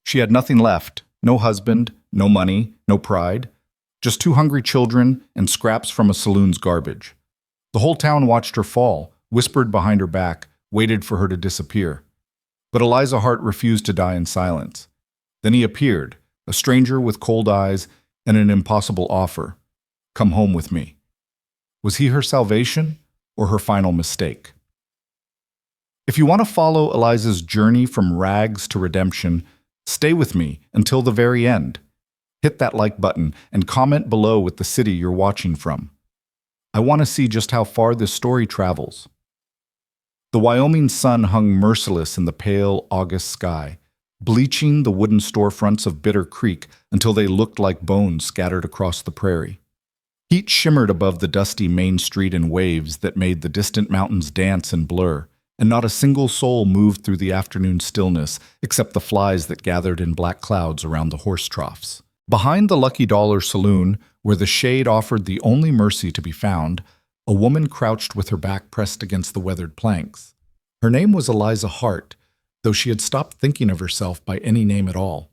She had nothing left, no husband, no money, no pride, just two hungry children and scraps from a saloon's garbage. The whole town watched her fall, whispered behind her back, waited for her to disappear. But Eliza Hart refused to die in silence. Then he appeared, a stranger with cold eyes and an impossible offer. Come home with me. Was he her salvation or her final mistake? If you want to follow Eliza's journey from rags to redemption, stay with me until the very end. Hit that like button and comment below with the city you're watching from. I want to see just how far this story travels. The Wyoming sun hung merciless in the pale August sky, bleaching the wooden storefronts of Bitter Creek until they looked like bones scattered across the prairie. Heat shimmered above the dusty main street in waves that made the distant mountains dance and blur, and not a single soul moved through the afternoon stillness except the flies that gathered in black clouds around the horse troughs. Behind the Lucky Dollar saloon, where the shade offered the only mercy to be found, a woman crouched with her back pressed against the weathered planks. Her name was Eliza Hart, though she had stopped thinking of herself by any name at all.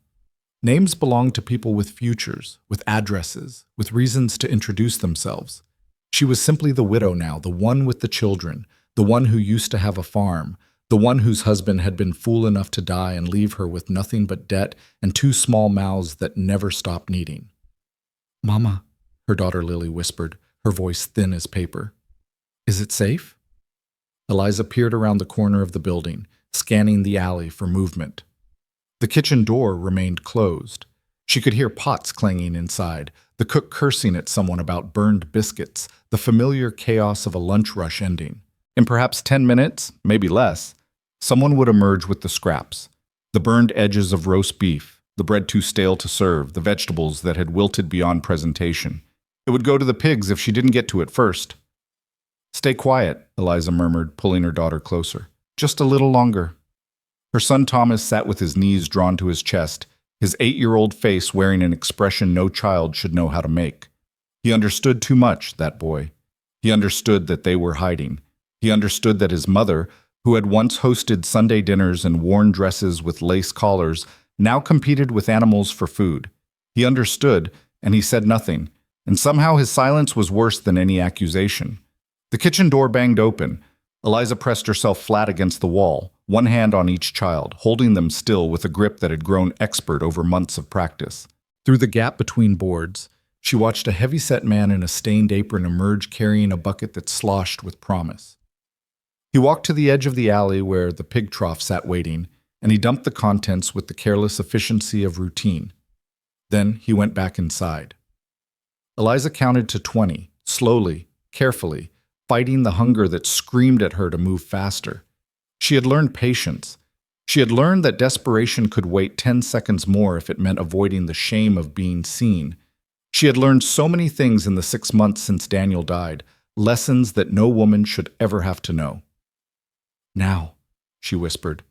Names belonged to people with futures, with addresses, with reasons to introduce themselves. She was simply the widow now, the one with the children, the one who used to have a farm, the one whose husband had been fool enough to die and leave her with nothing but debt and two small mouths that never stopped kneading. "Mama," her daughter Lily whispered, her voice thin as paper. "Is it safe?" Eliza peered around the corner of the building, scanning the alley for movement. The kitchen door remained closed. She could hear pots clanging inside, the cook cursing at someone about burned biscuits, the familiar chaos of a lunch rush ending. In perhaps 10 minutes, maybe less, someone would emerge with the scraps, the burned edges of roast beef, the bread too stale to serve, the vegetables that had wilted beyond presentation. It would go to the pigs if she didn't get to it first. "Stay quiet," Eliza murmured, pulling her daughter closer. "Just a little longer." Her son Thomas sat with his knees drawn to his chest, his 8-year-old face wearing an expression no child should know how to make. He understood too much, that boy. He understood that they were hiding. He understood that his mother, who had once hosted Sunday dinners and worn dresses with lace collars, now competed with animals for food. He understood, and he said nothing, and somehow his silence was worse than any accusation. The kitchen door banged open. Eliza pressed herself flat against the wall, one hand on each child, holding them still with a grip that had grown expert over months of practice. Through the gap between boards, she watched a heavy-set man in a stained apron emerge carrying a bucket that sloshed with promise. He walked to the edge of the alley where the pig trough sat waiting, and he dumped the contents with the careless efficiency of routine. Then he went back inside. Eliza counted to 20, slowly, carefully, fighting the hunger that screamed at her to move faster. She had learned patience. She had learned that desperation could wait 10 seconds more if it meant avoiding the shame of being seen. She had learned so many things in the 6 months since Daniel died, lessons that no woman should ever have to know. "Now," she whispered.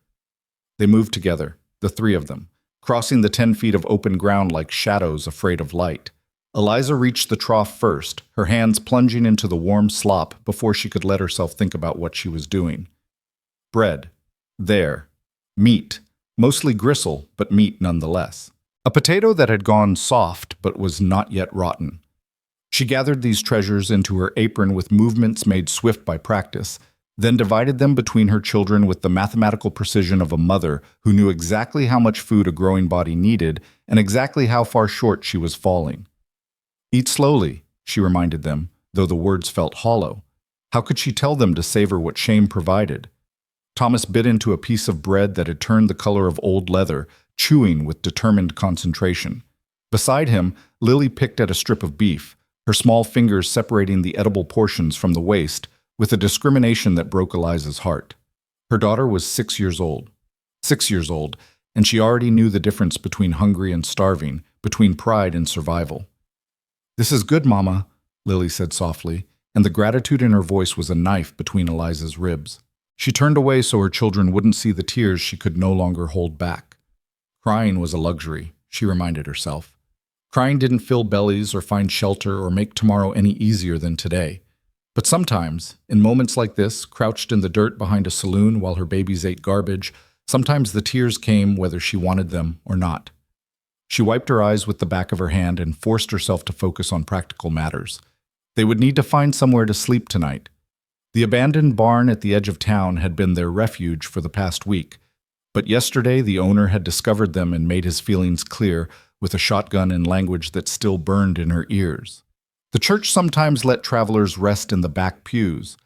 They moved together, the three of them, crossing the 10 feet of open ground like shadows afraid of light. Eliza reached the trough first, her hands plunging into the warm slop before she could let herself think about what she was doing. Bread. There. Meat. Mostly gristle, but meat nonetheless. A potato that had gone soft but was not yet rotten. She gathered these treasures into her apron with movements made swift by practice, then divided them between her children with the mathematical precision of a mother who knew exactly how much food a growing body needed and exactly how far short she was falling. "Eat slowly," she reminded them, though the words felt hollow. How could she tell them to savor what shame provided? Thomas bit into a piece of bread that had turned the color of old leather, chewing with determined concentration. Beside him, Lily picked at a strip of beef, her small fingers separating the edible portions from the waste, with a discrimination that broke Eliza's heart. Her daughter was 6 years old. 6 years old, and she already knew the difference between hungry and starving, between pride and survival. "This is good, Mama," Lily said softly, and the gratitude in her voice was a knife between Eliza's ribs. She turned away so her children wouldn't see the tears she could no longer hold back. Crying was a luxury, she reminded herself. Crying didn't fill bellies or find shelter or make tomorrow any easier than today. But sometimes, in moments like this, crouched in the dirt behind a saloon while her babies ate garbage, Sometimes the tears came whether she wanted them or not. She wiped her eyes with the back of her hand and forced herself to focus on practical matters. They would need to find somewhere to sleep tonight. The abandoned barn at the edge of town had been their refuge for the past week, but yesterday the owner had discovered them and made his feelings clear with a shotgun in language that still burned in her ears. The church sometimes let travelers rest in the back pews,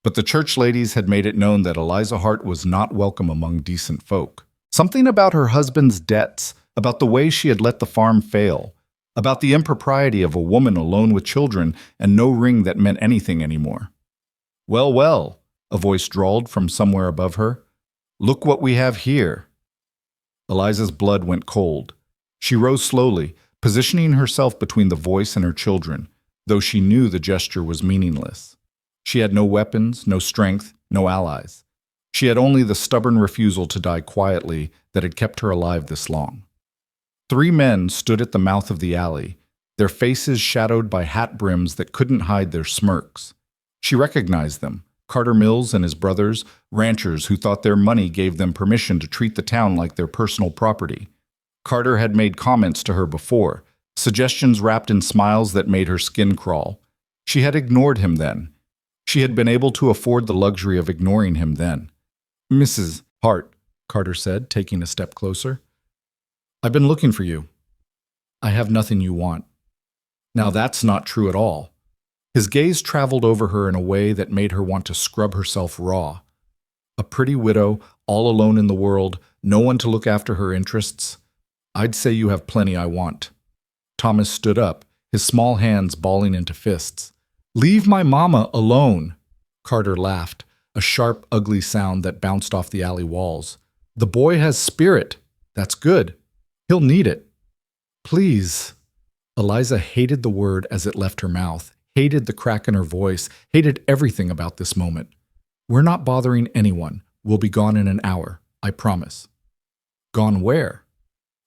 but the church ladies had made it known that Eliza Hart was not welcome among decent folk. Something about her husband's debts, about the way she had let the farm fail, about the impropriety of a woman alone with children and no ring that meant anything anymore. "Well, well," a voice drawled from somewhere above her. "Look what we have here." Eliza's blood went cold. She rose slowly, positioning herself between the voice and her children, though she knew the gesture was meaningless. She had no weapons, no strength, no allies. She had only the stubborn refusal to die quietly that had kept her alive this long. 3 men stood at the mouth of the alley, their faces shadowed by hat brims that couldn't hide their smirks. She recognized them, Carter Mills and his brothers, ranchers who thought their money gave them permission to treat the town like their personal property. Carter had made comments to her before, suggestions wrapped in smiles that made her skin crawl. She had ignored him then. She had been able to afford the luxury of ignoring him then. "Mrs. Hart," Carter said, taking a step closer. "I've been looking for you. I have nothing you want." Now that's not true at all. His gaze traveled over her in a way that made her want to scrub herself raw. A pretty widow, all alone in the world, no one to look after her interests. "I'd say you have plenty I want." Thomas stood up, his small hands balling into fists. "Leave my mama alone." Carter laughed, a sharp, ugly sound that bounced off the alley walls. "The boy has spirit. That's good. He'll need it." "Please." Eliza hated the word as it left her mouth, hated the crack in her voice, hated everything about this moment. "We're not bothering anyone. We'll be gone in an hour, I promise." "Gone where?"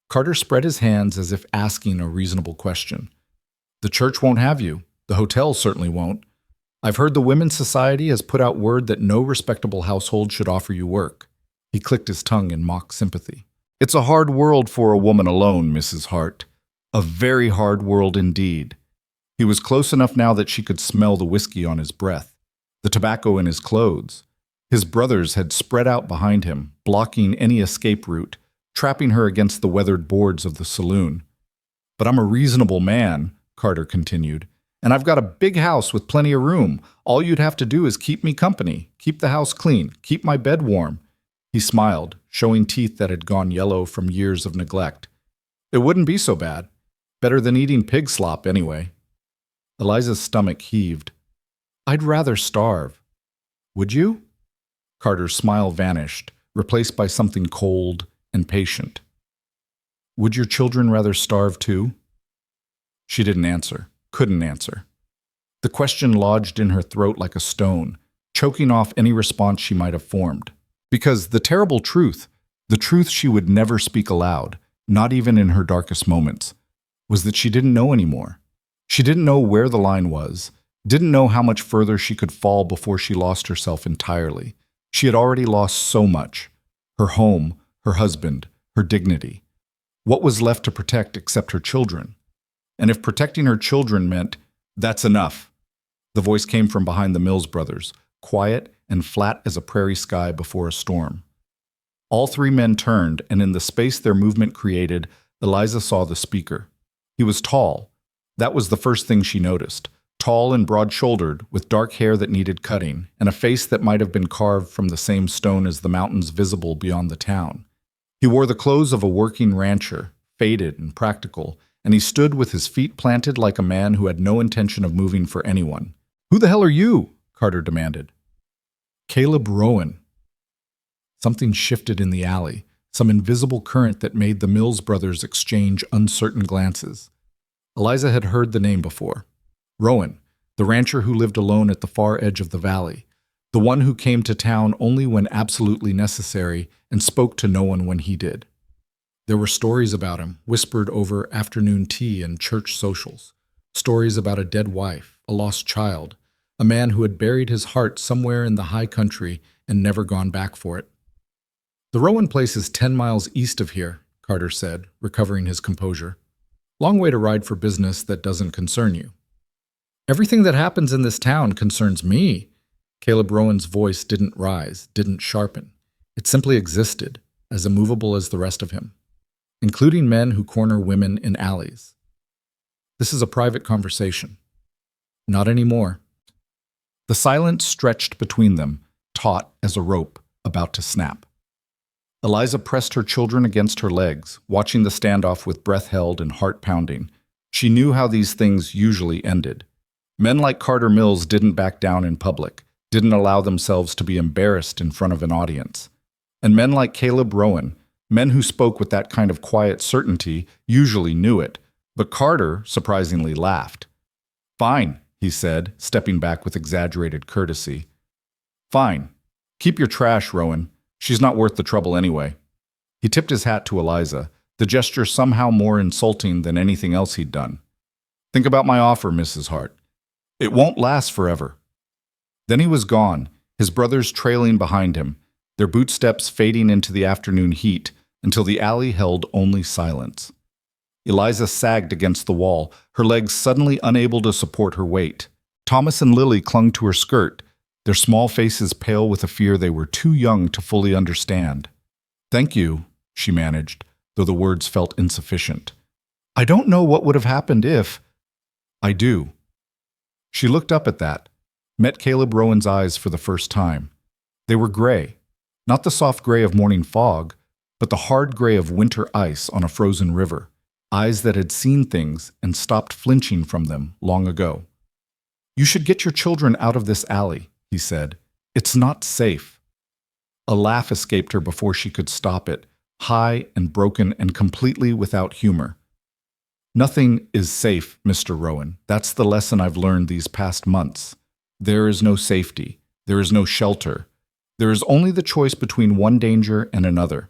Carter spread his hands as if asking a reasonable question. "The church won't have you. The hotel certainly won't. I've heard the Women's Society has put out word that no respectable household should offer you work." He clicked his tongue in mock sympathy. "It's a hard world for a woman alone, Mrs. Hart. A very hard world indeed." He was close enough now that she could smell the whiskey on his breath, the tobacco in his clothes. His brothers had spread out behind him, blocking any escape route, trapping her against the weathered boards of the saloon. "But I'm a reasonable man," Carter continued, "and I've got a big house with plenty of room. All you'd have to do is keep me company, keep the house clean, keep my bed warm." He smiled, showing teeth that had gone yellow from years of neglect. "It wouldn't be so bad. Better than eating pig slop, anyway." Eliza's stomach heaved. "I'd rather starve." "Would you?" Carter's smile vanished, replaced by something cold and patient. "Would your children rather starve too?" She didn't answer, couldn't answer. The question lodged in her throat like a stone, choking off any response she might have formed. Because the terrible truth, the truth she would never speak aloud, not even in her darkest moments, was that she didn't know anymore. She didn't know where the line was, didn't know how much further she could fall before she lost herself entirely. She had already lost so much. Her home, her husband, her dignity. What was left to protect except her children? And if protecting her children meant, "That's enough," the voice came from behind the Mills brothers, quiet and flat as a prairie sky before a storm. All 3 men turned, and in the space their movement created, Eliza saw the speaker. He was tall. That was the first thing she noticed. Tall and broad-shouldered, with dark hair that needed cutting, and a face that might have been carved from the same stone as the mountains visible beyond the town. He wore the clothes of a working rancher, faded and practical, and he stood with his feet planted like a man who had no intention of moving for anyone. "Who the hell are you?" Carter demanded. "Caleb Rowan." Something shifted in the alley, some invisible current that made the Mills brothers exchange uncertain glances. Eliza had heard the name before. Rowan, the rancher who lived alone at the far edge of the valley, the one who came to town only when absolutely necessary and spoke to no one when he did. There were stories about him, whispered over afternoon tea and church socials. Stories about a dead wife, a lost child, a man who had buried his heart somewhere in the high country and never gone back for it. The Rowan place is 10 miles east of here, Carter said, recovering his composure. Long way to ride for business that doesn't concern you. Everything that happens in this town concerns me. Caleb Rowan's voice didn't rise, didn't sharpen. It simply existed, as immovable as the rest of him, including men who corner women in alleys. This is a private conversation. Not anymore. The silence stretched between them, taut as a rope about to snap. Eliza pressed her children against her legs, watching the standoff with breath held and heart pounding. She knew how these things usually ended. Men like Carter Mills didn't back down in public, didn't allow themselves to be embarrassed in front of an audience. And men like Caleb Rowan, men who spoke with that kind of quiet certainty, usually knew it. But Carter surprisingly laughed. "Fine," he said, stepping back with exaggerated courtesy. "Fine. Keep your trash, Rowan. She's not worth the trouble anyway." He tipped his hat to Eliza, the gesture somehow more insulting than anything else he'd done. "Think about my offer, Mrs. Hart. It won't last forever." Then he was gone, his brothers trailing behind him, their bootsteps fading into the afternoon heat until the alley held only silence. Eliza sagged against the wall, her legs suddenly unable to support her weight. Thomas and Lily clung to her skirt, their small faces pale with a fear they were too young to fully understand. "Thank you," she managed, though the words felt insufficient. "I don't know what would have happened if—" "I do." She looked up at that, met Caleb Rowan's eyes for the first time. They were gray, not the soft gray of morning fog, but the hard gray of winter ice on a frozen river, eyes that had seen things and stopped flinching from them long ago. "You should get your children out of this alley," he said. "It's not safe." A laugh escaped her before she could stop it, high and broken and completely without humor. "Nothing is safe, Mr. Rowan. That's the lesson I've learned these past months. There is no safety. There is no shelter. There is only the choice between one danger and another."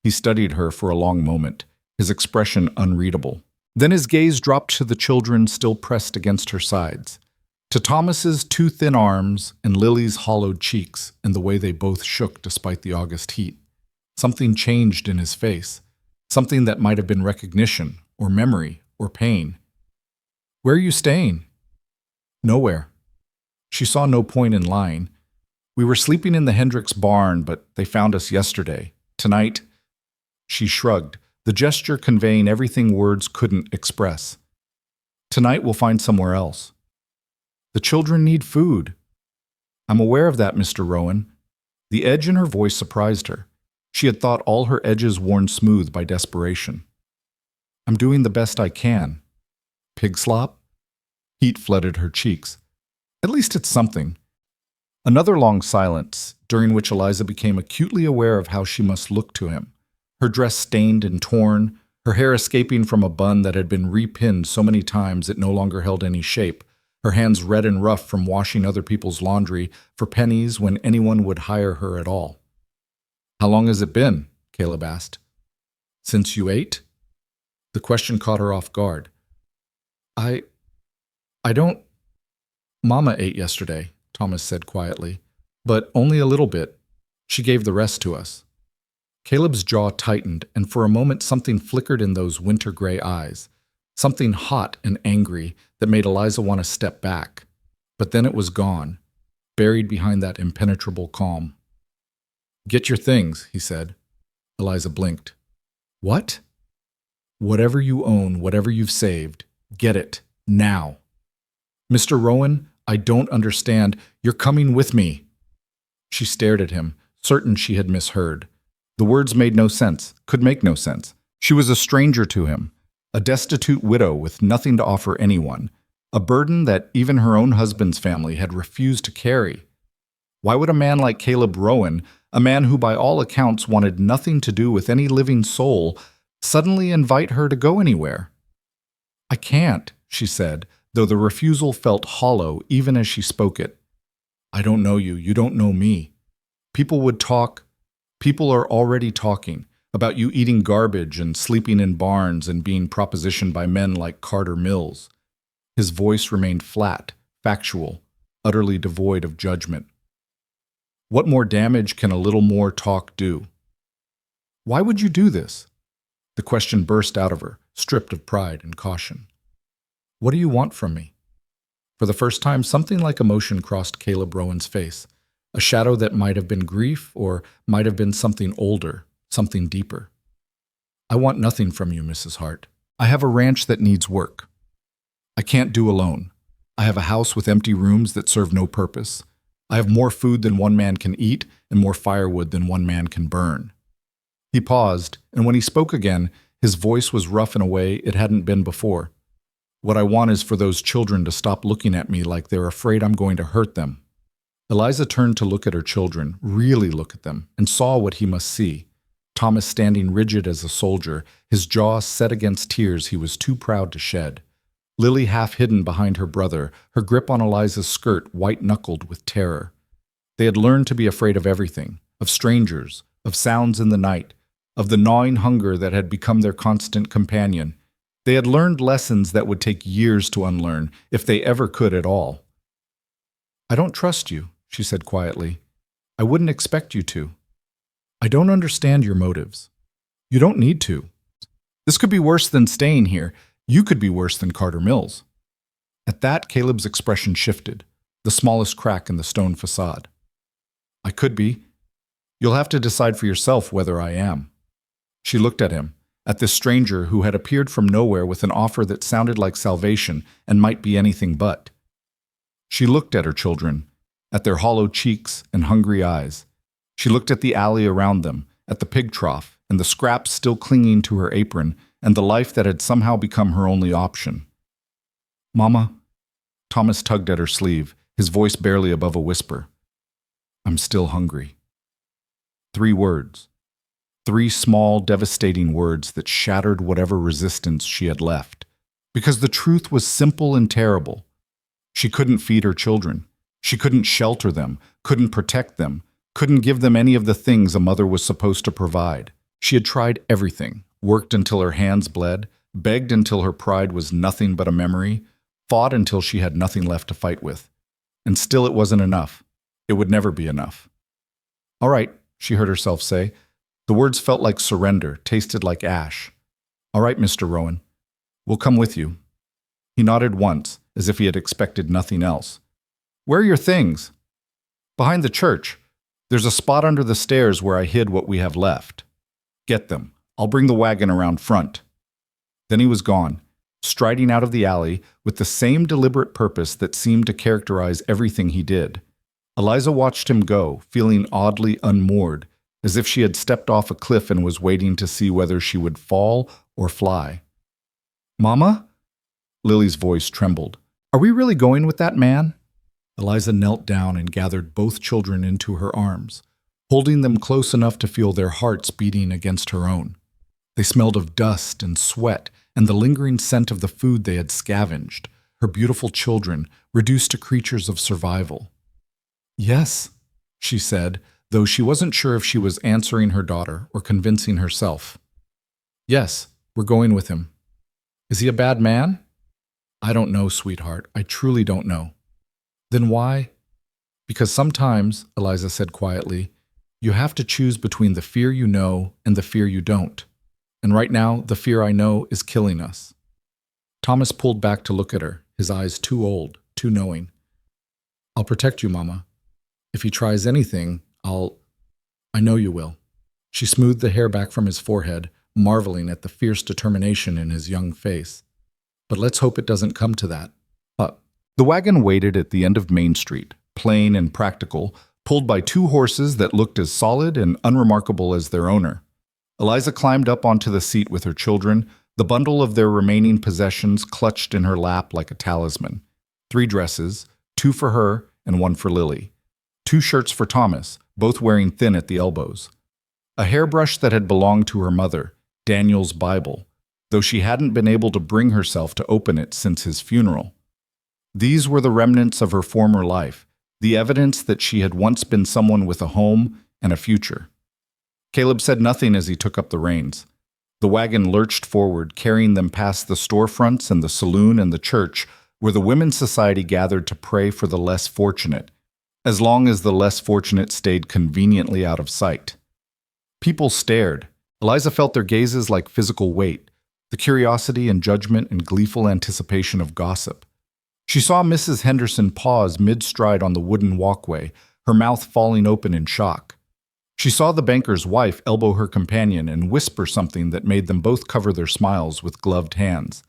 He studied her for a long moment, his expression unreadable. Then his gaze dropped to the children still pressed against her sides, to Thomas's too thin arms and Lily's hollowed cheeks and the way they both shook despite the August heat. Something changed in his face, something that might have been recognition or memory or pain. "Where are you staying?" "Nowhere." She saw no point in lying. "We were sleeping in the Hendricks barn, but they found us yesterday. Tonight—" She shrugged, the gesture conveying everything words couldn't express. "Tonight we'll find somewhere else." "The children need food." "I'm aware of that, Mr. Rowan." The edge in her voice surprised her. She had thought all her edges worn smooth by desperation. "I'm doing the best I can." "Pig slop?" Heat flooded her cheeks. "At least it's something." Another long silence, during which Eliza became acutely aware of how she must look to him. Her dress stained and torn, her hair escaping from a bun that had been repinned so many times it no longer held any shape, her hands red and rough from washing other people's laundry for pennies when anyone would hire her at all. "How long has it been?" Caleb asked. "Since you ate?" The question caught her off guard. I don't... Mama ate yesterday," Thomas said quietly. "But only a little bit. She gave the rest to us." Caleb's jaw tightened, and for a moment something flickered in those winter-gray eyes, something hot and angry that made Eliza want to step back. But then it was gone, buried behind that impenetrable calm. "Get your things," he said. Eliza blinked. "What?" "Whatever you own, whatever you've saved, get it, now." "Mr. Rowan, I don't understand. You're coming with me." She stared at him, certain she had misheard. The words made no sense, could make no sense. She was a stranger to him, a destitute widow with nothing to offer anyone, a burden that even her own husband's family had refused to carry. Why would a man like Caleb Rowan, a man who by all accounts wanted nothing to do with any living soul, suddenly invite her to go anywhere? "I can't," she said, though the refusal felt hollow even as she spoke it. "I don't know you. You don't know me. People would talk. People are already talking about you eating garbage and sleeping in barns and being propositioned by men like Carter Mills." His voice remained flat, factual, utterly devoid of judgment. "What more damage can a little more talk do?" Why would you do this? The question burst out of her, stripped of pride and caution. What do you want from me? For the first time, something like emotion crossed Caleb Rowan's face, a shadow that might have been grief or might have been something older, something deeper. I want nothing from you, Mrs. Hart. I have a ranch that needs work. I can't do alone. I have a house with empty rooms that serve no purpose. I have more food than one man can eat and more firewood than one man can burn. He paused, and when he spoke again, his voice was rough in a way it hadn't been before. What I want is for those children to stop looking at me like they're afraid I'm going to hurt them. Eliza turned to look at her children, really look at them, and saw what he must see. Thomas standing rigid as a soldier, his jaw set against tears he was too proud to shed. Lily half hidden behind her brother, her grip on Eliza's skirt white-knuckled with terror. They had learned to be afraid of everything, of strangers, of sounds in the night, of the gnawing hunger that had become their constant companion. They had learned lessons that would take years to unlearn, if they ever could at all. I don't trust you, she said quietly. I wouldn't expect you to. I don't understand your motives. You don't need to. This could be worse than staying here. You could be worse than Carter Mills. At that, Caleb's expression shifted, the smallest crack in the stone facade. I could be. You'll have to decide for yourself whether I am. She looked at him, at this stranger who had appeared from nowhere with an offer that sounded like salvation and might be anything but. She looked at her children, at their hollow cheeks and hungry eyes. She looked at the alley around them, at the pig trough, and the scraps still clinging to her apron, and the life that had somehow become her only option. Mama, Thomas tugged at her sleeve, his voice barely above a whisper. I'm still hungry. 3 words. 3 small, devastating words that shattered whatever resistance she had left. Because the truth was simple and terrible. She couldn't feed her children. She couldn't shelter them, couldn't protect them, couldn't give them any of the things a mother was supposed to provide. She had tried everything, worked until her hands bled, begged until her pride was nothing but a memory, fought until she had nothing left to fight with. And still it wasn't enough. It would never be enough. All right, she heard herself say. The words felt like surrender, tasted like ash. All right, Mr. Rowan. We'll come with you. He nodded once, as if he had expected nothing else. Where are your things? Behind the church. There's a spot under the stairs where I hid what we have left. Get them. I'll bring the wagon around front. Then he was gone, striding out of the alley with the same deliberate purpose that seemed to characterize everything he did. Eliza watched him go, feeling oddly unmoored, as if she had stepped off a cliff and was waiting to see whether she would fall or fly. Mama? Lily's voice trembled. Are we really going with that man? Eliza knelt down and gathered both children into her arms, holding them close enough to feel their hearts beating against her own. They smelled of dust and sweat and the lingering scent of the food they had scavenged, her beautiful children, reduced to creatures of survival. Yes, she said, though she wasn't sure if she was answering her daughter or convincing herself. Yes, we're going with him. Is he a bad man? I don't know, sweetheart. I truly don't know. Then why? Because sometimes, Eliza said quietly, you have to choose between the fear you know and the fear you don't. And right now, the fear I know is killing us. Thomas pulled back to look at her, his eyes too old, too knowing. I'll protect you, Mama. If he tries anything, I know you will. She smoothed the hair back from his forehead, marveling at the fierce determination in his young face. But let's hope it doesn't come to that. The wagon waited at the end of Main Street, plain and practical, pulled by 2 horses that looked as solid and unremarkable as their owner. Eliza climbed up onto the seat with her children, the bundle of their remaining possessions clutched in her lap like a talisman. 3 dresses, 2 for her and 1 for Lily. 2 shirts for Thomas, both wearing thin at the elbows. A hairbrush that had belonged to her mother, Daniel's Bible, though she hadn't been able to bring herself to open it since his funeral. These were the remnants of her former life, the evidence that she had once been someone with a home and a future. Caleb said nothing as he took up the reins. The wagon lurched forward, carrying them past the storefronts and the saloon and the church, where the Women's Society gathered to pray for the less fortunate, as long as the less fortunate stayed conveniently out of sight. People stared, Eliza felt their gazes like physical weight, the curiosity and judgment and gleeful anticipation of gossip. She saw Mrs. Henderson pause mid-stride on the wooden walkway, her mouth falling open in shock. She saw the banker's wife elbow her companion and whisper something that made them both cover their smiles with gloved hands.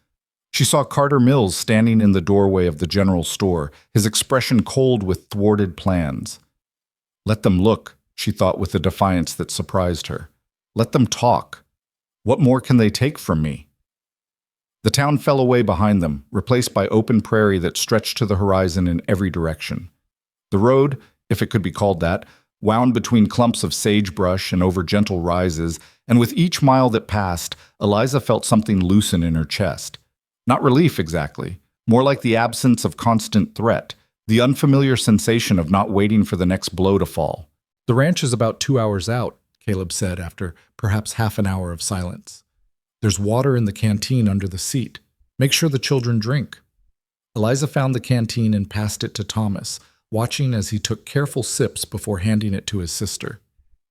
She saw Carter Mills standing in the doorway of the general store, his expression cold with thwarted plans. Let them look, she thought with a defiance that surprised her. Let them talk. What more can they take from me? The town fell away behind them, replaced by open prairie that stretched to the horizon in every direction. The road, if it could be called that, wound between clumps of sagebrush and over gentle rises, and with each mile that passed, Eliza felt something loosen in her chest. Not relief exactly, more like the absence of constant threat, the unfamiliar sensation of not waiting for the next blow to fall. "The ranch is about 2 hours out," Caleb said after perhaps half an hour of silence. "There's water in the canteen under the seat. Make sure the children drink." Eliza found the canteen and passed it to Thomas, watching as he took careful sips before handing it to his sister.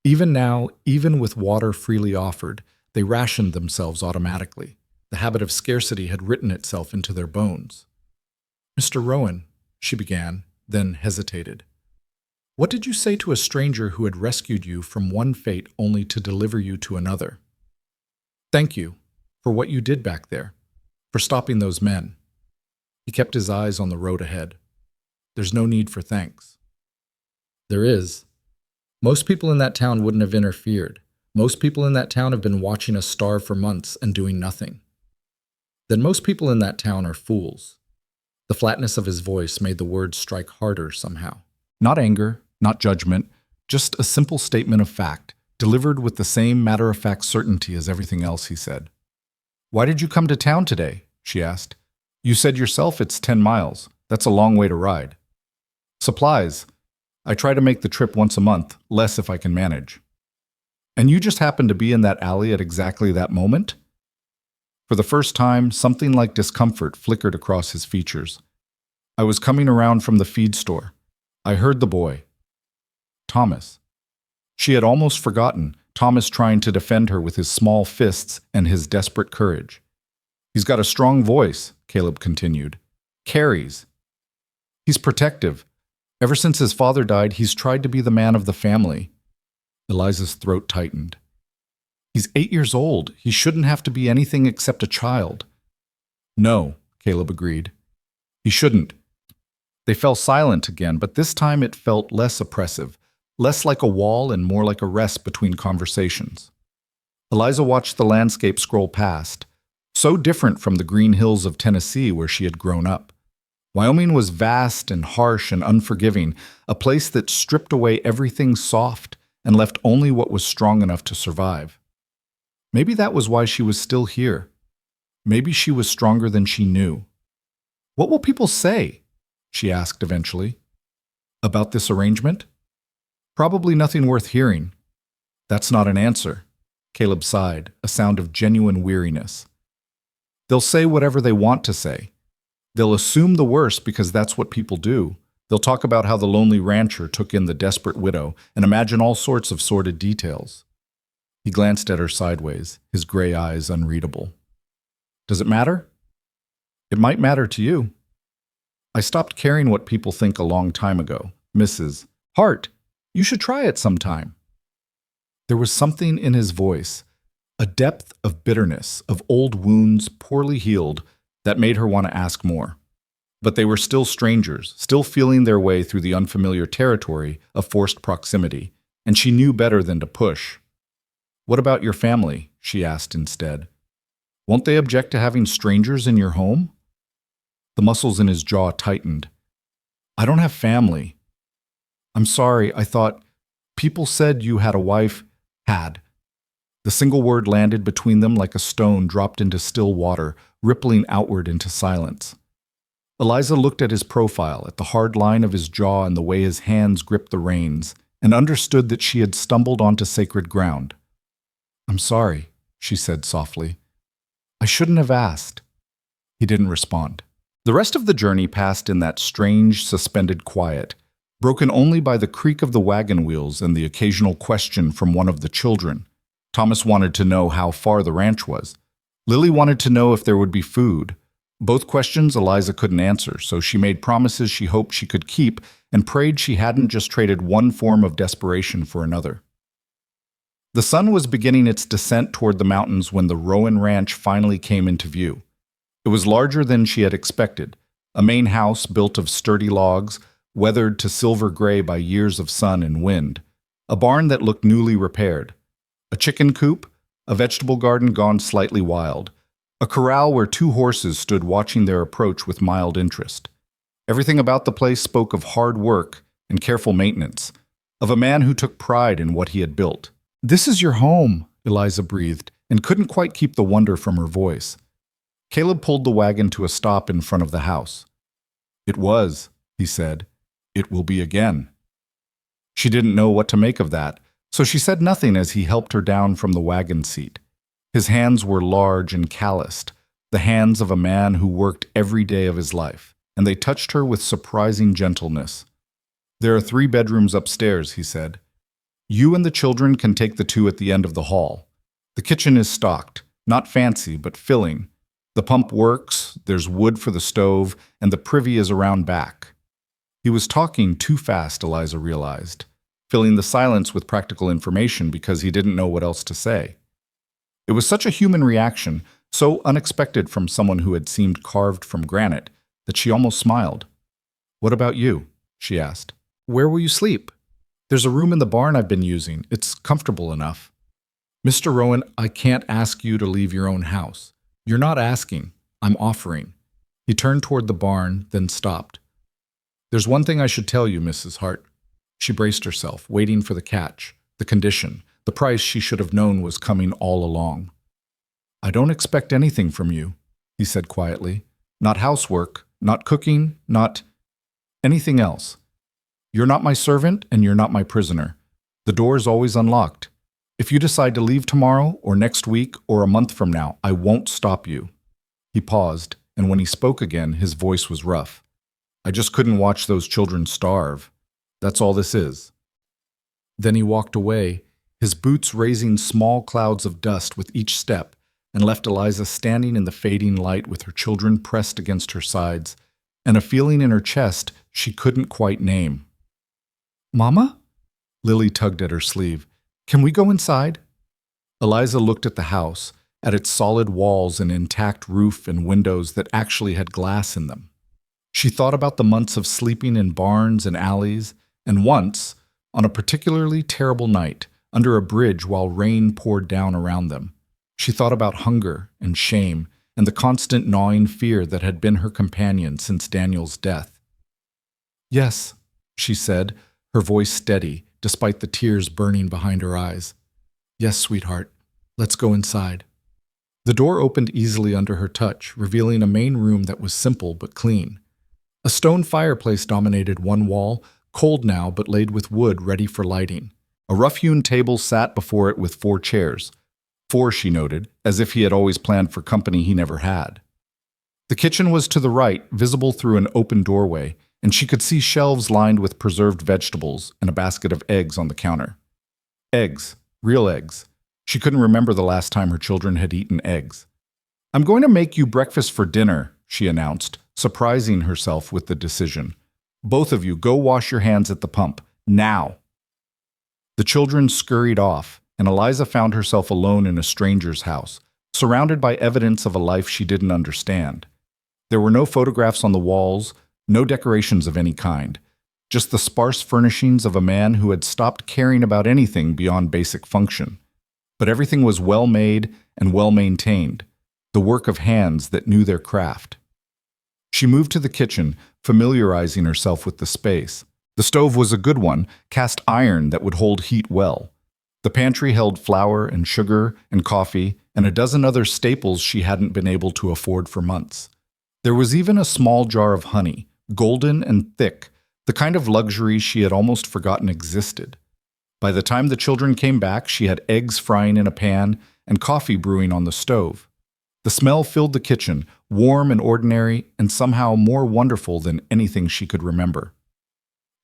Even now, even with water freely offered, they rationed themselves automatically. The habit of scarcity had written itself into their bones. "Mr. Rowan," she began, then hesitated. "What did you say to a stranger who had rescued you from one fate only to deliver you to another?" "Thank you for what you did back there, for stopping those men." He kept his eyes on the road ahead. "There's no need for thanks." "There is. Most people in that town wouldn't have interfered. Most people in that town have been watching us starve for months and doing nothing." "Then most people in that town are fools." The flatness of his voice made the words strike harder somehow. Not anger, not judgment, just a simple statement of fact, delivered with the same matter-of-fact certainty as everything else he said. "Why did you come to town today?" she asked. "You said yourself it's 10 miles. That's a long way to ride." "Supplies. I try to make the trip once a month, less if I can manage." "And you just happened to be in that alley at exactly that moment?" For the first time, something like discomfort flickered across his features. "I was coming around from the feed store. I heard the boy." Thomas. She had almost forgotten, Thomas trying to defend her with his small fists and his desperate courage. "He's got a strong voice," Caleb continued. "Carries. He's protective. Ever since his father died, he's tried to be the man of the family." Eliza's throat tightened. "He's 8 years old. He shouldn't have to be anything except a child." "No," Caleb agreed. "He shouldn't." They fell silent again, but this time it felt less oppressive, less like a wall and more like a rest between conversations. Eliza watched the landscape scroll past, so different from the green hills of Tennessee where she had grown up. Wyoming was vast and harsh and unforgiving, a place that stripped away everything soft and left only what was strong enough to survive. Maybe that was why she was still here. Maybe she was stronger than she knew. "What will people say?" she asked eventually. "About this arrangement?" "Probably nothing worth hearing." "That's not an answer." Caleb sighed, a sound of genuine weariness. "They'll say whatever they want to say. They'll assume the worst because that's what people do. They'll talk about how the lonely rancher took in the desperate widow and imagine all sorts of sordid details." He glanced at her sideways, his gray eyes unreadable. "Does it matter?" "It might matter to you." "I stopped caring what people think a long time ago, Mrs. Hart. You should try it sometime." There was something in his voice, a depth of bitterness, of old wounds poorly healed, that made her want to ask more. But they were still strangers, still feeling their way through the unfamiliar territory of forced proximity, and she knew better than to push. "What about your family?" she asked instead. "Won't they object to having strangers in your home?" The muscles in his jaw tightened. "I don't have family." "I'm sorry, I thought people said you had a wife." "Had." The single word landed between them like a stone dropped into still water, rippling outward into silence. Eliza looked at his profile, at the hard line of his jaw and the way his hands gripped the reins, and understood that she had stumbled onto sacred ground. "I'm sorry," she said softly. "I shouldn't have asked." He didn't respond. The rest of the journey passed in that strange, suspended quiet, broken only by the creak of the wagon wheels and the occasional question from one of the children. Thomas wanted to know how far the ranch was. Lily wanted to know if there would be food. Both questions Eliza couldn't answer, so she made promises she hoped she could keep and prayed she hadn't just traded one form of desperation for another. The sun was beginning its descent toward the mountains when the Rowan Ranch finally came into view. It was larger than she had expected, a main house built of sturdy logs, weathered to silver gray by years of sun and wind, a barn that looked newly repaired, a chicken coop, a vegetable garden gone slightly wild, a corral where two horses stood watching their approach with mild interest. Everything about the place spoke of hard work and careful maintenance, of a man who took pride in what he had built. "This is your home," Eliza breathed, and couldn't quite keep the wonder from her voice. Caleb pulled the wagon to a stop in front of the house. "It was," he said. "It will be again." She didn't know what to make of that, so she said nothing as he helped her down from the wagon seat. His hands were large and calloused, the hands of a man who worked every day of his life, and they touched her with surprising gentleness. "There are 3 bedrooms upstairs," he said. "You and the children can take the 2 at the end of the hall. The kitchen is stocked, not fancy, but filling. The pump works, there's wood for the stove, and the privy is around back." He was talking too fast, Eliza realized, filling the silence with practical information because he didn't know what else to say. It was such a human reaction, so unexpected from someone who had seemed carved from granite, that she almost smiled. "What about you?" she asked. "Where will you sleep?" "There's a room in the barn I've been using. It's comfortable enough." "Mr. Rowan, I can't ask you to leave your own house. You're not asking. I'm offering." He turned toward the barn, then stopped. "There's one thing I should tell you, Mrs. Hart." She braced herself, waiting for the catch, the condition, the price she should have known was coming all along. "I don't expect anything from you," he said quietly. "Not housework, not cooking, not anything else. You're not my servant and you're not my prisoner. The door is always unlocked. If you decide to leave tomorrow or next week or a month from now, I won't stop you." He paused, and when he spoke again, his voice was rough. "I just couldn't watch those children starve. That's all this is." Then he walked away, his boots raising small clouds of dust with each step, and left Eliza standing in the fading light with her children pressed against her sides, and a feeling in her chest she couldn't quite name. "Mama?" Lily tugged at her sleeve. "Can we go inside?" Eliza looked at the house, at its solid walls and intact roof and windows that actually had glass in them. She thought about the months of sleeping in barns and alleys, and once, on a particularly terrible night, under a bridge while rain poured down around them. She thought about hunger and shame and the constant gnawing fear that had been her companion since Daniel's death. "Yes," she said, her voice steady, despite the tears burning behind her eyes. "Yes, sweetheart. Let's go inside." The door opened easily under her touch, revealing a main room that was simple but clean. A stone fireplace dominated one wall, cold now but laid with wood ready for lighting. A rough-hewn table sat before it with 4 chairs. 4, she noted, as if he had always planned for company he never had. The kitchen was to the right, visible through an open doorway, and she could see shelves lined with preserved vegetables and a basket of eggs on the counter. Eggs, real eggs. She couldn't remember the last time her children had eaten eggs. "I'm going to make you breakfast for dinner," she announced, surprising herself with the decision. "Both of you go wash your hands at the pump, now." The children scurried off, and Eliza found herself alone in a stranger's house, surrounded by evidence of a life she didn't understand. There were no photographs on the walls, no decorations of any kind, just the sparse furnishings of a man who had stopped caring about anything beyond basic function. But everything was well-made and well-maintained, the work of hands that knew their craft. She moved to the kitchen, familiarizing herself with the space. The stove was a good one, cast iron that would hold heat well. The pantry held flour and sugar and coffee and a dozen other staples she hadn't been able to afford for months. There was even a small jar of honey, golden and thick, the kind of luxury she had almost forgotten existed. By the time the children came back, she had eggs frying in a pan and coffee brewing on the stove. The smell filled the kitchen, warm and ordinary, and somehow more wonderful than anything she could remember.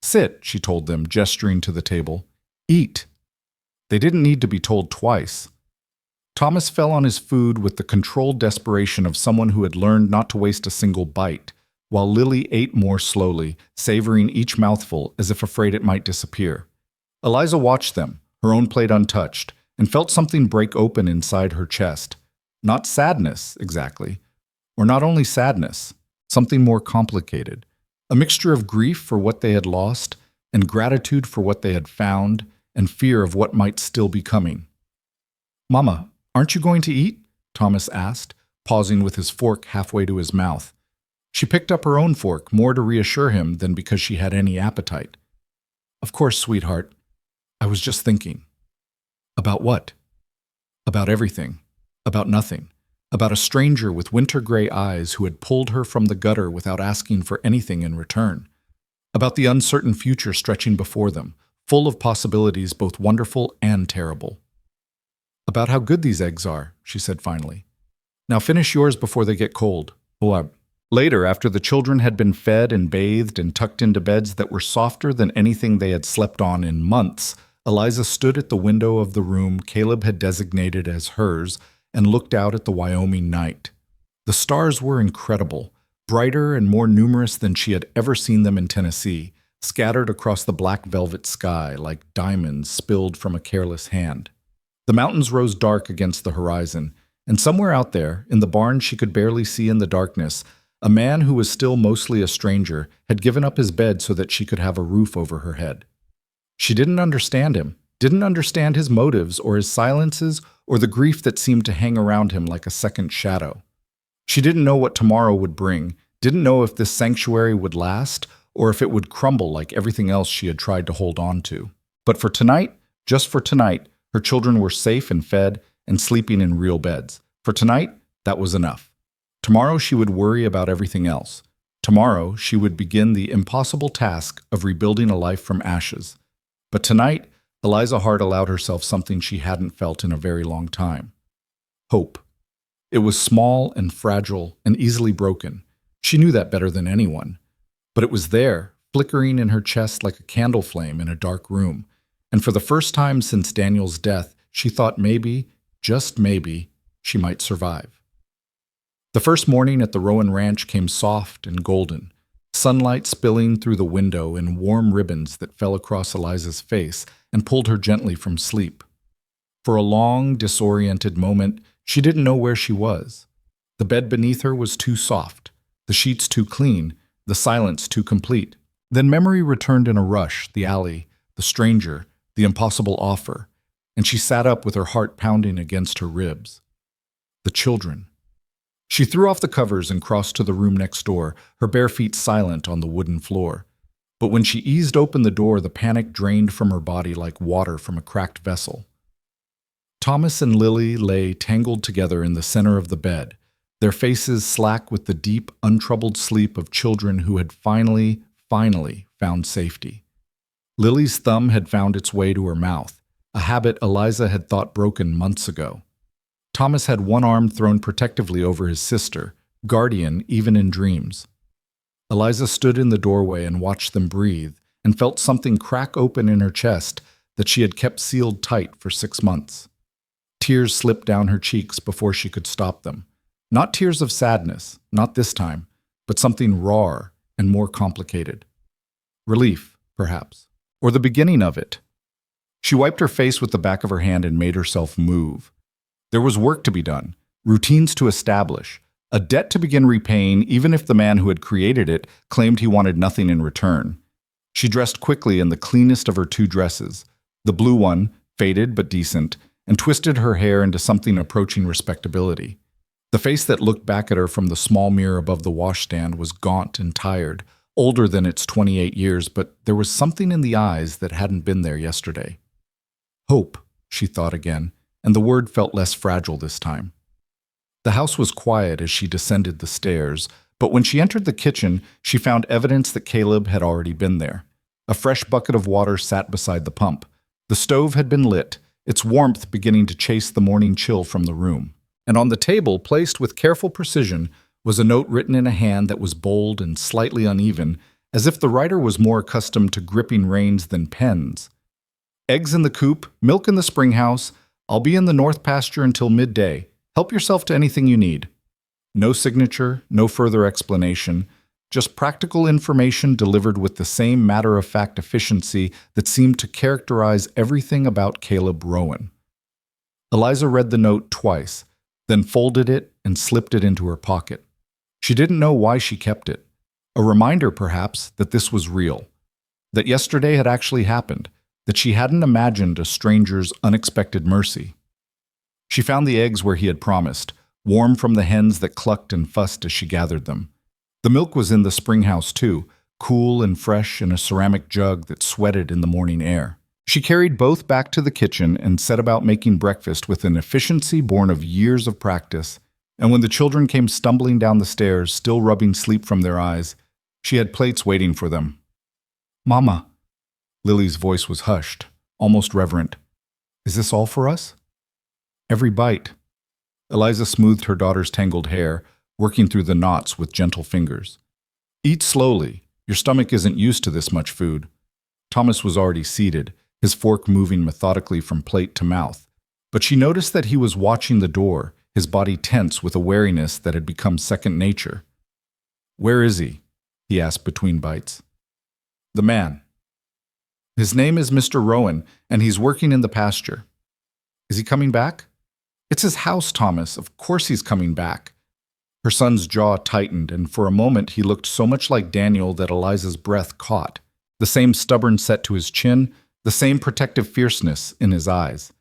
"Sit," she told them, gesturing to the table. "Eat." They didn't need to be told twice. Thomas fell on his food with the controlled desperation of someone who had learned not to waste a single bite, while Lily ate more slowly, savoring each mouthful as if afraid it might disappear. Eliza watched them, her own plate untouched, and felt something break open inside her chest. Not sadness, exactly. Or not only sadness, something more complicated. A mixture of grief for what they had lost, and gratitude for what they had found, and fear of what might still be coming. "Mama, aren't you going to eat?" Thomas asked, pausing with his fork halfway to his mouth. She picked up her own fork, more to reassure him than because she had any appetite. "Of course, sweetheart. I was just thinking." "About what?" "About everything. About nothing. About a stranger with winter-gray eyes who had pulled her from the gutter without asking for anything in return. About the uncertain future stretching before them, full of possibilities both wonderful and terrible." "About how good these eggs are," she said finally. "Now finish yours before they get cold." Later, after the children had been fed and bathed and tucked into beds that were softer than anything they had slept on in months, Eliza stood at the window of the room Caleb had designated as hers and looked out at the Wyoming night. The stars were incredible, brighter and more numerous than she had ever seen them in Tennessee, scattered across the black velvet sky like diamonds spilled from a careless hand. The mountains rose dark against the horizon, and somewhere out there, in the barn she could barely see in the darkness, a man who was still mostly a stranger had given up his bed so that she could have a roof over her head. She didn't understand him, didn't understand his motives or his silences or the grief that seemed to hang around him like a second shadow. She didn't know what tomorrow would bring, didn't know if this sanctuary would last or if it would crumble like everything else she had tried to hold on to. But for tonight, just for tonight, her children were safe and fed and sleeping in real beds. For tonight, that was enough. Tomorrow she would worry about everything else. Tomorrow she would begin the impossible task of rebuilding a life from ashes. But tonight, Eliza Hart allowed herself something she hadn't felt in a very long time. Hope. It was small and fragile and easily broken. She knew that better than anyone. But it was there, flickering in her chest like a candle flame in a dark room. And for the first time since Daniel's death, she thought maybe, just maybe, she might survive. The first morning at the Rowan Ranch came soft and golden, sunlight spilling through the window in warm ribbons that fell across Eliza's face and pulled her gently from sleep. For a long, disoriented moment, she didn't know where she was. The bed beneath her was too soft, the sheets too clean, the silence too complete. Then memory returned in a rush, the alley, the stranger, the impossible offer, and she sat up with her heart pounding against her ribs. The children. She threw off the covers and crossed to the room next door, her bare feet silent on the wooden floor. But when she eased open the door, the panic drained from her body like water from a cracked vessel. Thomas and Lily lay tangled together in the center of the bed, their faces slack with the deep, untroubled sleep of children who had finally found safety. Lily's thumb had found its way to her mouth, a habit Eliza had thought broken months ago. Thomas had one arm thrown protectively over his sister, guardian even in dreams. Eliza stood in the doorway and watched them breathe, and felt something crack open in her chest that she had kept sealed tight for 6 months. Tears slipped down her cheeks before she could stop them. Not tears of sadness, not this time, but something rawer and more complicated. Relief, perhaps, or the beginning of it. She wiped her face with the back of her hand and made herself move. There was work to be done, routines to establish, a debt to begin repaying even if the man who had created it claimed he wanted nothing in return. She dressed quickly in the cleanest of her 2 dresses, the blue one, faded but decent, and twisted her hair into something approaching respectability. The face that looked back at her from the small mirror above the washstand was gaunt and tired, older than its 28 years, but there was something in the eyes that hadn't been there yesterday. Hope, she thought again, and the word felt less fragile this time. The house was quiet as she descended the stairs, but when she entered the kitchen, she found evidence that Caleb had already been there. A fresh bucket of water sat beside the pump. The stove had been lit, its warmth beginning to chase the morning chill from the room. And on the table, placed with careful precision, was a note written in a hand that was bold and slightly uneven, as if the writer was more accustomed to gripping reins than pens. Eggs in the coop, milk in the spring house, I'll be in the north pasture until midday. Help yourself to anything you need. No signature, no further explanation, just practical information delivered with the same matter-of-fact efficiency that seemed to characterize everything about Caleb Rowan. Eliza read the note twice, then folded it and slipped it into her pocket. She didn't know why she kept it. A reminder, perhaps, that this was real. That yesterday had actually happened. That she hadn't imagined a stranger's unexpected mercy. She found the eggs where he had promised, warm from the hens that clucked and fussed as she gathered them. The milk was in the spring house too, cool and fresh in a ceramic jug that sweated in the morning air. She carried both back to the kitchen and set about making breakfast with an efficiency born of years of practice, and when the children came stumbling down the stairs, still rubbing sleep from their eyes, she had plates waiting for them. "Mama." Lily's voice was hushed, almost reverent. "Is this all for us?" "Every bite." Eliza smoothed her daughter's tangled hair, working through the knots with gentle fingers. "Eat slowly. Your stomach isn't used to this much food." Thomas was already seated, his fork moving methodically from plate to mouth, but she noticed that he was watching the door, his body tense with a wariness that had become second nature. "Where is he?" he asked between bites. "The man." "His name is Mr. Rowan, and he's working in the pasture." "Is he coming back?" "It's his house, Thomas. Of course he's coming back." Her son's jaw tightened, and for a moment he looked so much like Daniel that Eliza's breath caught. The same stubborn set to his chin, the same protective fierceness in his eyes.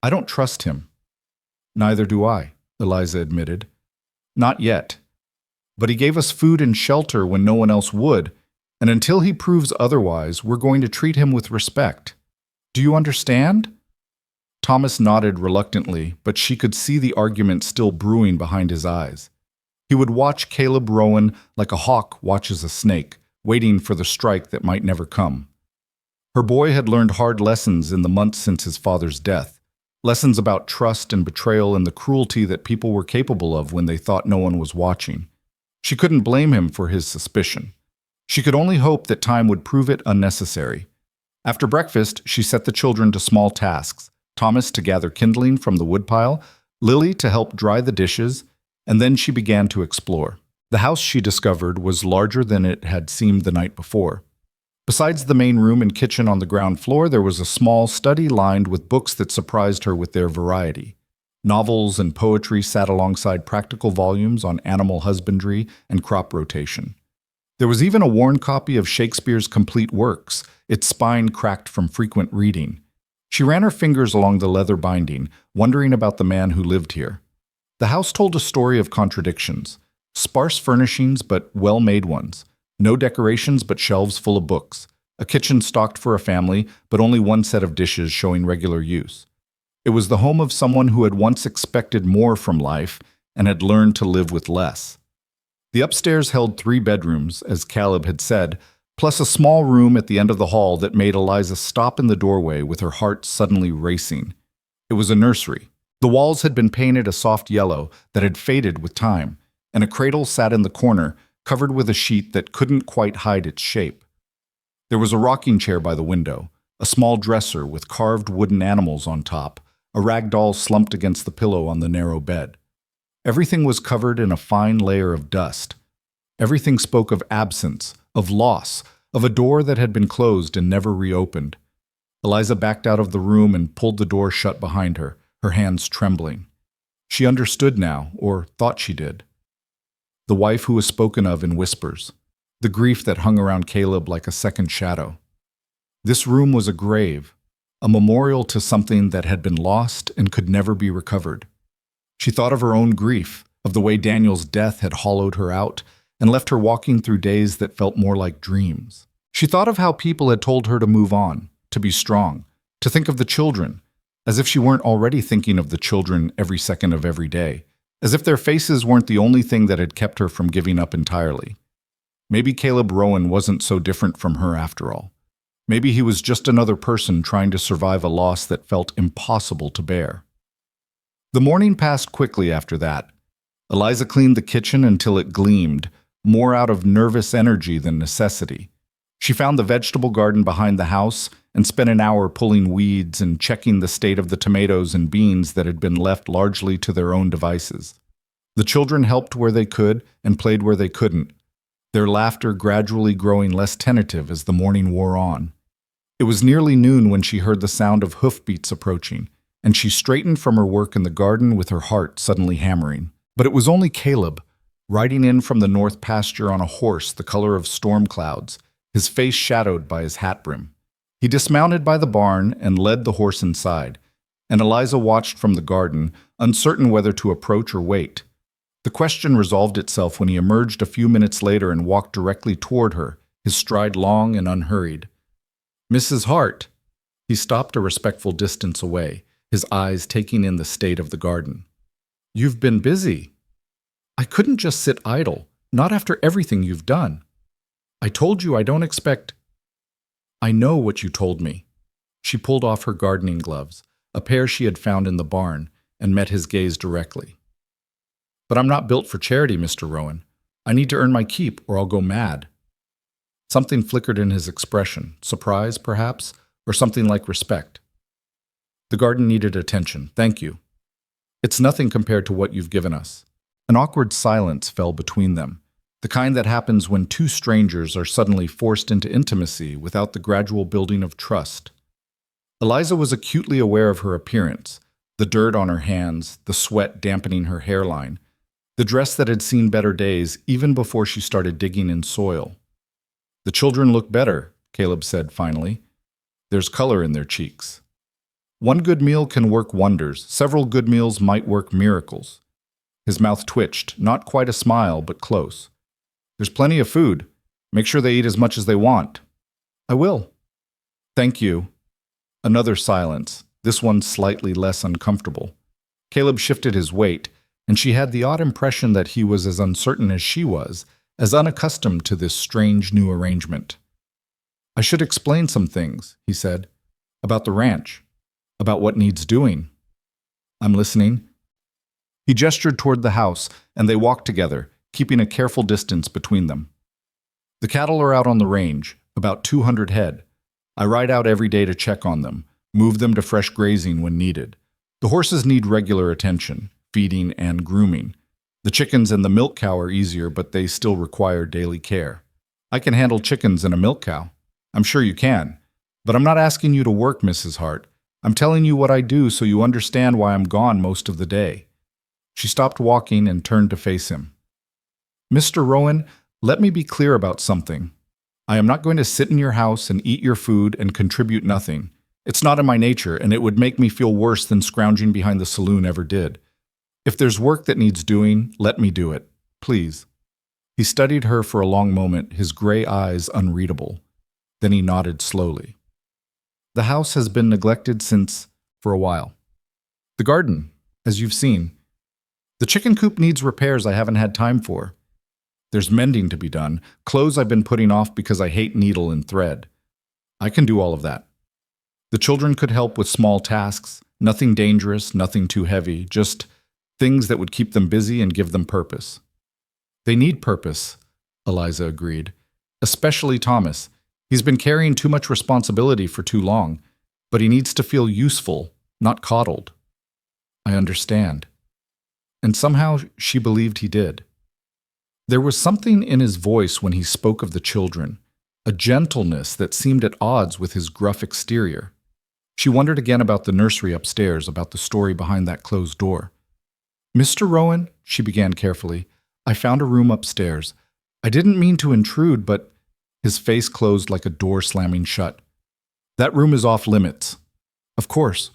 "I don't trust him." "Neither do I," Eliza admitted. "Not yet. But he gave us food and shelter when no one else would, and until he proves otherwise, we're going to treat him with respect. Do you understand?" Thomas nodded reluctantly, but she could see the argument still brewing behind his eyes. He would watch Caleb Rowan like a hawk watches a snake, waiting for the strike that might never come. Her boy had learned hard lessons in the months since his father's death, lessons about trust and betrayal and the cruelty that people were capable of when they thought no one was watching. She couldn't blame him for his suspicion. She could only hope that time would prove it unnecessary. After breakfast, she set the children to small tasks, Thomas to gather kindling from the woodpile, Lily to help dry the dishes, and then she began to explore. The house, she discovered, was larger than it had seemed the night before. Besides the main room and kitchen on the ground floor, there was a small study lined with books that surprised her with their variety. Novels and poetry sat alongside practical volumes on animal husbandry and crop rotation. There was even a worn copy of Shakespeare's complete works, its spine cracked from frequent reading. She ran her fingers along the leather binding, wondering about the man who lived here. The house told a story of contradictions. Sparse furnishings, but well-made ones. No decorations, but shelves full of books. A kitchen stocked for a family, but only one set of dishes showing regular use. It was the home of someone who had once expected more from life and had learned to live with less. The upstairs held 3 bedrooms, as Caleb had said, plus a small room at the end of the hall that made Eliza stop in the doorway with her heart suddenly racing. It was a nursery. The walls had been painted a soft yellow that had faded with time, and a cradle sat in the corner, covered with a sheet that couldn't quite hide its shape. There was a rocking chair by the window, a small dresser with carved wooden animals on top, a rag doll slumped against the pillow on the narrow bed. Everything was covered in a fine layer of dust. Everything spoke of absence, of loss, of a door that had been closed and never reopened. Eliza backed out of the room and pulled the door shut behind her, her hands trembling. She understood now, or thought she did. The wife who was spoken of in whispers. The grief that hung around Caleb like a second shadow. This room was a grave, a memorial to something that had been lost and could never be recovered. She thought of her own grief, of the way Daniel's death had hollowed her out and left her walking through days that felt more like dreams. She thought of how people had told her to move on, to be strong, to think of the children, as if she weren't already thinking of the children every second of every day, as if their faces weren't the only thing that had kept her from giving up entirely. Maybe Caleb Rowan wasn't so different from her after all. Maybe he was just another person trying to survive a loss that felt impossible to bear. The morning passed quickly after that. Eliza cleaned the kitchen until it gleamed, more out of nervous energy than necessity. She found the vegetable garden behind the house and spent an hour pulling weeds and checking the state of the tomatoes and beans that had been left largely to their own devices. The children helped where they could and played where they couldn't, their laughter gradually growing less tentative as the morning wore on. It was nearly noon when she heard the sound of hoofbeats approaching, and she straightened from her work in the garden with her heart suddenly hammering. But it was only Caleb, riding in from the north pasture on a horse the color of storm clouds, his face shadowed by his hat brim. He dismounted by the barn and led the horse inside, and Eliza watched from the garden, uncertain whether to approach or wait. The question resolved itself when he emerged a few minutes later and walked directly toward her, his stride long and unhurried. "Mrs. Hart." He stopped a respectful distance away, his eyes taking in the state of the garden. "You've been busy." "I couldn't just sit idle, not after everything you've done." "I told you I don't expect—" "I know what you told me." She pulled off her gardening gloves, a pair she had found in the barn, and met his gaze directly. "But I'm not built for charity, Mr. Rowan. I need to earn my keep or I'll go mad." Something flickered in his expression, surprise, perhaps, or something like respect. "The garden needed attention, thank you. It's nothing compared to what you've given us." An awkward silence fell between them, the kind that happens when two strangers are suddenly forced into intimacy without the gradual building of trust. Eliza was acutely aware of her appearance, the dirt on her hands, the sweat dampening her hairline, the dress that had seen better days even before she started digging in soil. "The children look better," Caleb said finally. "There's color in their cheeks." One good meal can work wonders. Several good meals might work miracles. His mouth twitched, not quite a smile, but close. "There's plenty of food. Make sure they eat as much as they want." "I will." "Thank you." Another silence, this one slightly less uncomfortable. Caleb shifted his weight, and she had the odd impression that he was as uncertain as she was, as unaccustomed to this strange new arrangement. "I should explain some things," he said, "about the ranch, about what needs doing." "I'm listening." He gestured toward the house, and they walked together, keeping a careful distance between them. "The cattle are out on the range, about 200 head. I ride out every day to check on them, move them to fresh grazing when needed. The horses need regular attention, feeding and grooming. The chickens and the milk cow are easier, but they still require daily care. I can handle chickens and a milk cow. I'm sure you can. But I'm not asking you to work, Mrs. Hart. I'm telling you what I do so you understand why I'm gone most of the day." She stopped walking and turned to face him. "Mr. Rowan, let me be clear about something. I am not going to sit in your house and eat your food and contribute nothing. It's not in my nature, and it would make me feel worse than scrounging behind the saloon ever did. If there's work that needs doing, let me do it, please." He studied her for a long moment, his gray eyes unreadable. Then he nodded slowly. "The house has been neglected for a while. The garden, as you've seen. The chicken coop needs repairs I haven't had time for. There's mending to be done, clothes I've been putting off because I hate needle and thread. I can do all of that. The children could help with small tasks, nothing dangerous, nothing too heavy, just things that would keep them busy and give them purpose." "They need purpose," Eliza agreed. "Especially Thomas. He's been carrying too much responsibility for too long, but he needs to feel useful, not coddled." "I understand." And somehow she believed he did. There was something in his voice when he spoke of the children, a gentleness that seemed at odds with his gruff exterior. She wondered again about the nursery upstairs, about the story behind that closed door. "Mr. Rowan," she began carefully, "I found a room upstairs. I didn't mean to intrude, but—" His face closed like a door slamming shut. "That room is off limits." "Of course.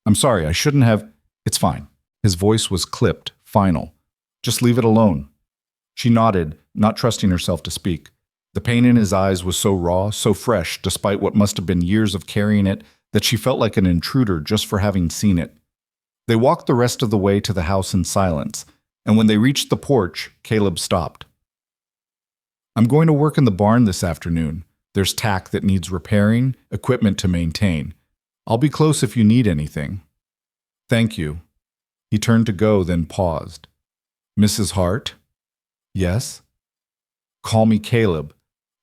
I'm sorry, I shouldn't have—" "It's fine." His voice was clipped, final. "Just leave it alone." She nodded, not trusting herself to speak. The pain in his eyes was so raw, so fresh, despite what must have been years of carrying it, that she felt like an intruder just for having seen it. They walked the rest of the way to the house in silence, and when they reached the porch, Caleb stopped. "I'm going to work in the barn this afternoon. There's tack that needs repairing, equipment to maintain. I'll be close if you need anything." "Thank you." He turned to go, then paused. "Mrs. Hart?" "Yes?" "Call me Caleb.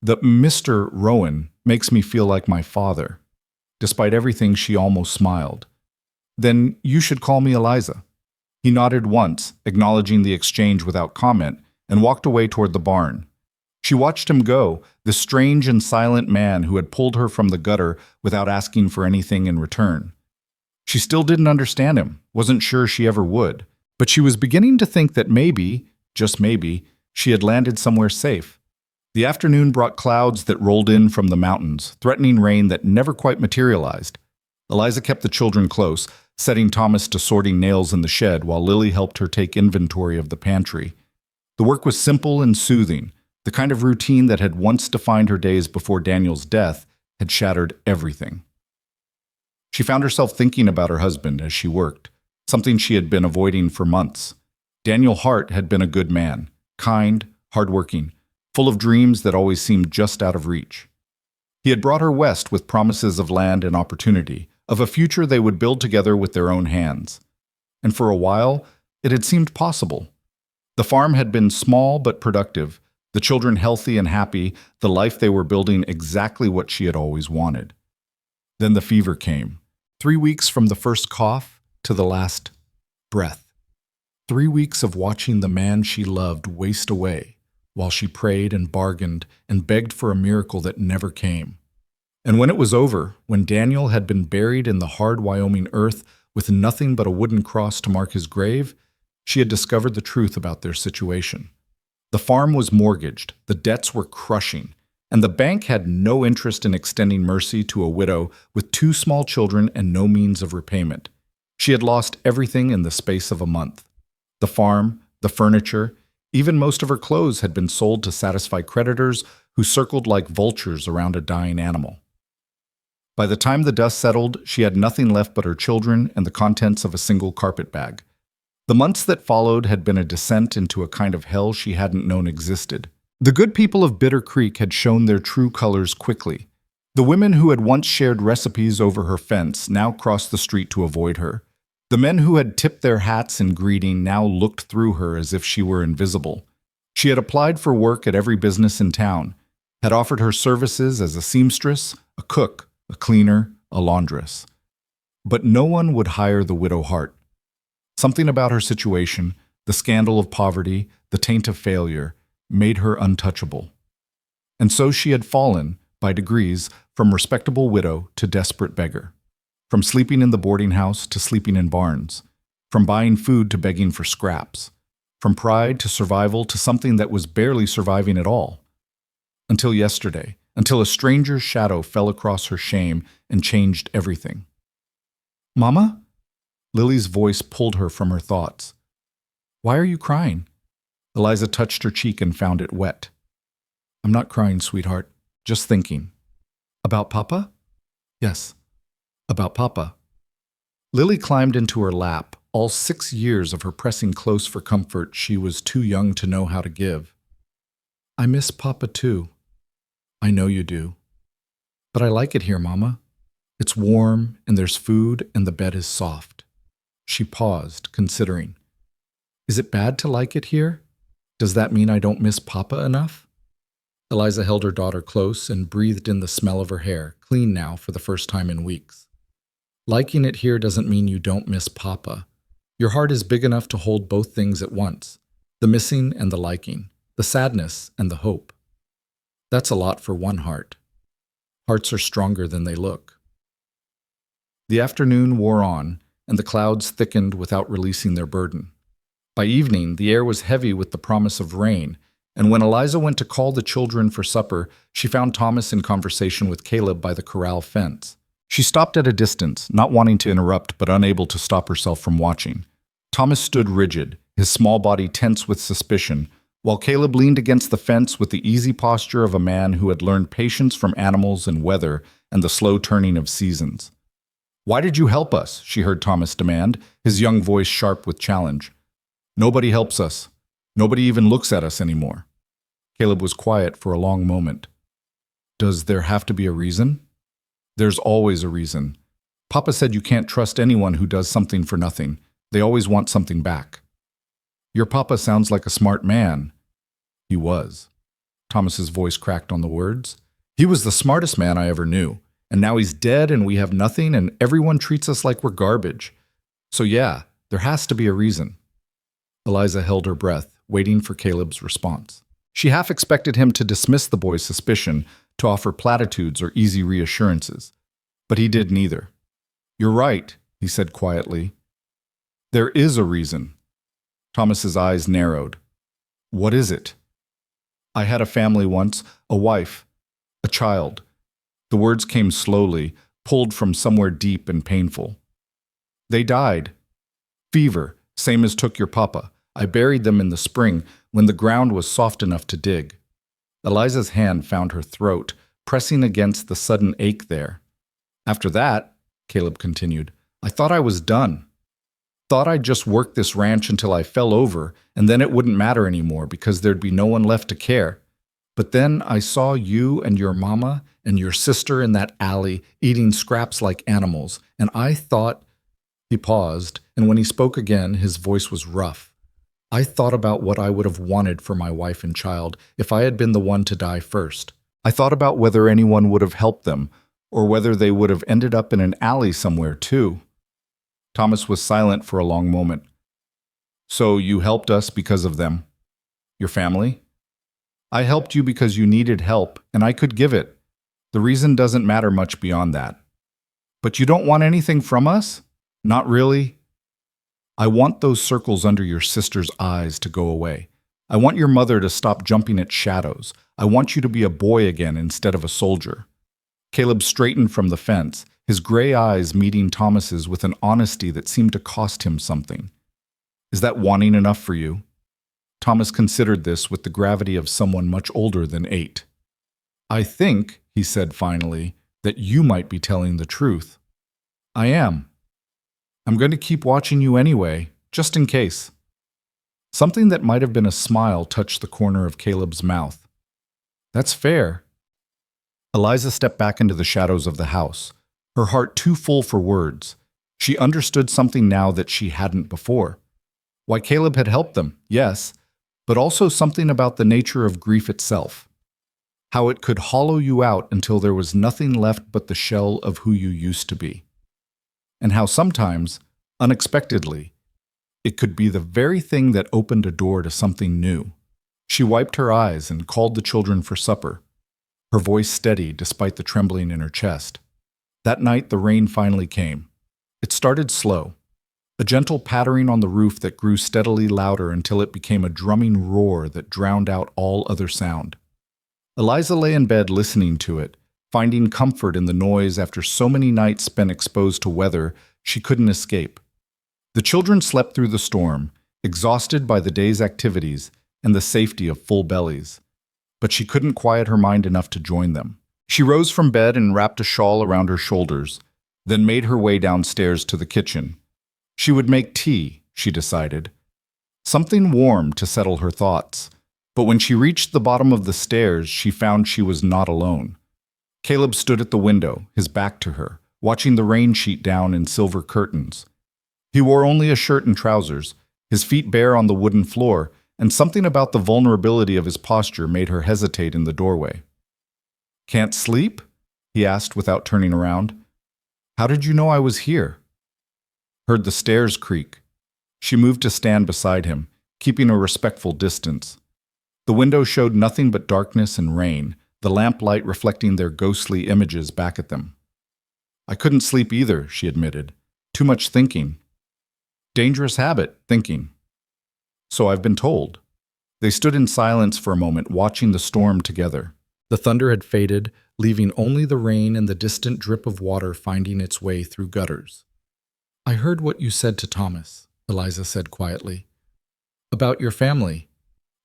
The Mr. Rowan makes me feel like my father." Despite everything, she almost smiled. Then you should call me Eliza. He nodded once, acknowledging the exchange without comment, and walked away toward the barn. She watched him go, this strange and silent man who had pulled her from the gutter without asking for anything in return. She still didn't understand him, wasn't sure she ever would, but she was beginning to think that maybe, just maybe, she had landed somewhere safe. The afternoon brought clouds that rolled in from the mountains, threatening rain that never quite materialized. Eliza kept the children close, setting Thomas to sorting nails in the shed while Lily helped her take inventory of the pantry. The work was simple and soothing. The kind of routine that had once defined her days before Daniel's death had shattered everything. She found herself thinking about her husband as she worked, something she had been avoiding for months. Daniel Hart had been a good man, kind, hardworking, full of dreams that always seemed just out of reach. He had brought her west with promises of land and opportunity, of a future they would build together with their own hands. And for a while, it had seemed possible. The farm had been small but productive, the children healthy and happy, the life they were building exactly what she had always wanted. Then the fever came. 3 weeks from the first cough to the last breath. 3 weeks of watching the man she loved waste away, while she prayed and bargained and begged for a miracle that never came. And when it was over, when Daniel had been buried in the hard Wyoming earth with nothing but a wooden cross to mark his grave, she had discovered the truth about their situation. The farm was mortgaged, the debts were crushing, and the bank had no interest in extending mercy to a widow with 2 small children and no means of repayment. She had lost everything in the space of a month. The farm, the furniture, even most of her clothes had been sold to satisfy creditors who circled like vultures around a dying animal. By the time the dust settled, she had nothing left but her children and the contents of a single carpet bag. The months that followed had been a descent into a kind of hell she hadn't known existed. The good people of Bitter Creek had shown their true colors quickly. The women who had once shared recipes over her fence now crossed the street to avoid her. The men who had tipped their hats in greeting now looked through her as if she were invisible. She had applied for work at every business in town, had offered her services as a seamstress, a cook, a cleaner, a laundress. But no one would hire the widow Hart. Something about her situation, the scandal of poverty, the taint of failure, made her untouchable. And so she had fallen, by degrees, from respectable widow to desperate beggar. From sleeping in the boarding house to sleeping in barns. From buying food to begging for scraps. From pride to survival to something that was barely surviving at all. Until yesterday, until a stranger's shadow fell across her shame and changed everything. "Mama?" Lily's voice pulled her from her thoughts. "Why are you crying?" Eliza touched her cheek and found it wet. "I'm not crying, sweetheart. Just thinking." "About Papa?" "Yes, about Papa." Lily climbed into her lap, all 6 years of her pressing close for comfort she was too young to know how to give. "I miss Papa too." "I know you do. But I like it here, Mama. It's warm, and there's food, and the bed is soft." She paused, considering. "Is it bad to like it here? Does that mean I don't miss Papa enough?" Eliza held her daughter close and breathed in the smell of her hair, clean now for the first time in weeks. "Liking it here doesn't mean you don't miss Papa. Your heart is big enough to hold both things at once, the missing and the liking, the sadness and the hope. That's a lot for one heart. Hearts are stronger than they look." The afternoon wore on, and the clouds thickened without releasing their burden. By evening, the air was heavy with the promise of rain, and when Eliza went to call the children for supper, she found Thomas in conversation with Caleb by the corral fence. She stopped at a distance, not wanting to interrupt but unable to stop herself from watching. Thomas stood rigid, his small body tense with suspicion, while Caleb leaned against the fence with the easy posture of a man who had learned patience from animals and weather and the slow turning of seasons. "Why did you help us?" she heard Thomas demand, his young voice sharp with challenge. "Nobody helps us. Nobody even looks at us anymore." Caleb was quiet for a long moment. "Does there have to be a reason?" "There's always a reason. Papa said you can't trust anyone who does something for nothing. They always want something back." "Your papa sounds like a smart man." "He was." Thomas's voice cracked on the words. "He was the smartest man I ever knew. And now he's dead and we have nothing and everyone treats us like we're garbage. So yeah, there has to be a reason. Eliza held her breath, waiting for Caleb's response. She half expected him to dismiss the boy's suspicion, to offer platitudes or easy reassurances. But he did neither. You're right, he said quietly. There is a reason. Thomas's eyes narrowed. What is it? I had a family once, a wife, a child. The words came slowly, pulled from somewhere deep and painful. They died. Fever, same as took your papa. I buried them in the spring when the ground was soft enough to dig. Eliza's hand found her throat, pressing against the sudden ache there. After that, Caleb continued, I thought I was done. Thought I'd just work this ranch until I fell over, and then it wouldn't matter anymore because there'd be no one left to care. But then I saw you and your mama and your sister in that alley eating scraps like animals, and I thought... He paused, and when he spoke again, his voice was rough. I thought about what I would have wanted for my wife and child if I had been the one to die first. I thought about whether anyone would have helped them, or whether they would have ended up in an alley somewhere too. Thomas was silent for a long moment. So you helped us because of them? Your family? I helped you because you needed help, and I could give it. The reason doesn't matter much beyond that. But you don't want anything from us? Not really. I want those circles under your sister's eyes to go away. I want your mother to stop jumping at shadows. I want you to be a boy again instead of a soldier. Caleb straightened from the fence, his gray eyes meeting Thomas's with an honesty that seemed to cost him something. Is that wanting enough for you? Thomas considered this with the gravity of someone much older than 8. I think, he said finally, that you might be telling the truth. I am. I'm going to keep watching you anyway, just in case. Something that might have been a smile touched the corner of Caleb's mouth. That's fair. Eliza stepped back into the shadows of the house, her heart too full for words. She understood something now that she hadn't before. Why Caleb had helped them, yes, but also something about the nature of grief itself. How it could hollow you out until there was nothing left but the shell of who you used to be. And how sometimes, unexpectedly, it could be the very thing that opened a door to something new. She wiped her eyes and called the children for supper, her voice steady despite the trembling in her chest. That night the rain finally came. It started slow, a gentle pattering on the roof that grew steadily louder until it became a drumming roar that drowned out all other sound. Eliza lay in bed listening to it, finding comfort in the noise after so many nights spent exposed to weather she couldn't escape. The children slept through the storm, exhausted by the day's activities and the safety of full bellies. But she couldn't quiet her mind enough to join them. She rose from bed and wrapped a shawl around her shoulders, then made her way downstairs to the kitchen. She would make tea, she decided. Something warm to settle her thoughts. But when she reached the bottom of the stairs, she found she was not alone. Caleb stood at the window, his back to her, watching the rain sheet down in silver curtains. He wore only a shirt and trousers, his feet bare on the wooden floor, and something about the vulnerability of his posture made her hesitate in the doorway. Can't sleep? He asked without turning around. How did you know I was here? Heard the stairs creak. She moved to stand beside him, keeping a respectful distance. The window showed nothing but darkness and rain, the lamplight reflecting their ghostly images back at them. I couldn't sleep either, she admitted. Too much thinking. Dangerous habit, thinking. So I've been told. They stood in silence for a moment, watching the storm together. The thunder had faded, leaving only the rain and the distant drip of water finding its way through gutters. I heard what you said to Thomas, Eliza said quietly. About your family.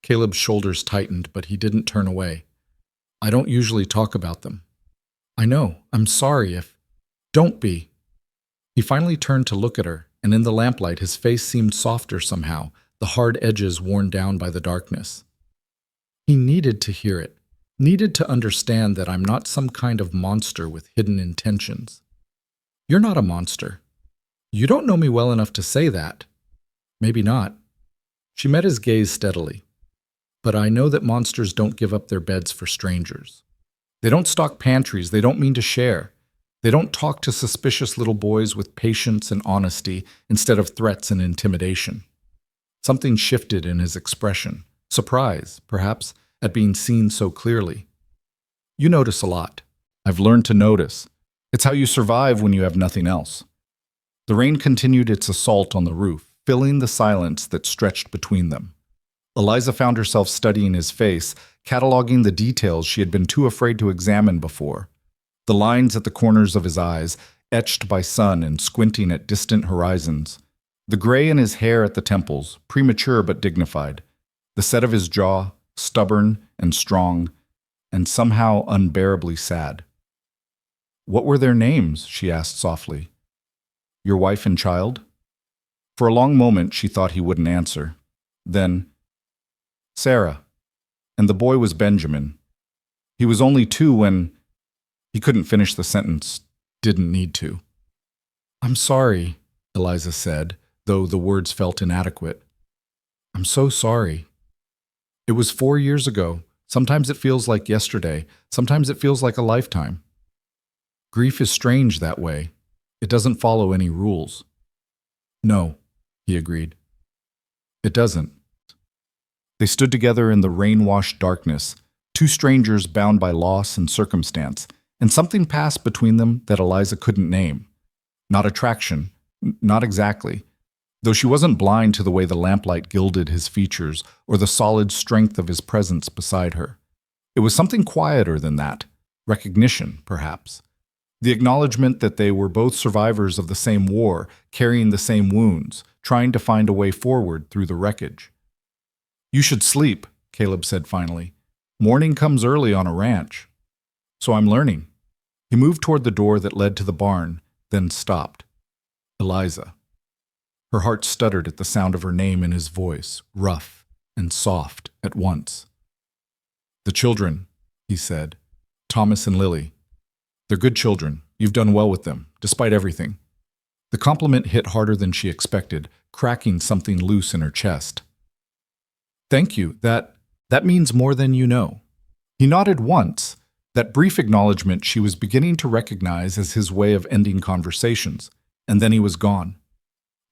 Caleb's shoulders tightened, but he didn't turn away. I don't usually talk about them. I know, I'm sorry if... Don't be. He finally turned to look at her, and in the lamplight his face seemed softer somehow, the hard edges worn down by the darkness. He needed to hear it, needed to understand that I'm not some kind of monster with hidden intentions. You're not a monster. You don't know me well enough to say that. Maybe not. She met his gaze steadily. But I know that monsters don't give up their beds for strangers. They don't stock pantries, they don't mean to share. They don't talk to suspicious little boys with patience and honesty instead of threats and intimidation. Something shifted in his expression. Surprise, perhaps, at being seen so clearly. You notice a lot. I've learned to notice. It's how you survive when you have nothing else. The rain continued its assault on the roof, filling the silence that stretched between them. Eliza found herself studying his face, cataloging the details she had been too afraid to examine before. The lines at the corners of his eyes, etched by sun and squinting at distant horizons. The gray in his hair at the temples, premature but dignified. The set of his jaw, stubborn and strong, and somehow unbearably sad. "What were their names?" she asked softly. "Your wife and child?" For a long moment she thought he wouldn't answer. Then, "Sarah. And the boy was Benjamin. He was only 2 when—" He couldn't finish the sentence, didn't need to. "I'm sorry," Eliza said, though the words felt inadequate. "I'm so sorry. It was 4 years ago. Sometimes it feels like yesterday. Sometimes it feels like a lifetime. Grief is strange that way. It doesn't follow any rules." "No," he agreed. "It doesn't." They stood together in the rain-washed darkness, 2 strangers bound by loss and circumstance, and something passed between them that Eliza couldn't name. Not attraction, not exactly, though she wasn't blind to the way the lamplight gilded his features or the solid strength of his presence beside her. It was something quieter than that, recognition, perhaps. The acknowledgement that they were both survivors of the same war, carrying the same wounds, trying to find a way forward through the wreckage. "You should sleep," Caleb said finally. "Morning comes early on a ranch." "So I'm learning." He moved toward the door that led to the barn, then stopped. Eliza. Her heart stuttered at the sound of her name in his voice, rough and soft at once. "The children," he said. "Thomas and Lily. They're good children. You've done well with them, despite everything." The compliment hit harder than she expected, cracking something loose in her chest. "Thank you. That means more than you know." He nodded once, that brief acknowledgement she was beginning to recognize as his way of ending conversations, and then he was gone.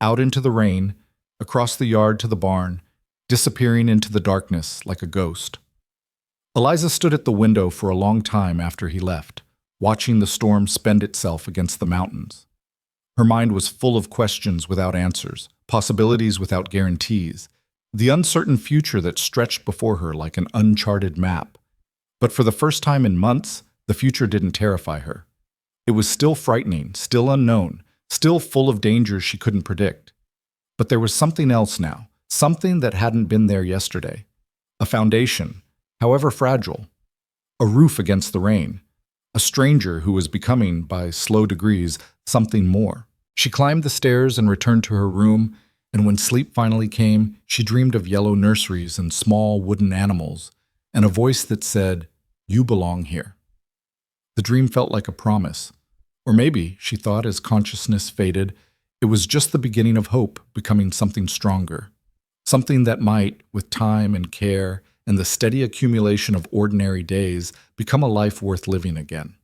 Out into the rain, across the yard to the barn, disappearing into the darkness like a ghost. Eliza stood at the window for a long time after he left, watching the storm spend itself against the mountains. Her mind was full of questions without answers, possibilities without guarantees, the uncertain future that stretched before her like an uncharted map. But for the first time in months, the future didn't terrify her. It was still frightening, still unknown, still full of dangers she couldn't predict. But there was something else now, something that hadn't been there yesterday. A foundation, however fragile. A roof against the rain. A stranger who was becoming, by slow degrees, something more. She climbed the stairs and returned to her room, and when sleep finally came, she dreamed of yellow nurseries and small wooden animals, and a voice that said, "You belong here." The dream felt like a promise. Or maybe, she thought as consciousness faded, it was just the beginning of hope becoming something stronger. Something that might, with time and care and the steady accumulation of ordinary days, become a life worth living again.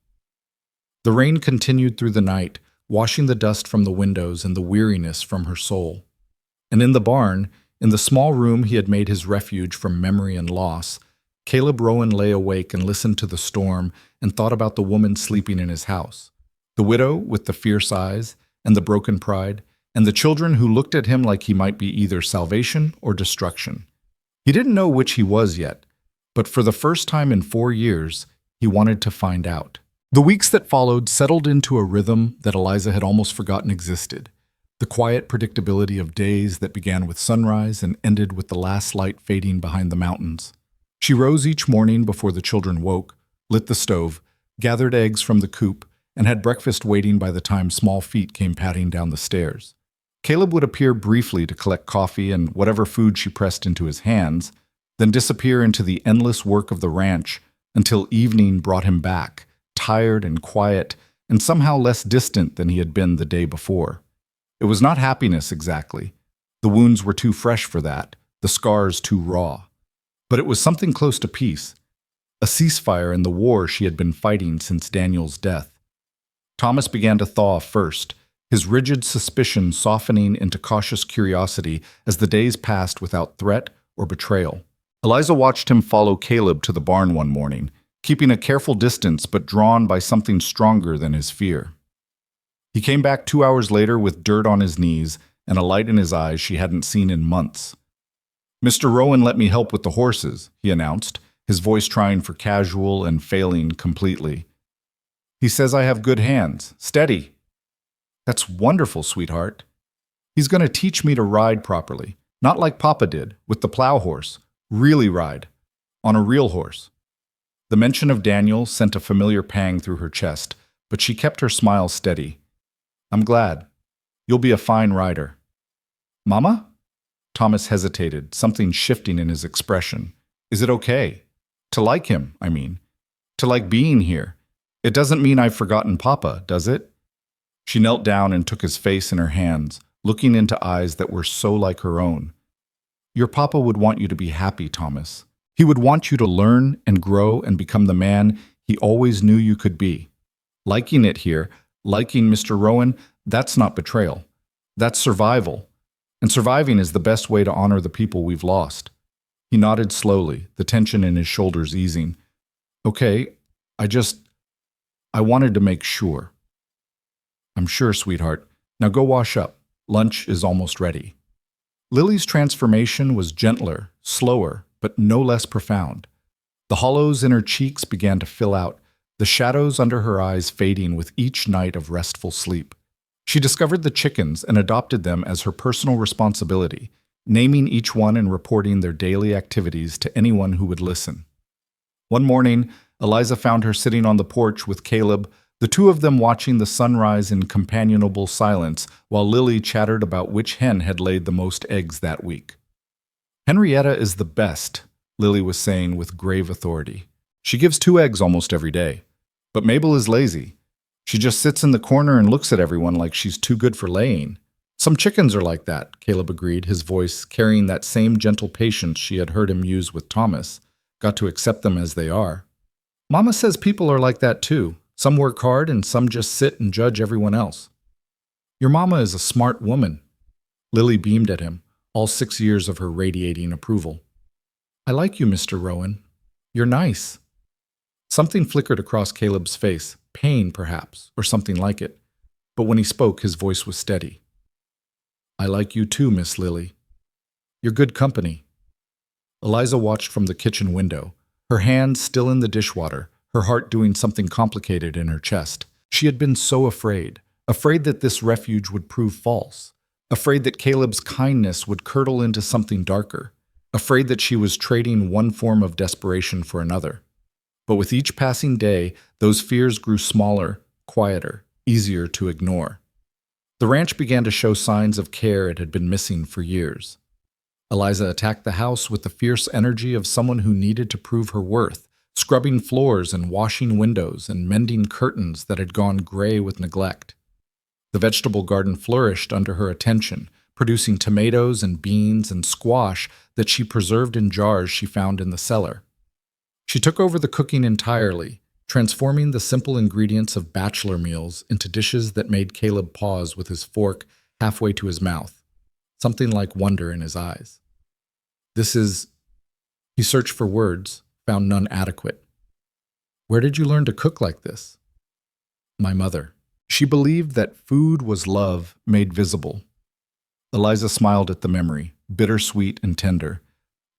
The rain continued through the night, washing the dust from the windows and the weariness from her soul. And in the barn, in the small room he had made his refuge from memory and loss, Caleb Rowan lay awake and listened to the storm and thought about the woman sleeping in his house, the widow with the fierce eyes and the broken pride, and the children who looked at him like he might be either salvation or destruction. He didn't know which he was yet, but for the first time in 4 years, he wanted to find out. The weeks that followed settled into a rhythm that Eliza had almost forgotten existed. The quiet predictability of days that began with sunrise and ended with the last light fading behind the mountains. She rose each morning before the children woke, lit the stove, gathered eggs from the coop, and had breakfast waiting by the time small feet came padding down the stairs. Caleb would appear briefly to collect coffee and whatever food she pressed into his hands, then disappear into the endless work of the ranch until evening brought him back, tired and quiet, and somehow less distant than he had been the day before. It was not happiness exactly. The wounds were too fresh for that, the scars too raw. But it was something close to peace, a ceasefire in the war she had been fighting since Daniel's death. Thomas began to thaw first, his rigid suspicion softening into cautious curiosity as the days passed without threat or betrayal. Eliza watched him follow Caleb to the barn one morning, keeping a careful distance but drawn by something stronger than his fear. He came back 2 hours later with dirt on his knees and a light in his eyes she hadn't seen in months. "Mr. Rowan let me help with the horses," he announced, his voice trying for casual and failing completely. "He says I have good hands. Steady." "That's wonderful, sweetheart. He's going to teach me to ride properly, not like Papa did, with the plow horse. Really ride. On a real horse." The mention of Daniel sent a familiar pang through her chest, but she kept her smile steady. "I'm glad. You'll be a fine rider." "Mama?" Thomas hesitated, something shifting in his expression. "Is it okay? To like him, I mean. To like being here. It doesn't mean I've forgotten Papa, does it?" She knelt down and took his face in her hands, looking into eyes that were so like her own. "Your Papa would want you to be happy, Thomas. He would want you to learn and grow and become the man he always knew you could be. Liking it here, liking Mr. Rowan, that's not betrayal. That's survival. And surviving is the best way to honor the people we've lost." He nodded slowly, the tension in his shoulders easing. "Okay, I wanted to make sure." "I'm sure, sweetheart. Now go wash up. Lunch is almost ready." Lily's transformation was gentler, slower, but no less profound. The hollows in her cheeks began to fill out, the shadows under her eyes fading with each night of restful sleep. She discovered the chickens and adopted them as her personal responsibility, naming each one and reporting their daily activities to anyone who would listen. One morning, Eliza found her sitting on the porch with Caleb, the two of them watching the sunrise in companionable silence while Lily chattered about which hen had laid the most eggs that week. "Henrietta is the best," Lily was saying with grave authority. "She gives 2 eggs almost every day. But Mabel is lazy. She just sits in the corner and looks at everyone like she's too good for laying." "Some chickens are like that," Caleb agreed, his voice carrying that same gentle patience she had heard him use with Thomas. "Got to accept them as they are." "Mama says people are like that too. Some work hard and some just sit and judge everyone else." "Your mama is a smart woman." Lily beamed at him, all 6 years of her radiating approval. "I like you, Mr. Rowan. You're nice." Something flickered across Caleb's face, pain perhaps, or something like it. But when he spoke, his voice was steady. "I like you too, Miss Lily. You're good company." Eliza watched from the kitchen window, her hands still in the dishwater, her heart doing something complicated in her chest. She had been so afraid that this refuge would prove false, afraid that Caleb's kindness would curdle into something darker, afraid that she was trading one form of desperation for another. But with each passing day, those fears grew smaller, quieter, easier to ignore. The ranch began to show signs of care it had been missing for years. Eliza attacked the house with the fierce energy of someone who needed to prove her worth, scrubbing floors and washing windows and mending curtains that had gone gray with neglect. The vegetable garden flourished under her attention, producing tomatoes and beans and squash that she preserved in jars she found in the cellar. She took over the cooking entirely, transforming the simple ingredients of bachelor meals into dishes that made Caleb pause with his fork halfway to his mouth, something like wonder in his eyes. He searched for words, found none adequate. "Where did you learn to cook like this?" "My mother." She believed that food was love made visible. Eliza smiled at the memory, bittersweet and tender.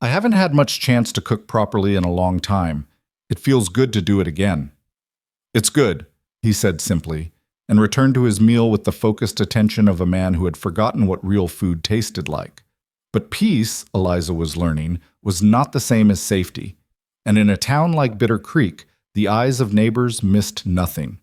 "I haven't had much chance to cook properly in a long time. It feels good to do it again." "It's good," he said simply, and returned to his meal with the focused attention of a man who had forgotten what real food tasted like. But peace, Eliza was learning, was not the same as safety. And in a town like Bitter Creek, the eyes of neighbors missed nothing.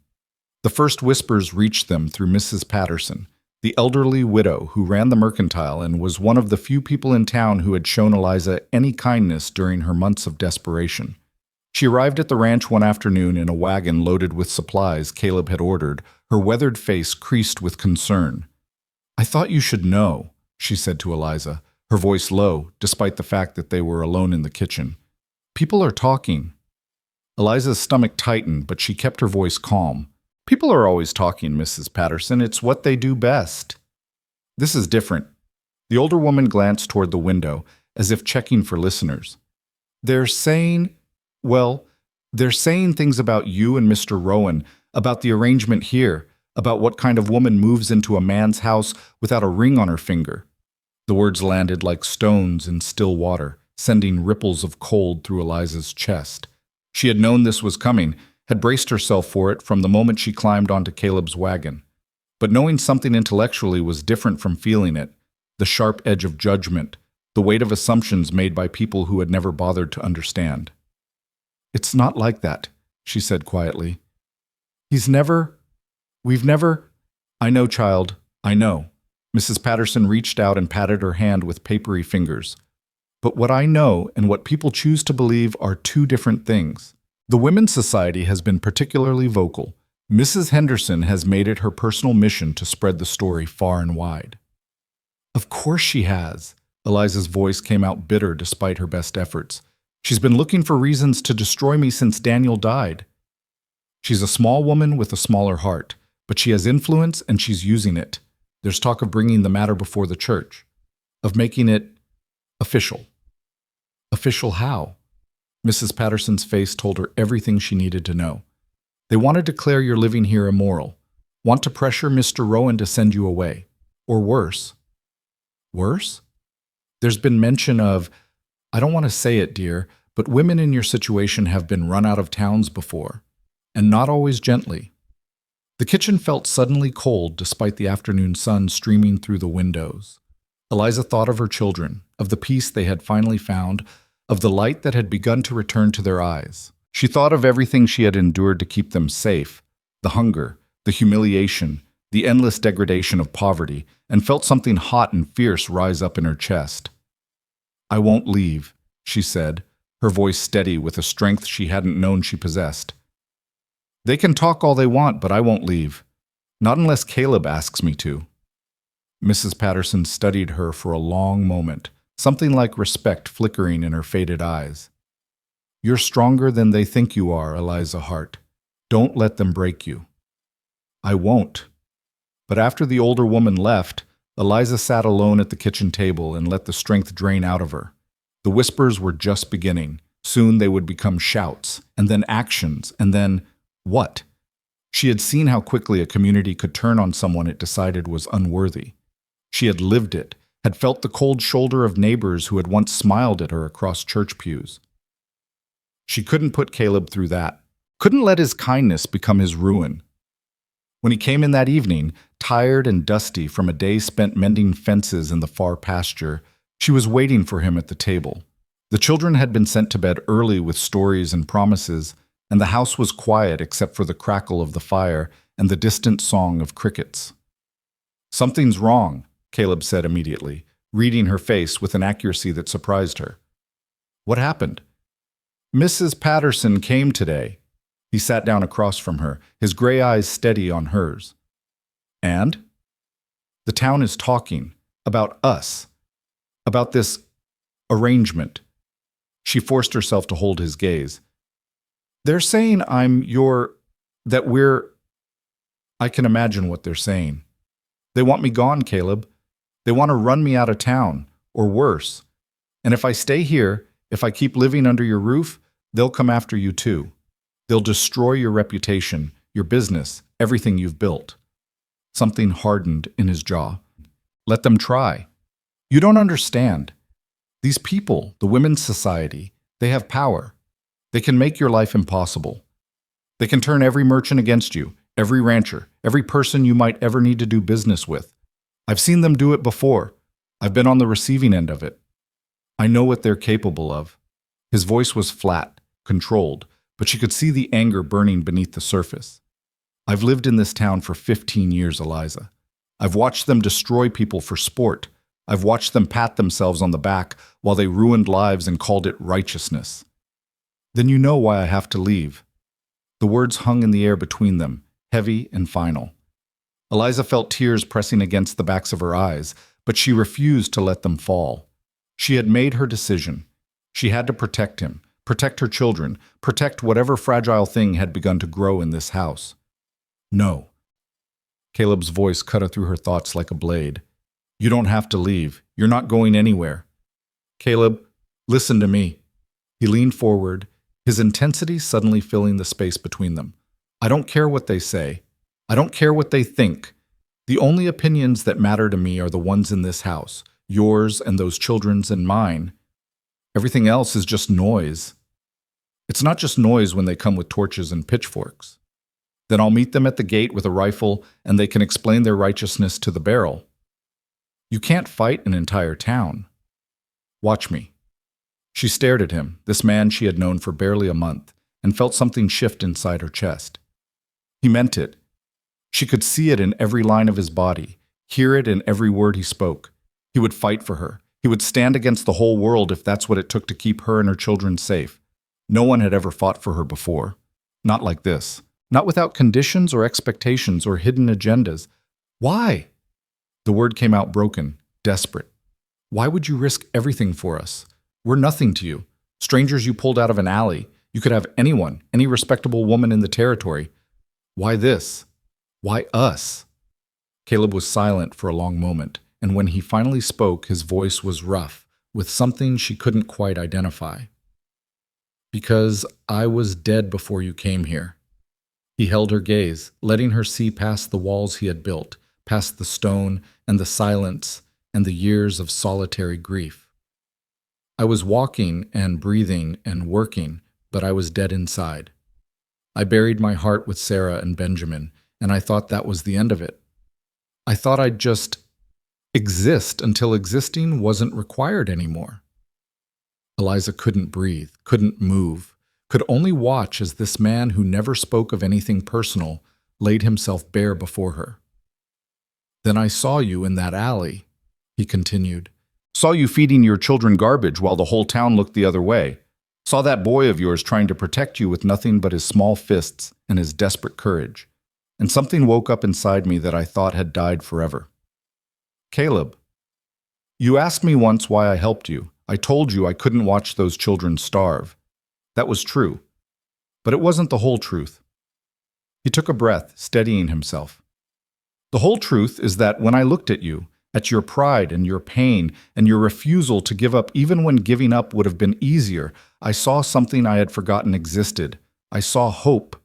The first whispers reached them through Mrs. Patterson, the elderly widow who ran the mercantile and was one of the few people in town who had shown Eliza any kindness during her months of desperation. She arrived at the ranch one afternoon in a wagon loaded with supplies Caleb had ordered, her weathered face creased with concern. "I thought you should know," she said to Eliza, her voice low, despite the fact that they were alone in the kitchen. "People are talking." Eliza's stomach tightened, but she kept her voice calm. People are always talking, Mrs. Patterson. It's what they do best. This is different. The older woman glanced toward the window, as if checking for listeners. They're saying, well, they're saying things about you and Mr. Rowan, about the arrangement here, about what kind of woman moves into a man's house without a ring on her finger. The words landed like stones in still water, sending ripples of cold through Eliza's chest. She had known this was coming, had braced herself for it from the moment she climbed onto Caleb's wagon. But knowing something intellectually was different from feeling it, the sharp edge of judgment, the weight of assumptions made by people who had never bothered to understand. "It's not like that," she said quietly. We've never. I know, child, I know." Mrs. Patterson reached out and patted her hand with papery fingers. "But what I know and what people choose to believe are two different things. The Women's Society has been particularly vocal. Mrs. Henderson has made it her personal mission to spread the story far and wide." "Of course she has." Eliza's voice came out bitter despite her best efforts. "She's been looking for reasons to destroy me since Daniel died. She's a small woman with a smaller heart, but she has influence and she's using it. There's talk of bringing the matter before the church, of making it official." "Official how?" Mrs. Patterson's face told her everything she needed to know. "They want to declare your living here immoral, want to pressure Mr. Rowan to send you away. Or worse." "Worse?" "There's been mention of, I don't want to say it, dear, but women in your situation have been run out of towns before, and not always gently." The kitchen felt suddenly cold despite the afternoon sun streaming through the windows. Eliza thought of her children, of the peace they had finally found, of the light that had begun to return to their eyes. She thought of everything she had endured to keep them safe, the hunger, the humiliation, the endless degradation of poverty, and felt something hot and fierce rise up in her chest. "I won't leave," she said, her voice steady with a strength she hadn't known she possessed. "They can talk all they want, but I won't leave. Not unless Caleb asks me to." Mrs. Patterson studied her for a long moment, something like respect flickering in her faded eyes. "You're stronger than they think you are, Eliza Hart. Don't let them break you." "I won't." But after the older woman left, Eliza sat alone at the kitchen table and let the strength drain out of her. The whispers were just beginning. Soon they would become shouts, and then actions, and then what? She had seen how quickly a community could turn on someone it decided was unworthy. She had lived it, had felt the cold shoulder of neighbors who had once smiled at her across church pews. She couldn't put Caleb through that, couldn't let his kindness become his ruin. When he came in that evening, tired and dusty from a day spent mending fences in the far pasture, she was waiting for him at the table. The children had been sent to bed early with stories and promises, and the house was quiet except for the crackle of the fire and the distant song of crickets. "Something's wrong," Caleb said immediately, reading her face with an accuracy that surprised her. "What happened?" "Mrs. Patterson came today." He sat down across from her, his gray eyes steady on hers. "And?" "The town is talking. About us. About this arrangement." She forced herself to hold his gaze. "They're saying that we're... I can imagine what they're saying. They want me gone, Caleb. They want to run me out of town, or worse. And if I stay here, if I keep living under your roof, they'll come after you too. They'll destroy your reputation, your business, everything you've built." Something hardened in his jaw. "Let them try. You don't understand. These people, the Women's Society, they have power. They can make your life impossible. They can turn every merchant against you, every rancher, every person you might ever need to do business with. I've seen them do it before. I've been on the receiving end of it. I know what they're capable of." His voice was flat, controlled, but she could see the anger burning beneath the surface. "I've lived in this town for 15 years, Eliza. I've watched them destroy people for sport. I've watched them pat themselves on the back while they ruined lives and called it righteousness. Then you know why I have to leave." The words hung in the air between them, heavy and final. Eliza felt tears pressing against the backs of her eyes, but she refused to let them fall. She had made her decision. She had to protect him, protect her children, protect whatever fragile thing had begun to grow in this house. No. Caleb's voice cut through her thoughts like a blade. You don't have to leave. You're not going anywhere. Caleb, listen to me. He leaned forward, his intensity suddenly filling the space between them. I don't care what they say. I don't care what they think. The only opinions that matter to me are the ones in this house, yours and those children's and mine. Everything else is just noise. It's not just noise when they come with torches and pitchforks. Then I'll meet them at the gate with a rifle and they can explain their righteousness to the barrel. You can't fight an entire town. Watch me. She stared at him, this man she had known for barely a month, and felt something shift inside her chest. He meant it. She could see it in every line of his body, hear it in every word he spoke. He would fight for her. He would stand against the whole world if that's what it took to keep her and her children safe. No one had ever fought for her before. Not like this. Not without conditions or expectations or hidden agendas. Why? The word came out broken, desperate. Why would you risk everything for us? We're nothing to you. Strangers you pulled out of an alley. You could have anyone, any respectable woman in the territory. Why this? Why us? Caleb was silent for a long moment, and when he finally spoke, his voice was rough, with something she couldn't quite identify. Because I was dead before you came here. He held her gaze, letting her see past the walls he had built, past the stone and the silence and the years of solitary grief. I was walking and breathing and working, but I was dead inside. I buried my heart with Sarah and Benjamin, and I thought that was the end of it. I thought I'd just exist until existing wasn't required anymore. Eliza couldn't breathe, couldn't move, could only watch as this man who never spoke of anything personal laid himself bare before her. Then I saw you in that alley, he continued. Saw you feeding your children garbage while the whole town looked the other way. Saw that boy of yours trying to protect you with nothing but his small fists and his desperate courage. And something woke up inside me that I thought had died forever. Caleb, you asked me once why I helped you. I told you I couldn't watch those children starve. That was true. But it wasn't the whole truth. He took a breath, steadying himself. The whole truth is that when I looked at you, at your pride and your pain and your refusal to give up even when giving up would have been easier, I saw something I had forgotten existed. I saw hope.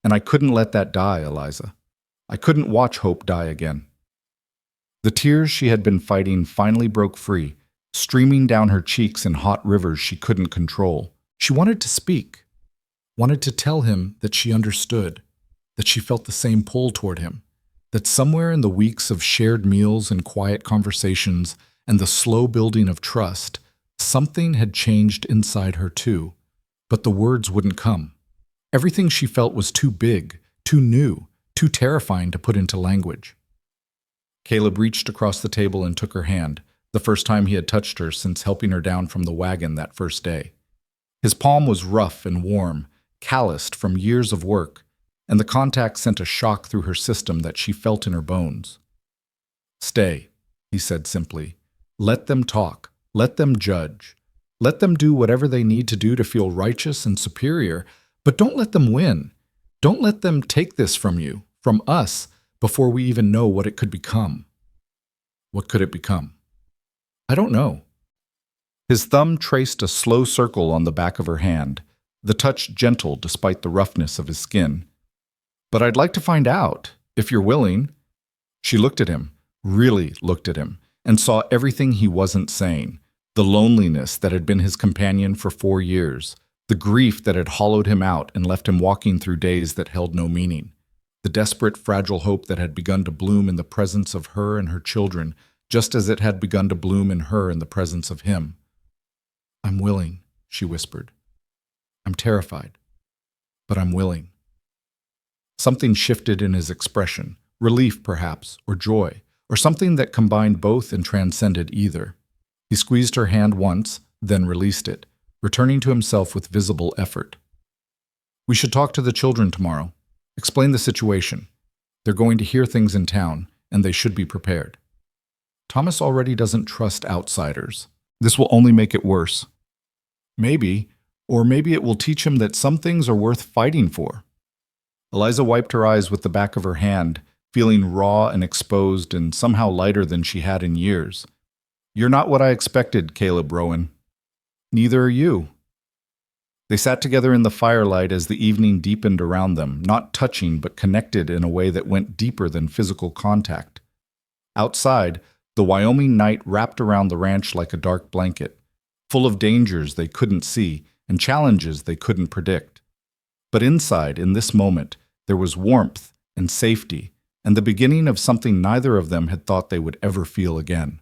And I couldn't let that die, Eliza. I couldn't watch hope die again. The tears she had been fighting finally broke free, streaming down her cheeks in hot rivers she couldn't control. She wanted to speak, wanted to tell him that she understood, that she felt the same pull toward him, that somewhere in the weeks of shared meals and quiet conversations and the slow building of trust, something had changed inside her too, but the words wouldn't come. Everything she felt was too big, too new, too terrifying to put into language. Caleb reached across the table and took her hand, the first time he had touched her since helping her down from the wagon that first day. His palm was rough and warm, calloused from years of work, and the contact sent a shock through her system that she felt in her bones. Stay, he said simply. Let them talk. Let them judge. Let them do whatever they need to do to feel righteous and superior, but don't let them win. Don't let them take this from you, from us, before we even know what it could become. What could it become? I don't know. His thumb traced a slow circle on the back of her hand, the touch gentle despite the roughness of his skin. But I'd like to find out, if you're willing. She looked at him, really looked at him, and saw everything he wasn't saying, the loneliness that had been his companion for 4 years, the grief that had hollowed him out and left him walking through days that held no meaning, the desperate, fragile hope that had begun to bloom in the presence of her and her children, just as it had begun to bloom in her in the presence of him. I'm willing, she whispered. I'm terrified, but I'm willing. Something shifted in his expression, relief perhaps, or joy, or something that combined both and transcended either. He squeezed her hand once, then released it, returning to himself with visible effort. We should talk to the children tomorrow. Explain the situation. They're going to hear things in town, and they should be prepared. Thomas already doesn't trust outsiders. This will only make it worse. Maybe, or maybe it will teach him that some things are worth fighting for. Eliza wiped her eyes with the back of her hand, feeling raw and exposed and somehow lighter than she had in years. "You're not what I expected, Caleb Rowan. Neither are you." They sat together in the firelight as the evening deepened around them, not touching but connected in a way that went deeper than physical contact. Outside, the Wyoming night wrapped around the ranch like a dark blanket, full of dangers they couldn't see and challenges they couldn't predict. But inside, in this moment, there was warmth and safety, and the beginning of something neither of them had thought they would ever feel again.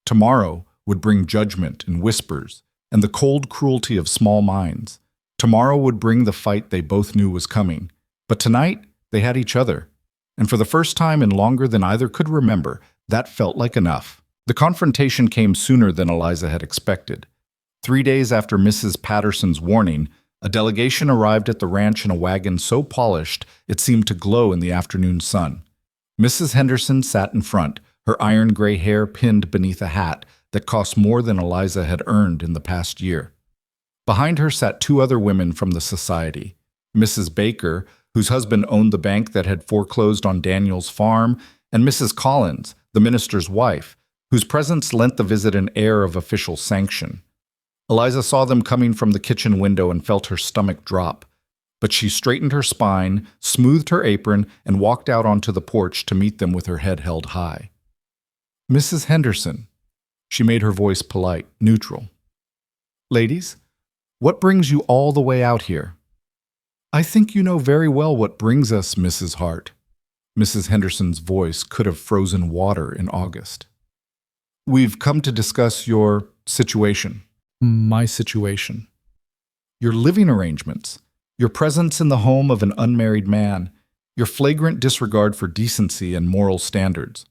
Tomorrow would bring judgment and whispers, and the cold cruelty of small minds. Tomorrow would bring the fight they both knew was coming. But tonight, they had each other. And for the first time in longer than either could remember, that felt like enough. The confrontation came sooner than Eliza had expected. 3 days after Mrs. Patterson's warning, a delegation arrived at the ranch in a wagon so polished it seemed to glow in the afternoon sun. Mrs. Henderson sat in front, her iron gray hair pinned beneath a hat that cost more than Eliza had earned in the past year. Behind her sat 2 other women from the society, Mrs. Baker, whose husband owned the bank that had foreclosed on Daniel's farm, and Mrs. Collins, the minister's wife, whose presence lent the visit an air of official sanction. Eliza saw them coming from the kitchen window and felt her stomach drop, but she straightened her spine, smoothed her apron, and walked out onto the porch to meet them with her head held high. "Mrs. Henderson," she made her voice polite, neutral. "Ladies, what brings you all the way out here?" "I think you know very well what brings us, Mrs. Hart." Mrs. Henderson's voice could have frozen water in August. "We've come to discuss your situation." "My situation." "Your living arrangements, your presence in the home of an unmarried man, your flagrant disregard for decency and moral standards."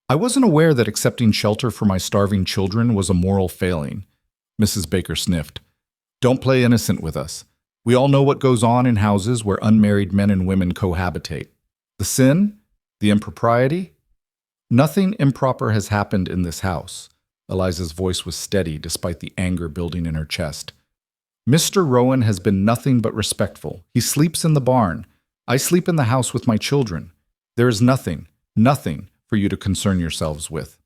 "I wasn't aware that accepting shelter for my starving children was a moral failing," Mrs. Baker sniffed. "Don't play innocent with us. We all know what goes on in houses where unmarried men and women cohabitate. The sin? The impropriety? Nothing improper has happened in this house." Eliza's voice was steady despite the anger building in her chest. "Mr. Rowan has been nothing but respectful. He sleeps in the barn. I sleep in the house with my children. There is nothing for you to concern yourselves with."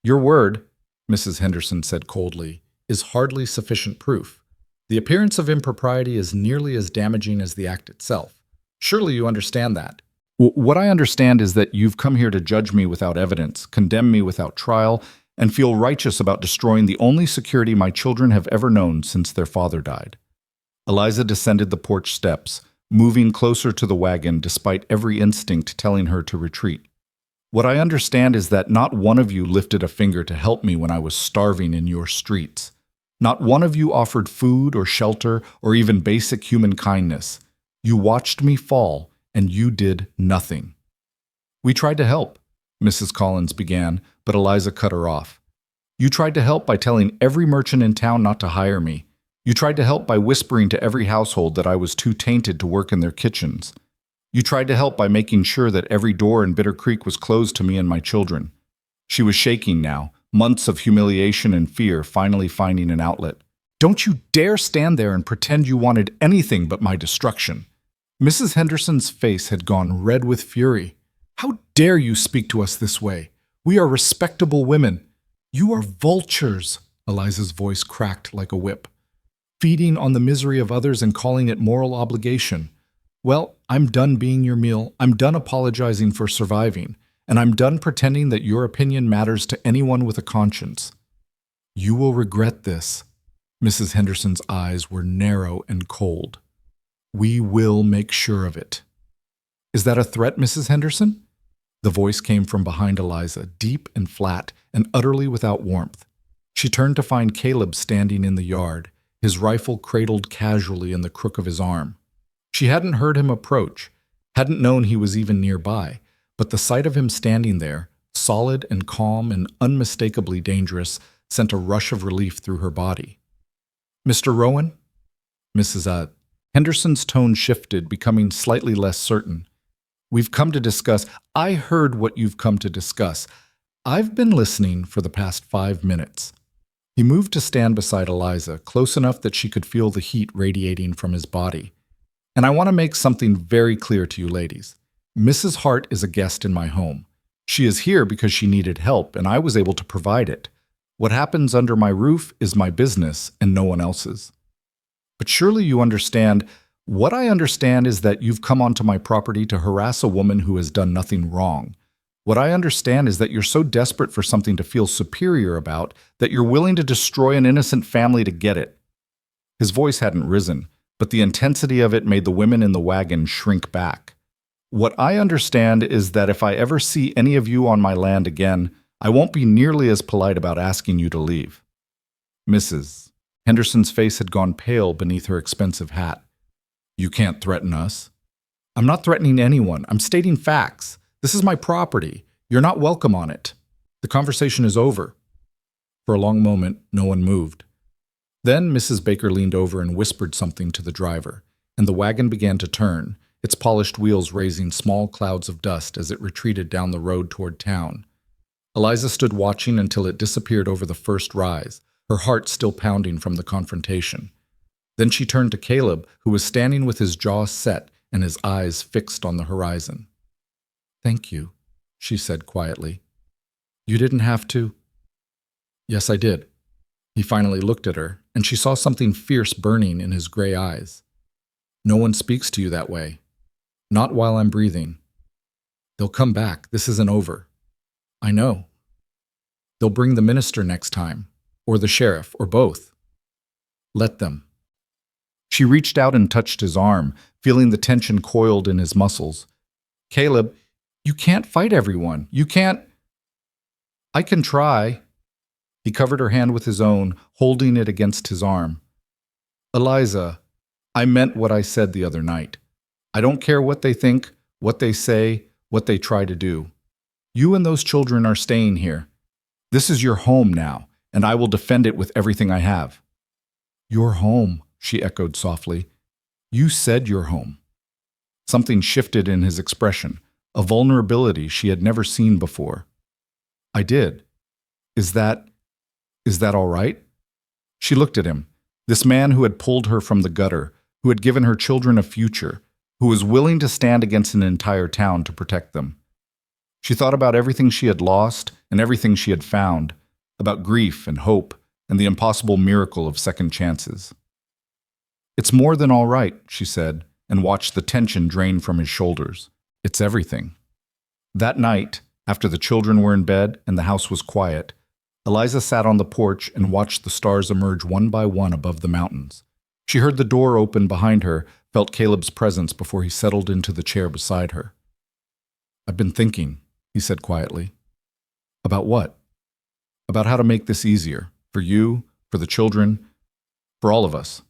"Your word," Mrs. Henderson said coldly, "is hardly sufficient proof. The appearance of impropriety is nearly as damaging as the act itself. Surely you understand that." "What I understand is that you've come here to judge me without evidence, condemn me without trial, and feel righteous about destroying the only security my children have ever known since their father died." Eliza descended the porch steps, moving closer to the wagon despite every instinct telling her to retreat. "What I understand is that not one of you lifted a finger to help me when I was starving in your streets. Not one of you offered food or shelter or even basic human kindness. You watched me fall, and you did nothing." "We tried to help," Mrs. Collins began, but Eliza cut her off. "You tried to help by telling every merchant in town not to hire me. You tried to help by whispering to every household that I was too tainted to work in their kitchens. You tried to help by making sure that every door in Bitter Creek was closed to me and my children." She was shaking now, months of humiliation and fear finally finding an outlet. "Don't you dare stand there and pretend you wanted anything but my destruction." Mrs. Henderson's face had gone red with fury. "How dare you speak to us this way? We are respectable women." "You are vultures," Eliza's voice cracked like a whip. "Feeding on the misery of others and calling it moral obligation. Well, I'm done being your meal. I'm done apologizing for surviving. And I'm done pretending that your opinion matters to anyone with a conscience." "You will regret this." Mrs. Henderson's eyes were narrow and cold. "We will make sure of it." "Is that a threat, Mrs. Henderson?" The voice came from behind Eliza, deep and flat, and utterly without warmth. She turned to find Caleb standing in the yard, his rifle cradled casually in the crook of his arm. She hadn't heard him approach, hadn't known he was even nearby, but the sight of him standing there, solid and calm and unmistakably dangerous, sent a rush of relief through her body. "Mr. Rowan?" Mrs. Henderson's tone shifted, becoming slightly less certain. "We've come to discuss—" "I heard what you've come to discuss. I've been listening for the past 5 minutes." He moved to stand beside Eliza, close enough that she could feel the heat radiating from his body. And I want to make something very clear to you ladies. Mrs. Hart is a guest in my home. She is here because she needed help, and I was able to provide it. What happens under my roof is my business and no one else's. But surely you understand. What I understand is that you've come onto my property to harass a woman who has done nothing wrong. What I understand is that you're so desperate for something to feel superior about that you're willing to destroy an innocent family to get it. His voice hadn't risen, but the intensity of it made the women in the wagon shrink back. What I understand is that if I ever see any of you on my land again, I won't be nearly as polite about asking you to leave. Mrs. Henderson's face had gone pale beneath her expensive hat. You can't threaten us. I'm not threatening anyone. I'm stating facts. This is my property. You're not welcome on it. The conversation is over. For a long moment, no one moved. Then Mrs. Baker leaned over and whispered something to the driver, and the wagon began to turn, its polished wheels raising small clouds of dust as it retreated down the road toward town. Eliza stood watching until it disappeared over the first rise, her heart still pounding from the confrontation. Then she turned to Caleb, who was standing with his jaw set and his eyes fixed on the horizon. Thank you, she said quietly. You didn't have to. Yes, I did. He finally looked at her, and she saw something fierce burning in his gray eyes. No one speaks to you that way. Not while I'm breathing. They'll come back. This isn't over. I know. They'll bring the minister next time, or the sheriff, or both. Let them. She reached out and touched his arm, feeling the tension coiled in his muscles. Caleb, you can't fight everyone. You can't. I can try. He covered her hand with his own, holding it against his arm. Eliza, I meant what I said the other night. I don't care what they think, what they say, what they try to do. You and those children are staying here. This is your home now, and I will defend it with everything I have. Your home, she echoed softly. You said your home. Something shifted in his expression, a vulnerability she had never seen before. I did. Is that all right? She looked at him, this man who had pulled her from the gutter, who had given her children a future, who was willing to stand against an entire town to protect them. She thought about everything she had lost and everything she had found, about grief and hope and the impossible miracle of second chances. It's more than all right, she said, and watched the tension drain from his shoulders. It's everything. That night, after the children were in bed and the house was quiet, Eliza sat on the porch and watched the stars emerge one by one above the mountains. She heard the door open behind her, felt Caleb's presence before he settled into the chair beside her. I've been thinking, he said quietly. About what? About how to make this easier, for you, for the children, for all of us.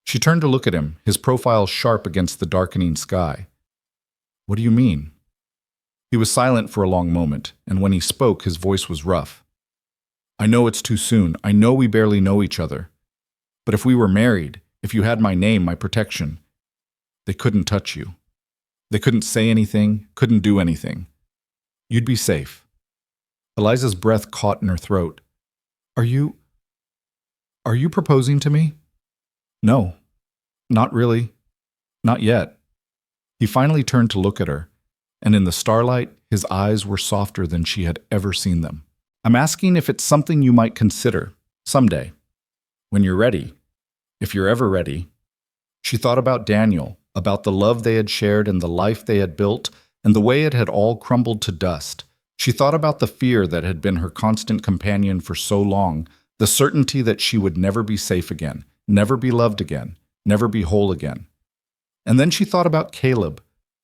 She turned to look at him, his profile sharp against the darkening sky. What do you mean? He was silent for a long moment, and when he spoke, his voice was rough. I know it's too soon. I know we barely know each other. But if we were married, if you had my name, my protection, they couldn't touch you. They couldn't say anything, couldn't do anything. You'd be safe. Eliza's breath caught in her throat. Are you proposing to me? No, not really. Not yet. He finally turned to look at her, and in the starlight, his eyes were softer than she had ever seen them. I'm asking if it's something you might consider, someday. When you're ready. If you're ever ready. She thought about Daniel, about the love they had shared and the life they had built, and the way it had all crumbled to dust. She thought about the fear that had been her constant companion for so long, the certainty that she would never be safe again, never be loved again, never be whole again. And then she thought about Caleb,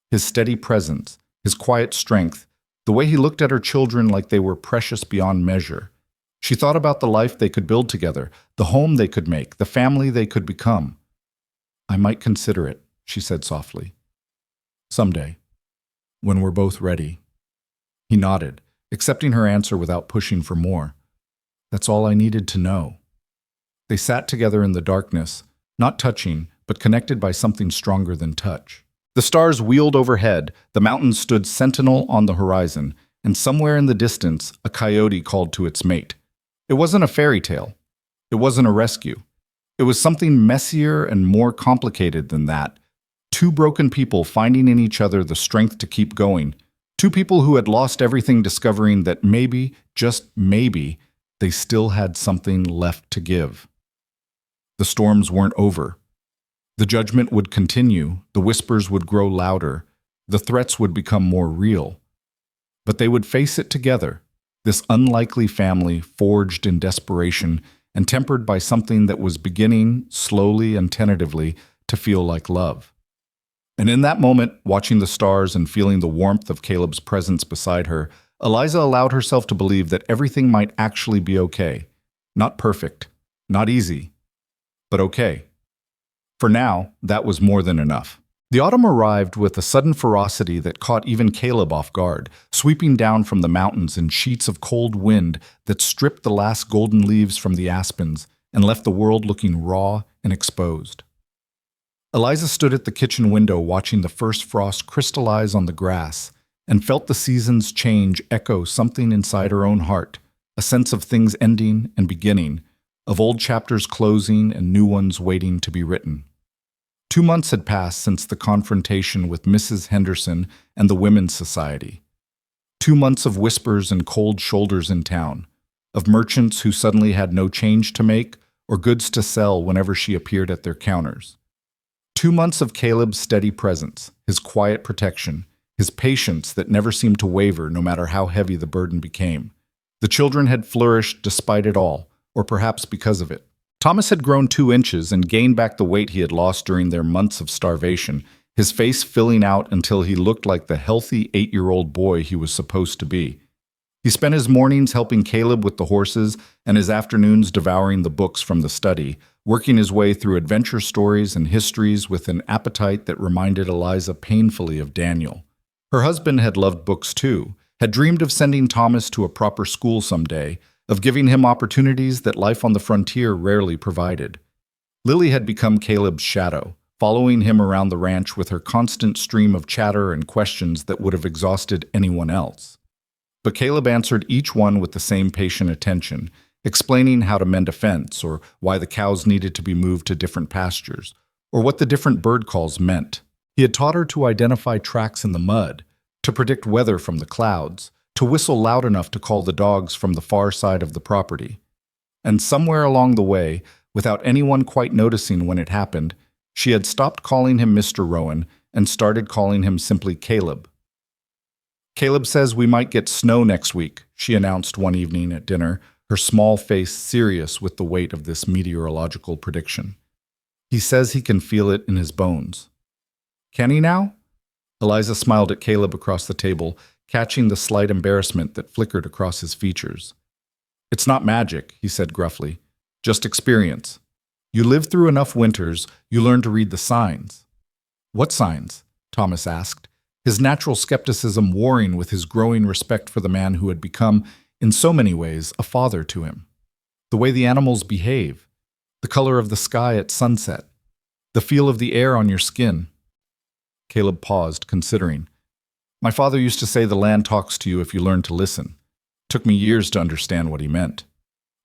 his steady presence, his quiet strength, the way he looked at her children like they were precious beyond measure. She thought about the life they could build together, the home they could make, the family they could become. I might consider it, she said softly. Someday, when we're both ready. He nodded, accepting her answer without pushing for more. That's all I needed to know. They sat together in the darkness, not touching, but connected by something stronger than touch. The stars wheeled overhead, the mountains stood sentinel on the horizon, and somewhere in the distance, a coyote called to its mate. It wasn't a fairy tale. It wasn't a rescue. It was something messier and more complicated than that. Two broken people finding in each other the strength to keep going. Two people who had lost everything discovering that maybe, just maybe, they still had something left to give. The storms weren't over. The judgment would continue, the whispers would grow louder, the threats would become more real. But they would face it together, this unlikely family forged in desperation and tempered by something that was beginning, slowly and tentatively, to feel like love. And in that moment, watching the stars and feeling the warmth of Caleb's presence beside her, Eliza allowed herself to believe that everything might actually be okay. Not perfect, not easy, but okay. For now, that was more than enough. The autumn arrived with a sudden ferocity that caught even Caleb off guard, sweeping down from the mountains in sheets of cold wind that stripped the last golden leaves from the aspens and left the world looking raw and exposed. Eliza stood at the kitchen window watching the first frost crystallize on the grass and felt the seasons change echo something inside her own heart, a sense of things ending and beginning, of old chapters closing and new ones waiting to be written. 2 months had passed since the confrontation with Mrs. Henderson and the Women's Society. 2 months of whispers and cold shoulders in town, of merchants who suddenly had no change to make or goods to sell whenever she appeared at their counters. 2 months of Caleb's steady presence, his quiet protection, his patience that never seemed to waver no matter how heavy the burden became. The children had flourished despite it all, or perhaps because of it. Thomas had grown 2 inches and gained back the weight he had lost during their months of starvation, his face filling out until he looked like the healthy 8-year-old boy he was supposed to be. He spent his mornings helping Caleb with the horses and his afternoons devouring the books from the study, working his way through adventure stories and histories with an appetite that reminded Eliza painfully of Daniel. Her husband had loved books too, had dreamed of sending Thomas to a proper school someday, of giving him opportunities that life on the frontier rarely provided. Lily had become Caleb's shadow, following him around the ranch with her constant stream of chatter and questions that would have exhausted anyone else. But Caleb answered each one with the same patient attention, explaining how to mend a fence, or why the cows needed to be moved to different pastures, or what the different bird calls meant. He had taught her to identify tracks in the mud, to predict weather from the clouds, to whistle loud enough to call the dogs from the far side of the property. And somewhere along the way, without anyone quite noticing when it happened, she had stopped calling him Mr. Rowan and started calling him simply Caleb. "Caleb says we might get snow next week," she announced one evening at dinner, her small face serious with the weight of this meteorological prediction. "He says he can feel it in his bones." "Can he now?" Eliza smiled at Caleb across the table, catching the slight embarrassment that flickered across his features. "It's not magic," he said gruffly. "Just experience. You live through enough winters, you learn to read the signs." "What signs?" Thomas asked, his natural skepticism warring with his growing respect for the man who had become, in so many ways, a father to him. "The way the animals behave, the color of the sky at sunset, the feel of the air on your skin." Caleb paused, considering. "My father used to say the land talks to you if you learn to listen. Took me years to understand what he meant."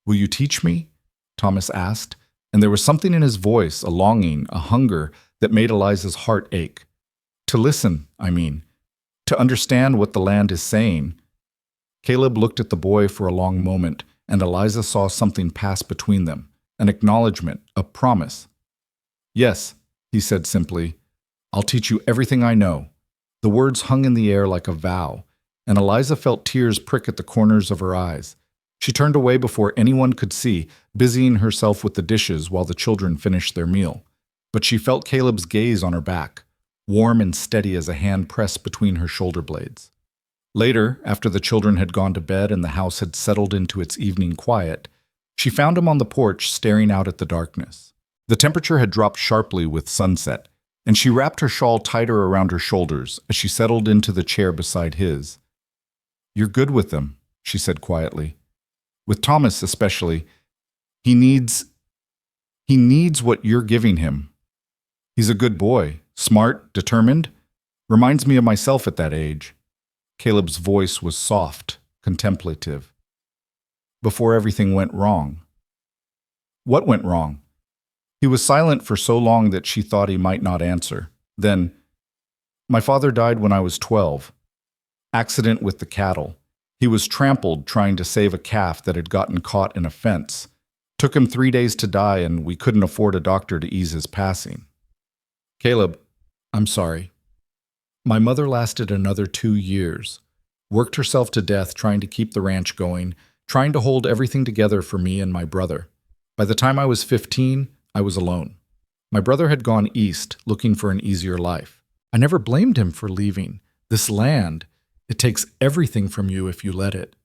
"Will you teach me?" Thomas asked, and there was something in his voice, a longing, a hunger, that made Eliza's heart ache. "To listen, I mean. To understand what the land is saying." Caleb looked at the boy for a long moment, and Eliza saw something pass between them, an acknowledgement, a promise. "Yes," he said simply, "I'll teach you everything I know." The words hung in the air like a vow, and Eliza felt tears prick at the corners of her eyes. She turned away before anyone could see, busying herself with the dishes while the children finished their meal. But she felt Caleb's gaze on her back, warm and steady as a hand pressed between her shoulder blades. Later, after the children had gone to bed and the house had settled into its evening quiet, she found him on the porch staring out at the darkness. The temperature had dropped sharply with sunset, and she wrapped her shawl tighter around her shoulders as she settled into the chair beside his. "You're good with them," she said quietly. "With Thomas especially. He needs what you're giving him. He's a good boy, smart, determined. Reminds me of myself at that age." Caleb's voice was soft, contemplative. "Before everything went wrong." "What went wrong?" He was silent for so long that she thought he might not answer. Then, my father died when I was 12. Accident with the cattle. He was trampled trying to save a calf that had gotten caught in a fence. Took him 3 days to die, and we couldn't afford a doctor to ease his passing. Caleb, I'm sorry. My mother lasted another 2 years. Worked herself to death trying to keep the ranch going, trying to hold everything together for me and my brother. By the time I was 15, I was alone. My brother had gone east, looking for an easier life. I never blamed him for leaving. This land, it takes everything from you if you let it.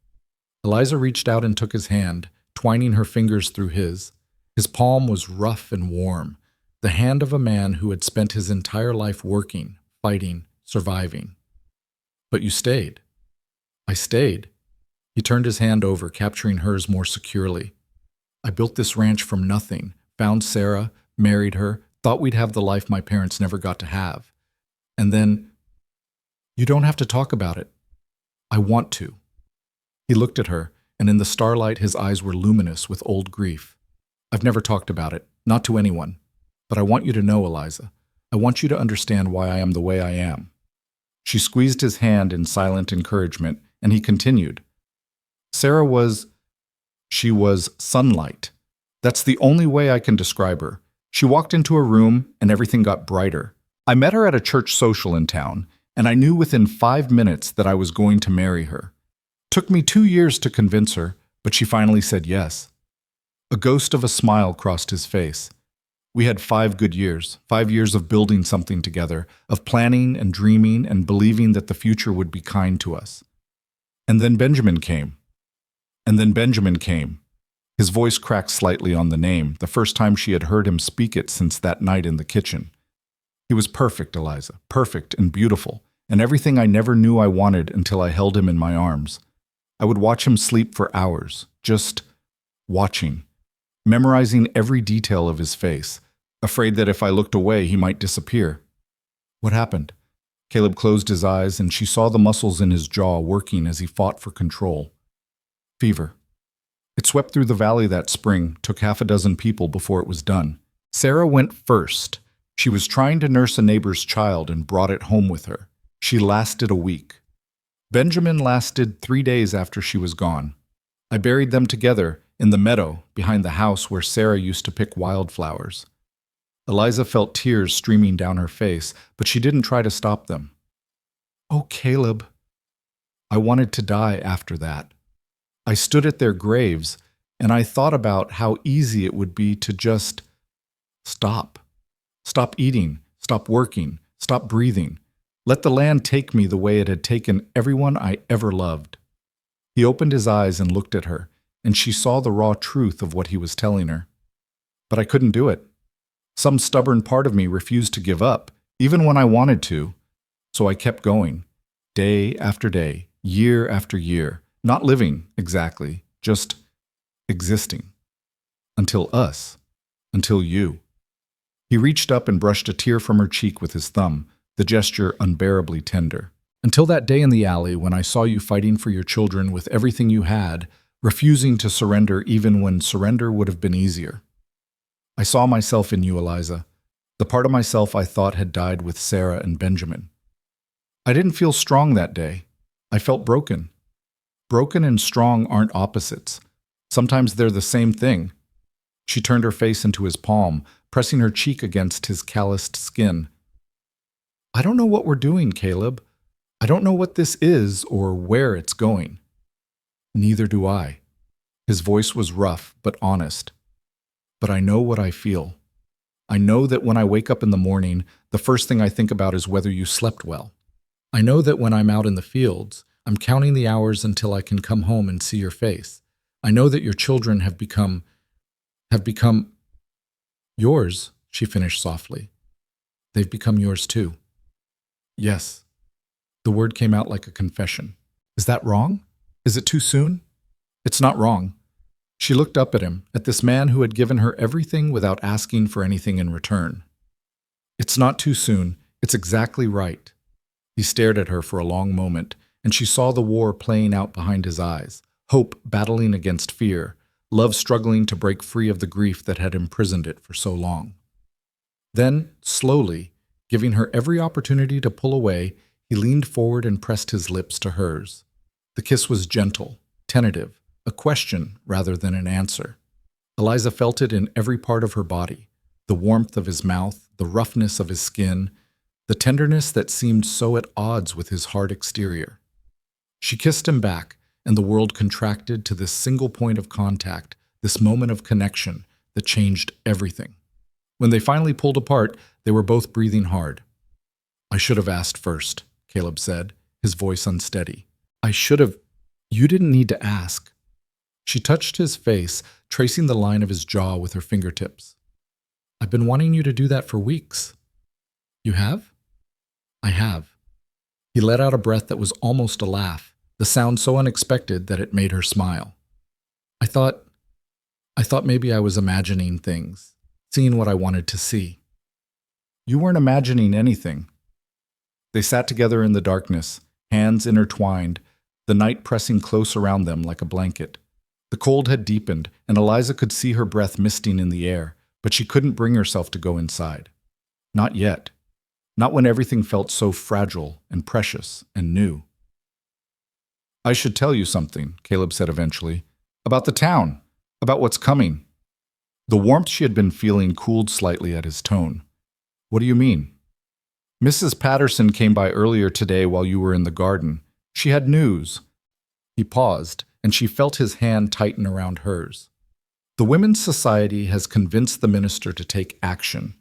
Eliza reached out and took his hand, twining her fingers through his. His palm was rough and warm, the hand of a man who had spent his entire life working, fighting, surviving. But you stayed. I stayed. He turned his hand over, capturing hers more securely. I built this ranch from nothing, found Sarah, married her, thought we'd have the life my parents never got to have. And then, you don't have to talk about it. I want to. He looked at her, and in the starlight his eyes were luminous with old grief. I've never talked about it, not to anyone. But I want you to know, Eliza. I want you to understand why I am the way I am. She squeezed his hand in silent encouragement, and he continued. She was sunlight. That's the only way I can describe her. She walked into a room, and everything got brighter. I met her at a church social in town, and I knew within 5 minutes that I was going to marry her. Took me 2 years to convince her, but she finally said yes. A ghost of a smile crossed his face. We had 5 good years, 5 years of building something together, of planning and dreaming and believing that the future would be kind to us. And then Benjamin came. His voice cracked slightly on the name, the first time she had heard him speak it since that night in the kitchen. He was perfect, Eliza, perfect and beautiful, and everything I never knew I wanted until I held him in my arms. I would watch him sleep for hours, just watching, memorizing every detail of his face, afraid that if I looked away he might disappear. What happened? Caleb closed his eyes, and she saw the muscles in his jaw working as he fought for control. Fever. It swept through the valley that spring, took 6 people before it was done. Sarah went first. She was trying to nurse a neighbor's child and brought it home with her. She lasted a week. Benjamin lasted 3 days after she was gone. I buried them together in the meadow behind the house where Sarah used to pick wildflowers. Eliza felt tears streaming down her face, but she didn't try to stop them. Oh, Caleb. I wanted to die after that. I stood at their graves, and I thought about how easy it would be to just stop. Stop eating, stop working, stop breathing. Let the land take me the way it had taken everyone I ever loved. He opened his eyes and looked at her, and she saw the raw truth of what he was telling her. But I couldn't do it. Some stubborn part of me refused to give up, even when I wanted to. So I kept going, day after day, year after year, not living exactly, just existing. Until you. He reached up and brushed a tear from her cheek with his thumb, the gesture unbearably tender. Until that day in the alley when I saw you fighting for your children with everything you had, refusing to surrender even when surrender would have been easier. I saw myself in you, Eliza, the part of myself I thought had died with Sarah and Benjamin. I didn't feel strong that day. I felt broken. Broken and strong aren't opposites. Sometimes they're the same thing. She turned her face into his palm, pressing her cheek against his calloused skin. I don't know what we're doing, Caleb. I don't know what this is or where it's going. Neither do I. His voice was rough but honest. But I know what I feel. I know that when I wake up in the morning, the first thing I think about is whether you slept well. I know that when I'm out in the fields, I'm counting the hours until I can come home and see your face. I know that your children have become yours, she finished softly. They've become yours too. Yes. The word came out like a confession. Is that wrong? Is it too soon? It's not wrong. She looked up at him, at this man who had given her everything without asking for anything in return. It's not too soon. It's exactly right. He stared at her for a long moment, and she saw the war playing out behind his eyes, hope battling against fear, love struggling to break free of the grief that had imprisoned it for so long. Then, slowly, Giving her every opportunity to pull away, he leaned forward and pressed his lips to hers. The kiss was gentle, tentative, a question rather than an answer. Eliza felt it in every part of her body, the warmth of his mouth, the roughness of his skin, the tenderness that seemed so at odds with his hard exterior. She kissed him back, and the world contracted to this single point of contact, this moment of connection that changed everything. When they finally pulled apart, they were both breathing hard. "I should have asked first," Caleb said, his voice unsteady. "I should have. You didn't need to ask." She touched his face, tracing the line of his jaw with her fingertips. "I've been wanting you to do that for weeks." "You have?" "I have." He let out a breath that was almost a laugh, the sound so unexpected that it made her smile. I thought maybe I was imagining things, seeing what I wanted to see." "You weren't imagining anything." They sat together in the darkness, hands intertwined, the night pressing close around them like a blanket. The cold had deepened, and Eliza could see her breath misting in the air, but she couldn't bring herself to go inside. Not yet. Not when everything felt so fragile and precious and new. "I should tell you something," Caleb said eventually. "About the town. About what's coming." The warmth she had been feeling cooled slightly at his tone. "What do you mean?" "Mrs. Patterson came by earlier today while you were in the garden. She had news." He paused, and she felt his hand tighten around hers. "The Women's Society has convinced the minister to take action.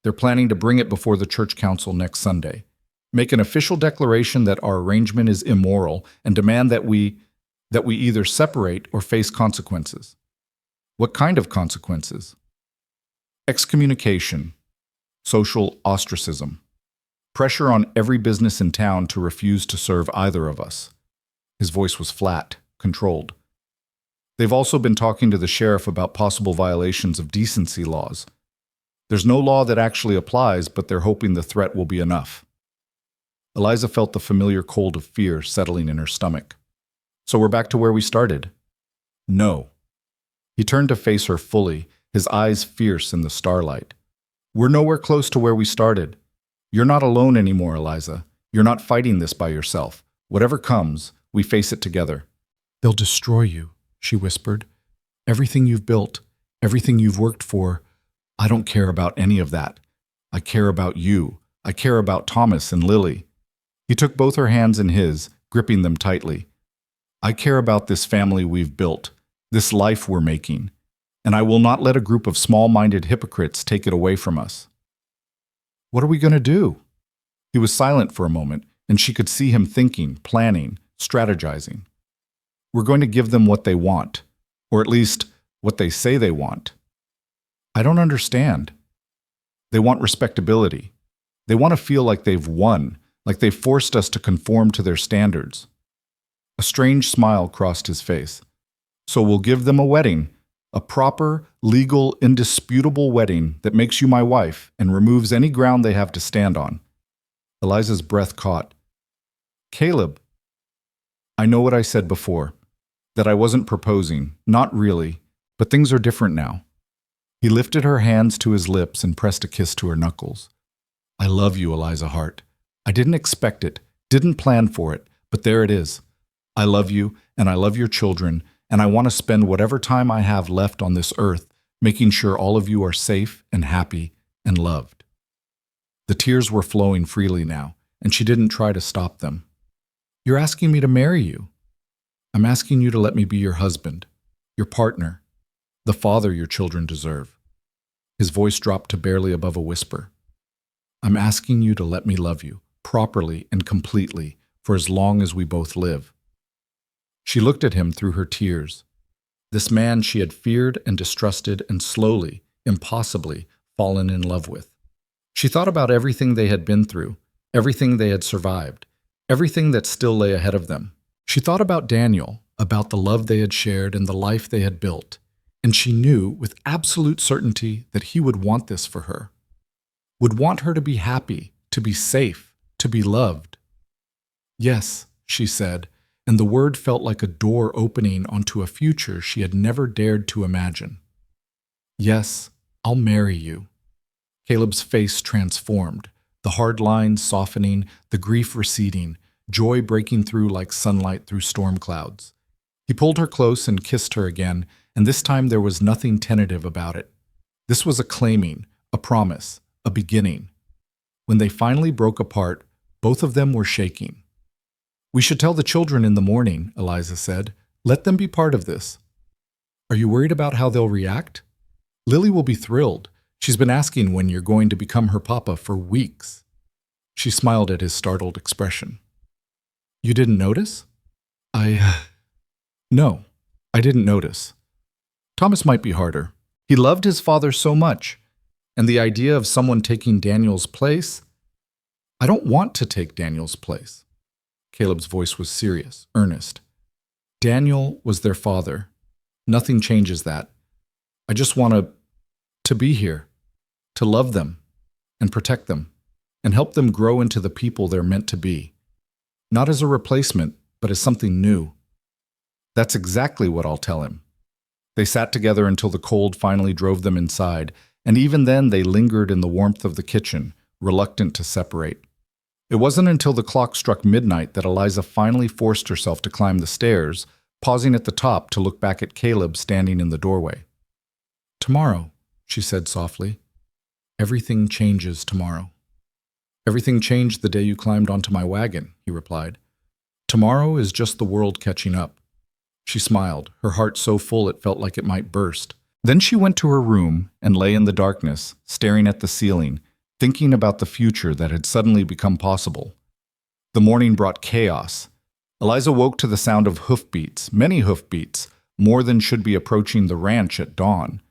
They're planning to bring it before the church council next Sunday. Make an official declaration that our arrangement is immoral and demand that we either separate or face consequences." "What kind of consequences?" "Excommunication. Social ostracism. Pressure on every business in town to refuse to serve either of us." His voice was flat, controlled. "They've also been talking to the sheriff about possible violations of decency laws. There's no law that actually applies, but they're hoping the threat will be enough." Eliza felt the familiar cold of fear settling in her stomach. "So we're back to where we started?" "No." He turned to face her fully, his eyes fierce in the starlight. "We're nowhere close to where we started. You're not alone anymore, Eliza. You're not fighting this by yourself. Whatever comes, we face it together." "They'll destroy you," she whispered. "Everything you've built, everything you've worked for. I don't care about any of that. I care about you. I care about Thomas and Lily." He took both her hands in his, gripping them tightly. "I care about this family we've built, this life we're making, and I will not let a group of small-minded hypocrites take it away from us." "What are we going to do?" He was silent for a moment, and she could see him thinking, planning, strategizing. "We're going to give them what they want, or at least what they say they want." "I don't understand." "They want respectability. They want to feel like they've won, like they've forced us to conform to their standards." A strange smile crossed his face. "So we'll give them a wedding, a proper, legal, indisputable wedding that makes you my wife and removes any ground they have to stand on." Eliza's breath caught. "Caleb." "I know what I said before, that I wasn't proposing, not really, but things are different now." He lifted her hands to his lips and pressed a kiss to her knuckles. "I love you, Eliza Hart. I didn't expect it, didn't plan for it, but there it is. I love you, and I love your children, and I want to spend whatever time I have left on this earth making sure all of you are safe and happy and loved." The tears were flowing freely now, and she didn't try to stop them. "You're asking me to marry you." "I'm asking you to let me be your husband, your partner, the father your children deserve." His voice dropped to barely above a whisper. "I'm asking you to let me love you, properly and completely, for as long as we both live." She looked at him through her tears. This man she had feared and distrusted and slowly, impossibly, fallen in love with. She thought about everything they had been through, everything they had survived, everything that still lay ahead of them. She thought about Daniel, about the love they had shared and the life they had built, and she knew with absolute certainty that he would want this for her. Would want her to be happy, to be safe, to be loved. "Yes," she said, and the word felt like a door opening onto a future she had never dared to imagine. "Yes, I'll marry you." Caleb's face transformed. the hard lines softening, the grief receding, joy breaking through like sunlight through storm clouds. He pulled her close and kissed her again, and this time there was nothing tentative about it. This was a claiming, a promise, a beginning. When they finally broke apart, both of them were shaking. "We should tell the children in the morning," Eliza said. "Let them be part of this." "Are you worried about how they'll react?" "Lily will be thrilled. She's been asking when you're going to become her papa for weeks." She smiled at his startled expression. "You didn't notice?" No, I didn't notice. Thomas might be harder. He loved his father so much, and the idea of someone taking Daniel's place, I don't want to take Daniel's place. Caleb's voice was serious, earnest. Daniel was their father. Nothing changes that. I just want to be here, to love them, and protect them, and help them grow into the people they're meant to be. Not as a replacement, but as something new. That's exactly what I'll tell him. They sat together until the cold finally drove them inside, and even then they lingered in the warmth of the kitchen, reluctant to separate. It wasn't until the clock struck midnight that Eliza finally forced herself to climb the stairs, pausing at the top to look back at Caleb standing in the doorway. "Tomorrow," she said softly. "Everything changes tomorrow." "Everything changed the day you climbed onto my wagon," he replied. "Tomorrow is just the world catching up." She smiled, her heart so full it felt like it might burst. Then she went to her room and lay in the darkness, staring at the ceiling, thinking about the future that had suddenly become possible. The morning brought chaos. Eliza woke to the sound of hoofbeats, many hoofbeats, more than should be approaching the ranch at dawn.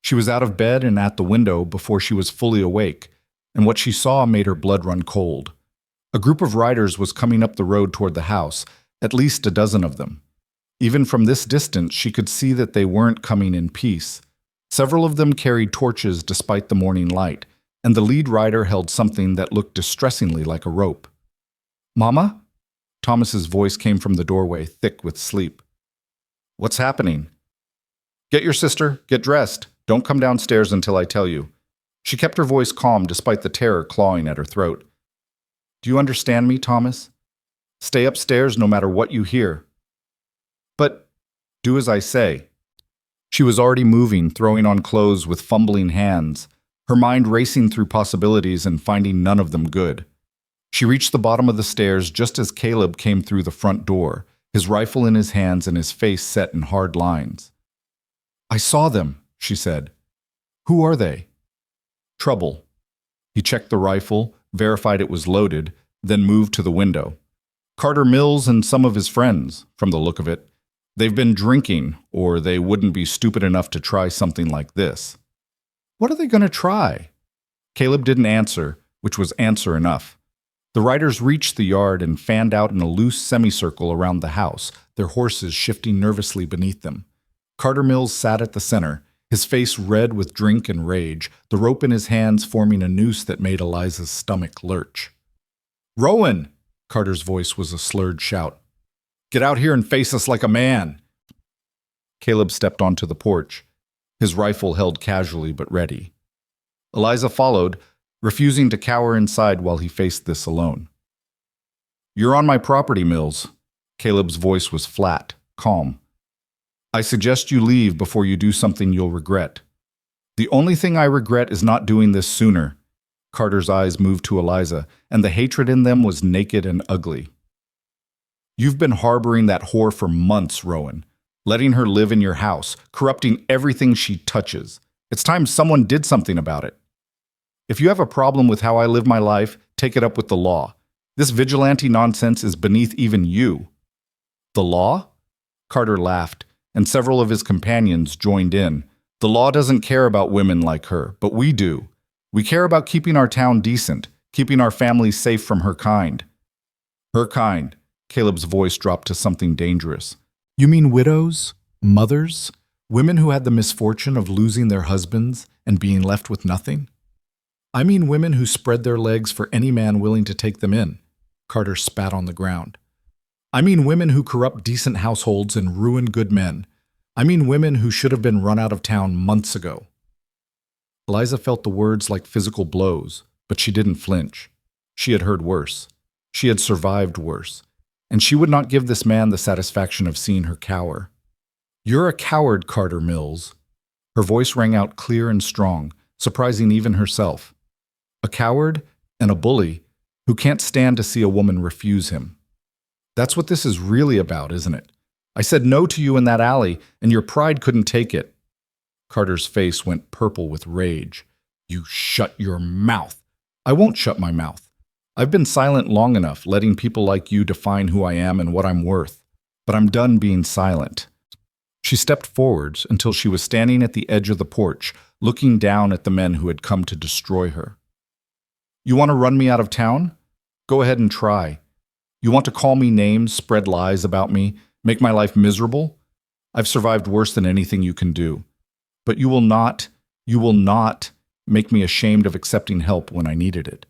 She was out of bed and at the window before she was fully awake, and what she saw made her blood run cold. A group of riders was coming up the road toward the house, at least a dozen of them. Even from this distance, she could see that they weren't coming in peace. Several of them carried torches despite the morning light, and the lead rider held something that looked distressingly like a rope. "Mama?" Thomas's voice came from the doorway, thick with sleep. "What's happening?" "Get your sister, get dressed. Don't come downstairs until I tell you." She kept her voice calm despite the terror clawing at her throat. "Do you understand me, Thomas? Stay upstairs no matter what you hear." "But do as I say." She was already moving, throwing on clothes with fumbling hands, her mind racing through possibilities and finding none of them good. She reached the bottom of the stairs just as Caleb came through the front door, his rifle in his hands and his face set in hard lines. "I saw them," she said. "Who are they?" "Trouble." He checked the rifle, verified it was loaded, then moved to the window. "Carter Mills and some of his friends, from the look of it. They've been drinking, or they wouldn't be stupid enough to try something like this." "What are they going to try?" Caleb didn't answer, which was answer enough. The riders reached the yard and fanned out in a loose semicircle around the house, their horses shifting nervously beneath them. Carter Mills sat at the center, his face red with drink and rage, the rope in his hands forming a noose that made Eliza's stomach lurch. "Rowan!" Carter's voice was a slurred shout. "Get out here and face us like a man!" Caleb stepped onto the porch, his rifle held casually but ready. Eliza followed, refusing to cower inside while he faced this alone. "You're on my property, Mills." Caleb's voice was flat, calm. "I suggest you leave before you do something you'll regret." "The only thing I regret is not doing this sooner." Carter's eyes moved to Eliza, and the hatred in them was naked and ugly. "You've been harboring that whore for months, Rowan, letting her live in your house, corrupting everything she touches. It's time someone did something about it. If you have a problem with how I live my life, take it up with the law. This vigilante nonsense is beneath even you." "The law?" Carter laughed, and several of his companions joined in. "The law doesn't care about women like her, but we do. We care about keeping our town decent, keeping our families safe from her kind." "Her kind." Caleb's voice dropped to something dangerous. "You mean widows? Mothers? Women who had the misfortune of losing their husbands and being left with nothing?" "I mean women who spread their legs for any man willing to take them in." Carter spat on the ground. "I mean women who corrupt decent households and ruin good men. I mean women who should have been run out of town months ago." Eliza felt the words like physical blows, but she didn't flinch. She had heard worse. She had survived worse. And she would not give this man the satisfaction of seeing her cower. "You're a coward, Carter Mills." Her voice rang out clear and strong, surprising even herself. A coward and a bully who can't stand to see a woman refuse him. That's what this is really about, isn't it? I said no to you in that alley, and your pride couldn't take it. Carter's face went purple with rage. "You shut your mouth." "I won't shut my mouth. I've been silent long enough, letting people like you define who I am and what I'm worth. But I'm done being silent." She stepped forwards until she was standing at the edge of the porch, looking down at the men who had come to destroy her. "You want to run me out of town? Go ahead and try. You want to call me names, spread lies about me, make my life miserable? I've survived worse than anything you can do. But you will not make me ashamed of accepting help when I needed it,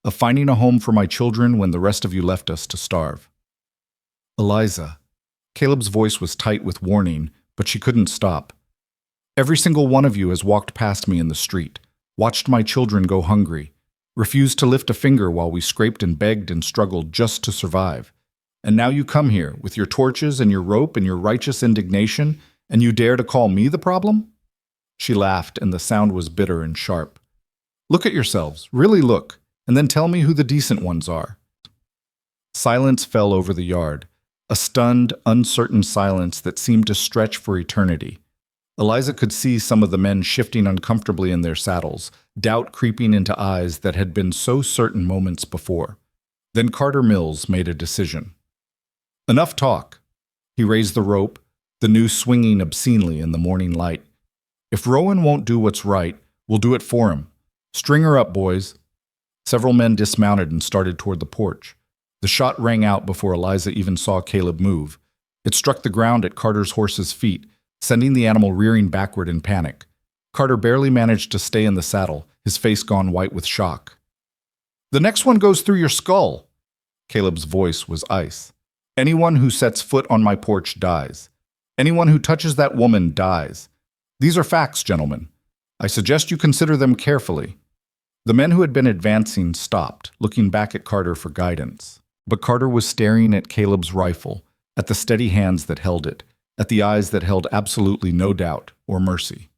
of finding a home for my children when the rest of you left us to starve." "Eliza." Caleb's voice was tight with warning, but she couldn't stop. "Every single one of you has walked past me in the street, watched my children go hungry, refused to lift a finger while we scraped and begged and struggled just to survive. And now you come here with your torches and your rope and your righteous indignation, and you dare to call me the problem?" She laughed, and the sound was bitter and sharp. "Look at yourselves, really look, and then tell me who the decent ones are." Silence fell over the yard, a stunned, uncertain silence that seemed to stretch for eternity. Eliza could see some of the men shifting uncomfortably in their saddles, doubt creeping into eyes that had been so certain moments before. Then Carter Mills made a decision. "Enough talk." He raised the rope, the noose swinging obscenely in the morning light. "If Rowan won't do what's right, we'll do it for him. String her up, boys." Several men dismounted and started toward the porch. The shot rang out before Eliza even saw Caleb move. It struck the ground at Carter's horse's feet, sending the animal rearing backward in panic. Carter barely managed to stay in the saddle, his face gone white with shock. "The next one goes through your skull." Caleb's voice was ice. "Anyone who sets foot on my porch dies. Anyone who touches that woman dies. These are facts, gentlemen. I suggest you consider them carefully." The men who had been advancing stopped, looking back at Carter for guidance. But Carter was staring at Caleb's rifle, at the steady hands that held it, at the eyes that held absolutely no doubt or mercy.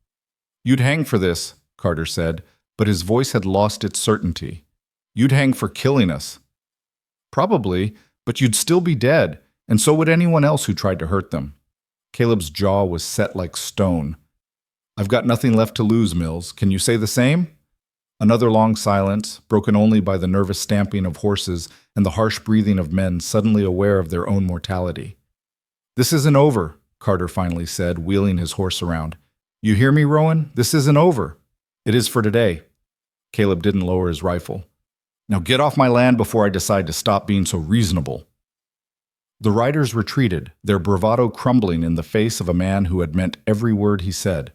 "You'd hang for this," Carter said, but his voice had lost its certainty. "You'd hang for killing us." "Probably, but you'd still be dead, and so would anyone else who tried to hurt them." Caleb's jaw was set like stone. "I've got nothing left to lose, Mills. Can you say the same?" Another long silence, broken only by the nervous stamping of horses and the harsh breathing of men suddenly aware of their own mortality. "This isn't over," Carter finally said, wheeling his horse around. "You hear me, Rowan? This isn't over. It is for today." Caleb didn't lower his rifle. "Now get off my land before I decide to stop being so reasonable." The riders retreated, their bravado crumbling in the face of a man who had meant every word he said.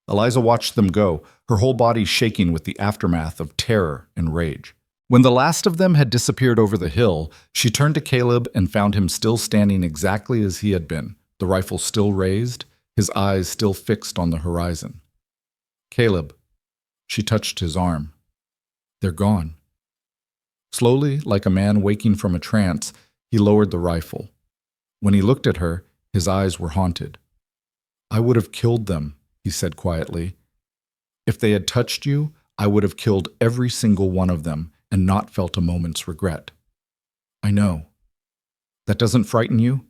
Eliza watched them go, her whole body shaking with the aftermath of terror and rage. When the last of them had disappeared over the hill, she turned to Caleb and found him still standing exactly as he had been, the rifle still raised, his eyes still fixed on the horizon. "Caleb." She touched his arm. "They're gone." Slowly, like a man waking from a trance, he lowered the rifle. When he looked at her, his eyes were haunted. "I would have killed them," he said quietly. "If they had touched you, I would have killed every single one of them and not felt a moment's regret." "I know." "That doesn't frighten you?"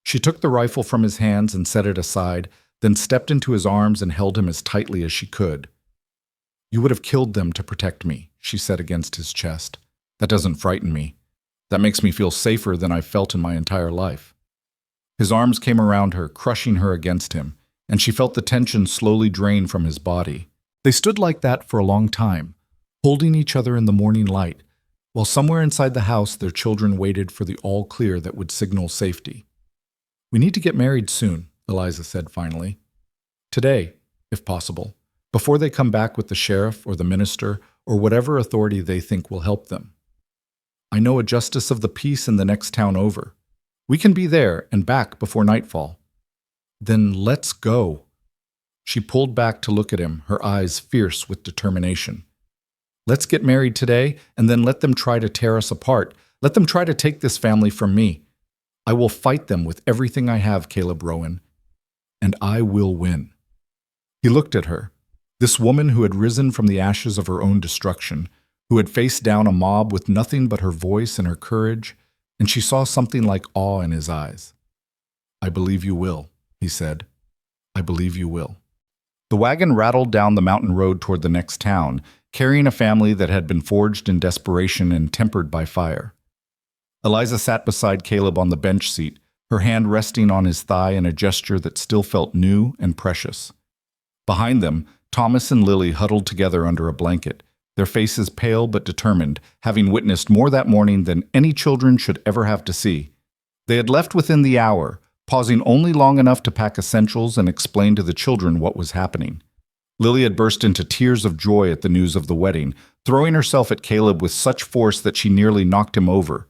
She took the rifle from his hands and set it aside, then stepped into his arms and held him as tightly as she could. "You would have killed them to protect me," she said against his chest. "That doesn't frighten me. That makes me feel safer than I've felt in my entire life." His arms came around her, crushing her against him, and she felt the tension slowly drain from his body. They stood like that for a long time, holding each other in the morning light, while somewhere inside the house their children waited for the all-clear that would signal safety. "We need to get married soon," Eliza said finally. "Today, if possible, before they come back with the sheriff or the minister or whatever authority they think will help them. I know a justice of the peace in the next town over. We can be there and back before nightfall." "Then let's go." She pulled back to look at him, her eyes fierce with determination. Let's get married today, and then let them try to tear us apart. Let them try to take this family from me. I will fight them with everything I have, Caleb Rowan, and I will win." He looked at her, this woman who had risen from the ashes of her own destruction, who had faced down a mob with nothing but her voice and her courage, and she saw something like awe in his eyes. "I believe you will," he said. "I believe you will." The wagon rattled down the mountain road toward the next town, carrying a family that had been forged in desperation and tempered by fire. Eliza sat beside Caleb on the bench seat, her hand resting on his thigh in a gesture that still felt new and precious. Behind them, Thomas and Lily huddled together under a blanket, their faces pale but determined, having witnessed more that morning than any children should ever have to see. They had left within the hour, pausing only long enough to pack essentials and explain to the children what was happening. Lily had burst into tears of joy at the news of the wedding, throwing herself at Caleb with such force that she nearly knocked him over.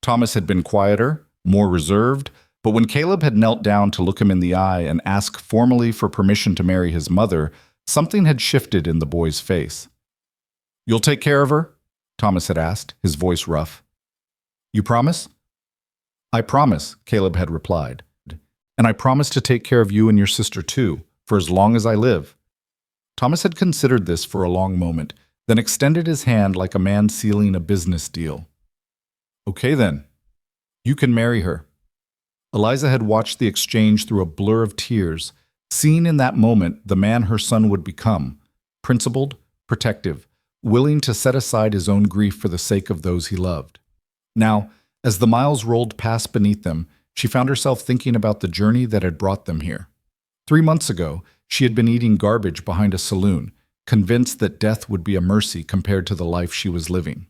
Thomas had been quieter, more reserved, but when Caleb had knelt down to look him in the eye and ask formally for permission to marry his mother, something had shifted in the boy's face. "You'll take care of her?" Thomas had asked, his voice rough. "You promise?" "I promise," Caleb had replied. "And I promise to take care of you and your sister too, for as long as I live." Thomas had considered this for a long moment, then extended his hand like a man sealing a business deal. "Okay then, you can marry her." Eliza had watched the exchange through a blur of tears, seeing in that moment the man her son would become, principled, protective, willing to set aside his own grief for the sake of those he loved. Now, as the miles rolled past beneath them, she found herself thinking about the journey that had brought them here. 3 months ago, she had been eating garbage behind a saloon, convinced that death would be a mercy compared to the life she was living.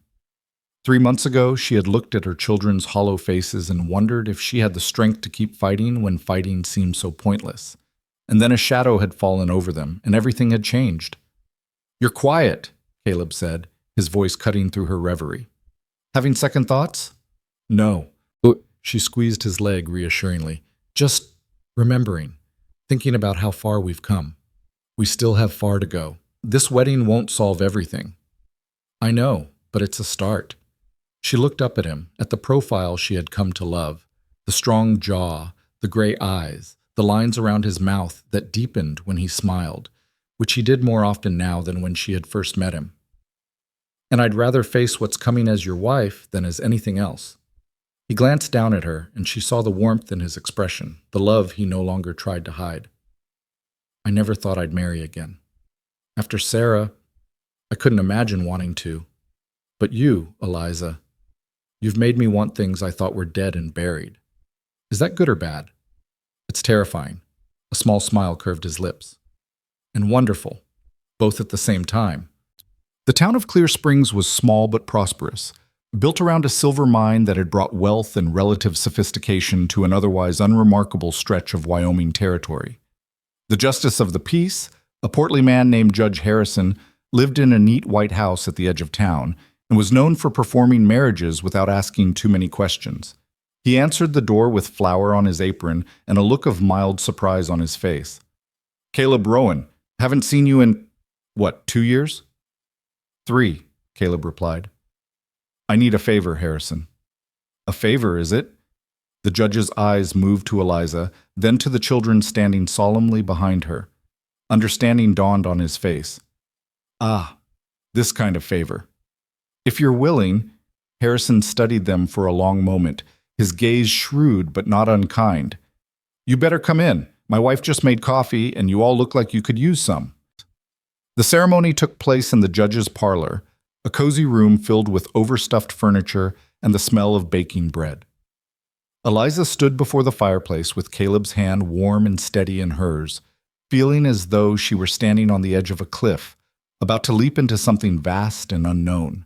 3 months ago, she had looked at her children's hollow faces and wondered if she had the strength to keep fighting when fighting seemed so pointless. And then a shadow had fallen over them, and everything had changed. "You're quiet," Caleb said, his voice cutting through her reverie. "Having second thoughts?" "No." She squeezed his leg reassuringly. "Just remembering, thinking about how far we've come. We still have far to go. This wedding won't solve everything." "I know, but it's a start." She looked up at him, at the profile she had come to love, the strong jaw, the gray eyes, the lines around his mouth that deepened when he smiled, which he did more often now than when she had first met him. "And I'd rather face what's coming as your wife than as anything else." He glanced down at her, and she saw the warmth in his expression, the love he no longer tried to hide. "I never thought I'd marry again. After Sarah, I couldn't imagine wanting to. But you, Eliza, you've made me want things I thought were dead and buried. Is that good or bad?" "It's terrifying." A small smile curved his lips. "And wonderful, both at the same time." The town of Clear Springs was small but prosperous, built around a silver mine that had brought wealth and relative sophistication to an otherwise unremarkable stretch of Wyoming territory. The justice of the peace, a portly man named Judge Harrison, lived in a neat white house at the edge of town and was known for performing marriages without asking too many questions. He answered the door with flour on his apron and a look of mild surprise on his face. "Caleb Rowan, haven't seen you in, 2 years?" "3," Caleb replied. "I need a favor, Harrison." "A favor, is it?" The judge's eyes moved to Eliza, then to the children standing solemnly behind her. Understanding dawned on his face. "Ah, this kind of favor." "If you're willing," Harrison studied them for a long moment, his gaze shrewd but not unkind. "You better come in. My wife just made coffee, and you all look like you could use some." The ceremony took place in the judge's parlor, a cozy room filled with overstuffed furniture and the smell of baking bread. Eliza stood before the fireplace with Caleb's hand warm and steady in hers, feeling as though she were standing on the edge of a cliff, about to leap into something vast and unknown.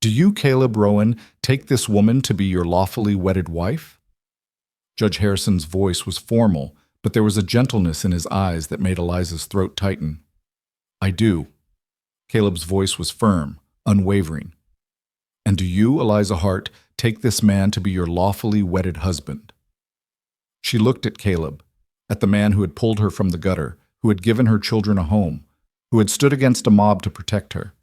"Do you, Caleb Rowan, take this woman to be your lawfully wedded wife?" Judge Harrison's voice was formal, but there was a gentleness in his eyes that made Eliza's throat tighten. "I do." Caleb's voice was firm, unwavering. "And do you, Eliza Hart, take this man to be your lawfully wedded husband?" She looked at Caleb, at the man who had pulled her from the gutter, who had given her children a home, who had stood against a mob to protect her.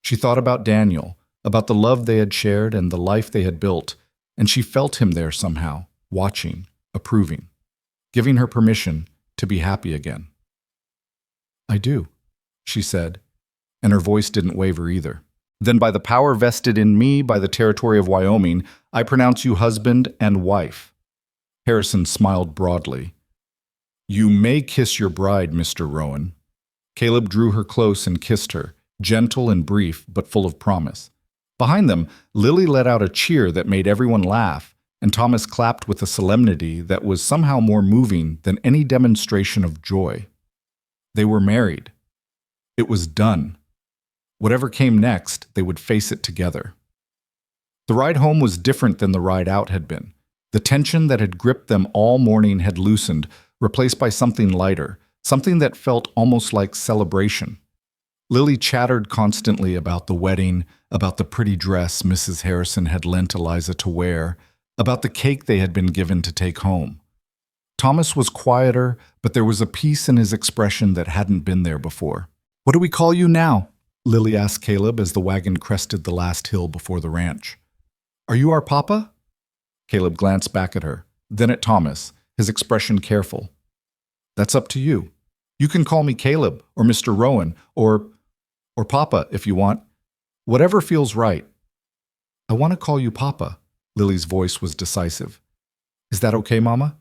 She thought about Daniel, about the love they had shared and the life they had built, and she felt him there somehow, watching, approving, giving her permission to be happy again. "I do," she said, and her voice didn't waver either. "Then by the power vested in me by the territory of Wyoming, I pronounce you husband and wife." Harrison smiled broadly. "You may kiss your bride, Mr. Rowan." Caleb drew her close and kissed her, gentle and brief, but full of promise. Behind them, Lily let out a cheer that made everyone laugh, and Thomas clapped with a solemnity that was somehow more moving than any demonstration of joy. They were married. It was done. Whatever came next, they would face it together. The ride home was different than the ride out had been. The tension that had gripped them all morning had loosened, replaced by something lighter, something that felt almost like celebration. Lily chattered constantly about the wedding, about the pretty dress Mrs. Harrison had lent Eliza to wear, about the cake they had been given to take home. Thomas was quieter, but there was a peace in his expression that hadn't been there before. "What do we call you now?" Lily asked Caleb as the wagon crested the last hill before the ranch. "Are you our papa?" Caleb glanced back at her, then at Thomas, his expression careful. "That's up to you. You can call me Caleb or Mr. Rowan or Papa if you want. Whatever feels right." "I want to call you Papa." Lily's voice was decisive. "Is that okay, Mama?"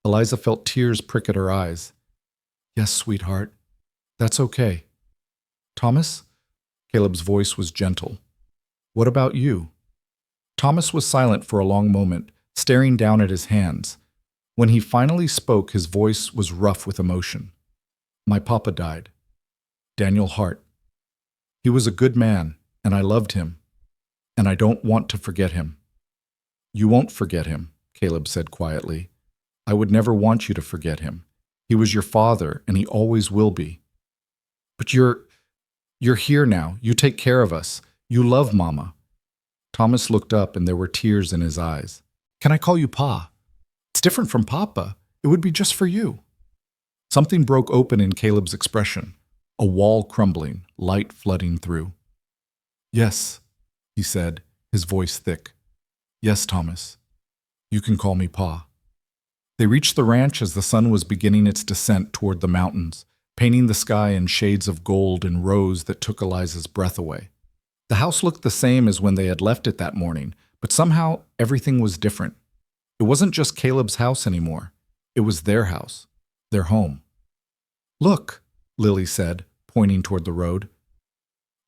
Eliza felt tears prick at her eyes. "Yes, sweetheart. That's okay." "Thomas?" Caleb's voice was gentle. "What about you?" Thomas was silent for a long moment, staring down at his hands. When he finally spoke, his voice was rough with emotion. "My papa died. Daniel Hart. He was a good man, and I loved him, and I don't want to forget him." "You won't forget him," Caleb said quietly. "I would never want you to forget him. He was your father, and he always will be. But you're here now. You take care of us. You love Mama." Thomas looked up, and there were tears in his eyes. "Can I call you Pa? It's different from Papa. It would be just for you." Something broke open in Caleb's expression, a wall crumbling, light flooding through. "Yes," he said, his voice thick. "Yes, Thomas. You can call me Pa." They reached the ranch as the sun was beginning its descent toward the mountains, painting the sky in shades of gold and rose that took Eliza's breath away. The house looked the same as when they had left it that morning, but somehow everything was different. It wasn't just Caleb's house anymore. It was their house, their home. "Look," Lily said, pointing toward the road.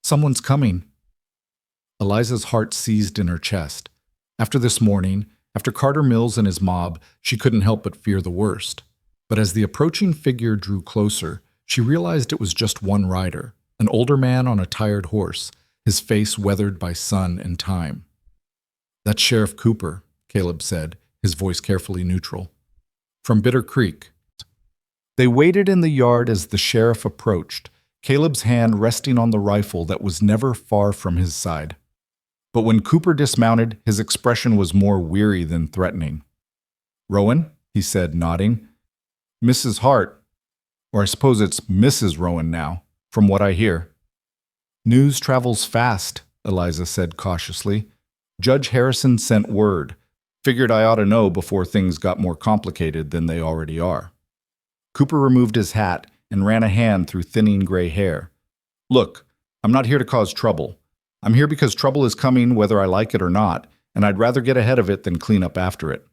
"Someone's coming." Eliza's heart seized in her chest. After this morning, after Carter Mills and his mob, she couldn't help but fear the worst. But as the approaching figure drew closer, she realized it was just one rider, an older man on a tired horse, his face weathered by sun and time. "That's Sheriff Cooper," Caleb said, his voice carefully neutral. "From Bitter Creek." They waited in the yard as the sheriff approached, Caleb's hand resting on the rifle that was never far from his side. But when Cooper dismounted, his expression was more weary than threatening. "Rowan," he said, nodding. "Mrs. Hart, or I suppose it's Mrs. Rowan now, from what I hear." "News travels fast," Eliza said cautiously. "Judge Harrison sent word. Figured I ought to know before things got more complicated than they already are." Cooper removed his hat and ran a hand through thinning gray hair. "Look, I'm not here to cause trouble. I'm here because trouble is coming whether I like it or not, and I'd rather get ahead of it than clean up after it."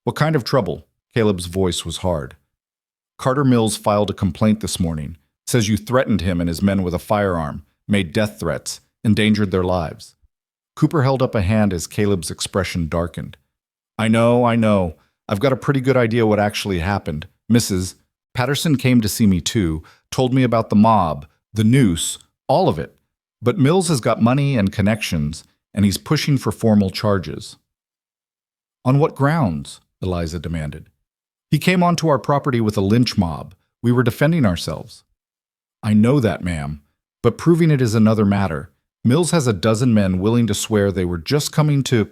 "What kind of trouble?" Caleb's voice was hard. "Carter Mills filed a complaint this morning. Says you threatened him and his men with a firearm, made death threats, endangered their lives." Cooper held up a hand as Caleb's expression darkened. I know. I've got a pretty good idea what actually happened. Mrs. Patterson came to see me too, told me about the mob, the noose, all of it. But Mills has got money and connections, and he's pushing for formal charges." "On what grounds?" Eliza demanded. "He came onto our property with a lynch mob. We were defending ourselves." "I know that, ma'am, but proving it is another matter. Mills has a dozen men willing to swear they were just coming to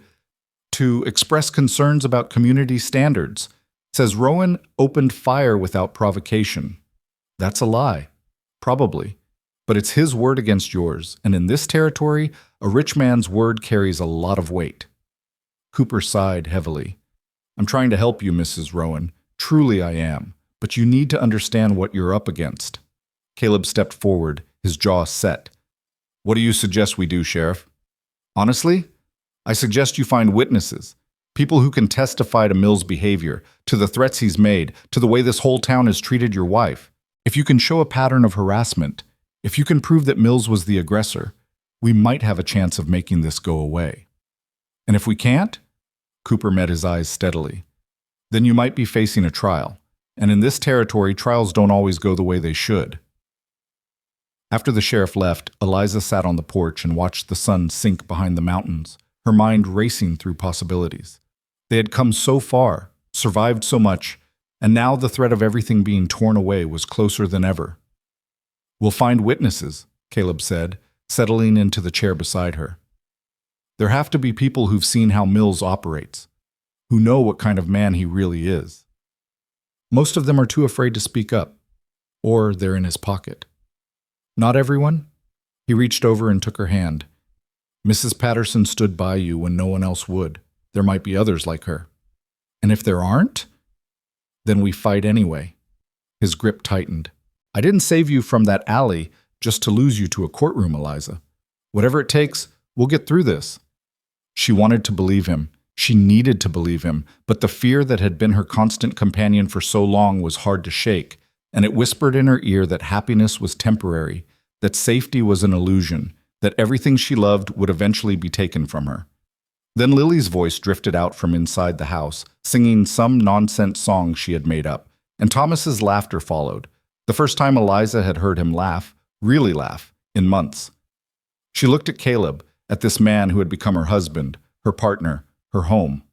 express concerns about community standards. Says Rowan opened fire without provocation. That's a lie. Probably. But it's his word against yours, and in this territory, a rich man's word carries a lot of weight. Cooper sighed heavily. I'm trying to help you, Mrs. Rowan. Truly I am. But you need to understand what you're up against. Caleb stepped forward, his jaw set. What do you suggest we do, Sheriff? Honestly, I suggest you find witnesses. People who can testify to Mill's behavior, to the threats he's made, to the way this whole town has treated your wife. If you can show a pattern of harassment, if you can prove that Mills was the aggressor, we might have a chance of making this go away. And if we can't, Cooper met his eyes steadily, then you might be facing a trial. And in this territory, trials don't always go the way they should. After the sheriff left, Eliza sat on the porch and watched the sun sink behind the mountains, her mind racing through possibilities. They had come so far, survived so much, and now the threat of everything being torn away was closer than ever. We'll find witnesses, Caleb said, settling into the chair beside her. There have to be people who've seen how Mills operates, who know what kind of man he really is. Most of them are too afraid to speak up, or they're in his pocket. Not everyone? He reached over and took her hand. Mrs. Patterson stood by you when no one else would. There might be others like her. And if there aren't, then we fight anyway. His grip tightened. I didn't save you from that alley just to lose you to a courtroom, Eliza. Whatever it takes, we'll get through this. She wanted to believe him. She needed to believe him, but the fear that had been her constant companion for so long was hard to shake, and it whispered in her ear that happiness was temporary, that safety was an illusion, that everything she loved would eventually be taken from her. Then Lily's voice drifted out from inside the house, singing some nonsense song she had made up, and Thomas's laughter followed, the first time Eliza had heard him laugh, really laugh, in months. She looked at Caleb, at this man who had become her husband, her partner, her home.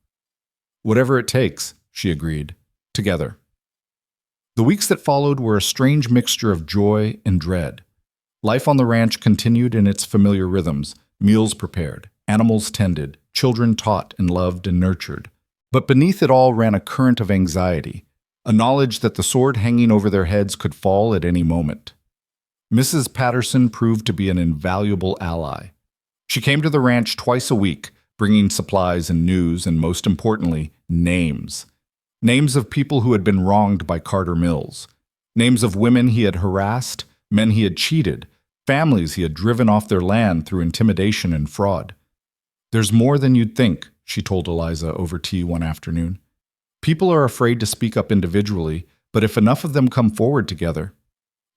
Whatever it takes, she agreed, together. The weeks that followed were a strange mixture of joy and dread. Life on the ranch continued in its familiar rhythms, meals prepared, animals tended, children taught and loved and nurtured. But beneath it all ran a current of anxiety, a knowledge that the sword hanging over their heads could fall at any moment. Mrs. Patterson proved to be an invaluable ally. She came to the ranch twice a week, bringing supplies and news and, most importantly, names. Names of people who had been wronged by Carter Mills. Names of women he had harassed, men he had cheated, families he had driven off their land through intimidation and fraud. There's more than you'd think, she told Eliza over tea one afternoon. People are afraid to speak up individually, but if enough of them come forward together,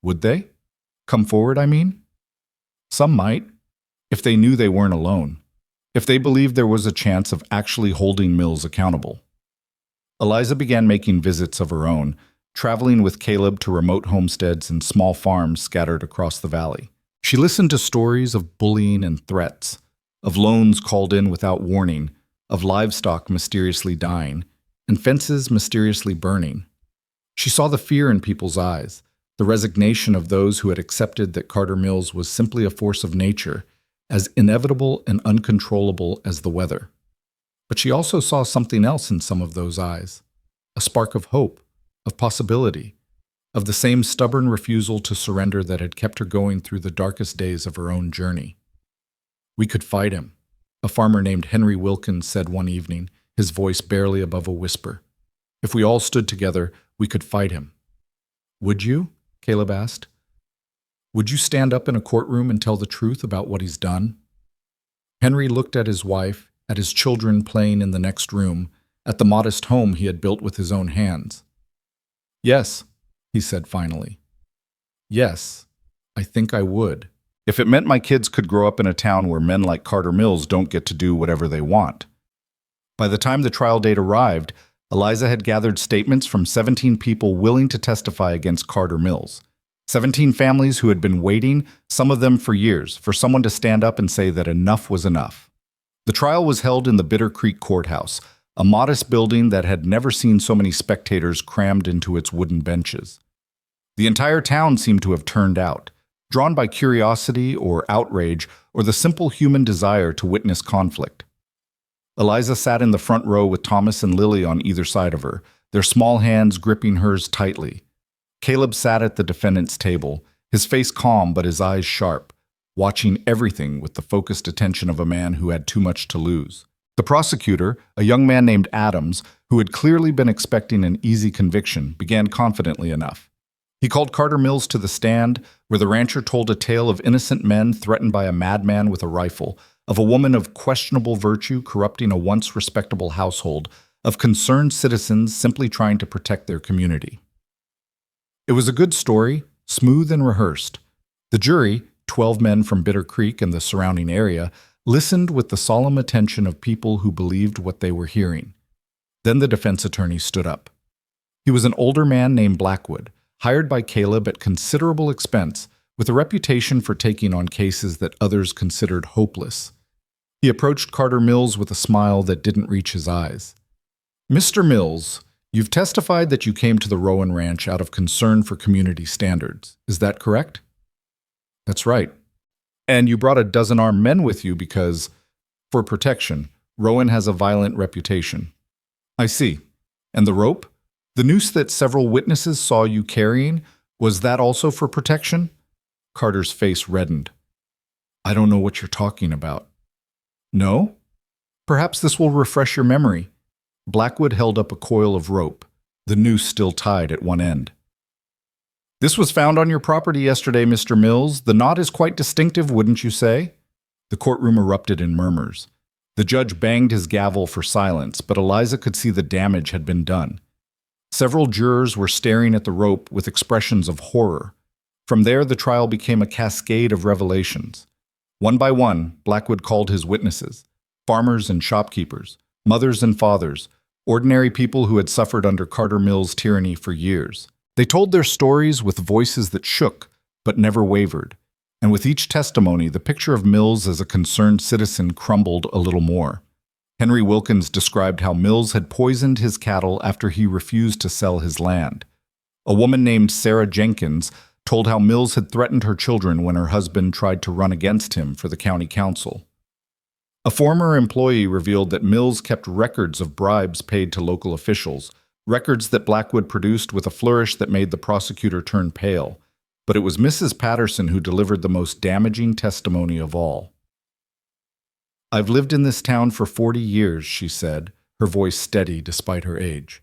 would they? Come forward, I mean? Some might, if they knew they weren't alone, if they believed there was a chance of actually holding Mills accountable. Eliza began making visits of her own, traveling with Caleb to remote homesteads and small farms scattered across the valley. She listened to stories of bullying and threats, of loans called in without warning, of livestock mysteriously dying, and fences mysteriously burning. She saw the fear in people's eyes, the resignation of those who had accepted that Carter Mills was simply a force of nature, as inevitable and uncontrollable as the weather. But she also saw something else in some of those eyes, a spark of hope, of possibility, of the same stubborn refusal to surrender that had kept her going through the darkest days of her own journey. We could fight him, a farmer named Henry Wilkins said one evening, his voice barely above a whisper. If we all stood together, we could fight him. Would you? Caleb asked. Would you stand up in a courtroom and tell the truth about what he's done? Henry looked at his wife, at his children playing in the next room, at the modest home he had built with his own hands. Yes, he said finally. Yes, I think I would. If it meant my kids could grow up in a town where men like Carter Mills don't get to do whatever they want. By the time the trial date arrived, Eliza had gathered statements from 17 people willing to testify against Carter Mills. 17 families who had been waiting, some of them for years, for someone to stand up and say that enough was enough. The trial was held in the Bitter Creek Courthouse, a modest building that had never seen so many spectators crammed into its wooden benches. The entire town seemed to have turned out, drawn by curiosity or outrage or the simple human desire to witness conflict. Eliza sat in the front row with Thomas and Lily on either side of her, their small hands gripping hers tightly. Caleb sat at the defendant's table, his face calm but his eyes sharp, watching everything with the focused attention of a man who had too much to lose. The prosecutor, a young man named Adams, who had clearly been expecting an easy conviction, began confidently enough. He called Carter Mills to the stand, where the rancher told a tale of innocent men threatened by a madman with a rifle, of a woman of questionable virtue corrupting a once respectable household, of concerned citizens simply trying to protect their community. It was a good story, smooth and rehearsed. The jury, 12 men from Bitter Creek and the surrounding area, listened with the solemn attention of people who believed what they were hearing. Then the defense attorney stood up. He was an older man named Blackwood, hired by Caleb at considerable expense, with a reputation for taking on cases that others considered hopeless. He approached Carter Mills with a smile that didn't reach his eyes. "Mr. Mills, you've testified that you came to the Rowan Ranch out of concern for community standards. Is that correct?" "That's right. And you brought a dozen armed men with you because, for protection, Rowan has a violent reputation." "I see. And the rope? The noose that several witnesses saw you carrying, was that also for protection?" Carter's face reddened. "I don't know what you're talking about." "No? Perhaps this will refresh your memory." Blackwood held up a coil of rope, the noose still tied at one end. "This was found on your property yesterday, Mr. Mills. The knot is quite distinctive, wouldn't you say?" The courtroom erupted in murmurs. The judge banged his gavel for silence, but Eliza could see the damage had been done. Several jurors were staring at the rope with expressions of horror. From there, the trial became a cascade of revelations. One by one, Blackwood called his witnesses, farmers and shopkeepers, mothers and fathers, ordinary people who had suffered under Carter Mills' tyranny for years. They told their stories with voices that shook but never wavered, and with each testimony, the picture of Mills as a concerned citizen crumbled a little more. Henry Wilkins described how Mills had poisoned his cattle after he refused to sell his land. A woman named Sarah Jenkins told how Mills had threatened her children when her husband tried to run against him for the county council. A former employee revealed that Mills kept records of bribes paid to local officials, records that Blackwood produced with a flourish that made the prosecutor turn pale. But it was Mrs. Patterson who delivered the most damaging testimony of all. "I've lived in this town for 40 years, she said, her voice steady despite her age.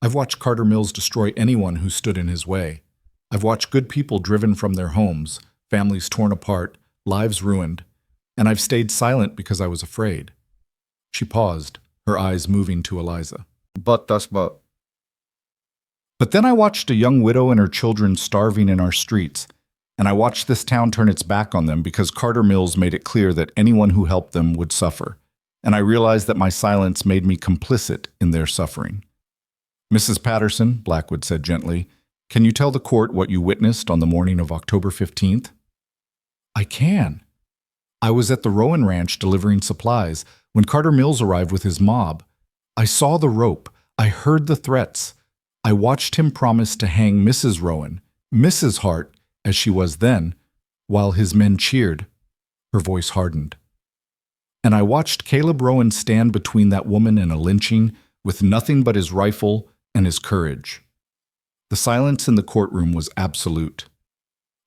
"I've watched Carter Mills destroy anyone who stood in his way. I've watched good people driven from their homes, families torn apart, lives ruined, and I've stayed silent because I was afraid." She paused, her eyes moving to Eliza. But then I watched a young widow and her children starving in our streets, and I watched this town turn its back on them because Carter Mills made it clear that anyone who helped them would suffer, and I realized that my silence made me complicit in their suffering." "Mrs. Patterson," Blackwood said gently, "can you tell the court what you witnessed on the morning of October 15th? "I can. I was at the Rowan Ranch delivering supplies when Carter Mills arrived with his mob. I saw the rope. I heard the threats. I watched him promise to hang Mrs. Rowan, Mrs. Hart, as she was then, while his men cheered." Her voice hardened. "And I watched Caleb Rowan stand between that woman and a lynching with nothing but his rifle and his courage." The silence in the courtroom was absolute.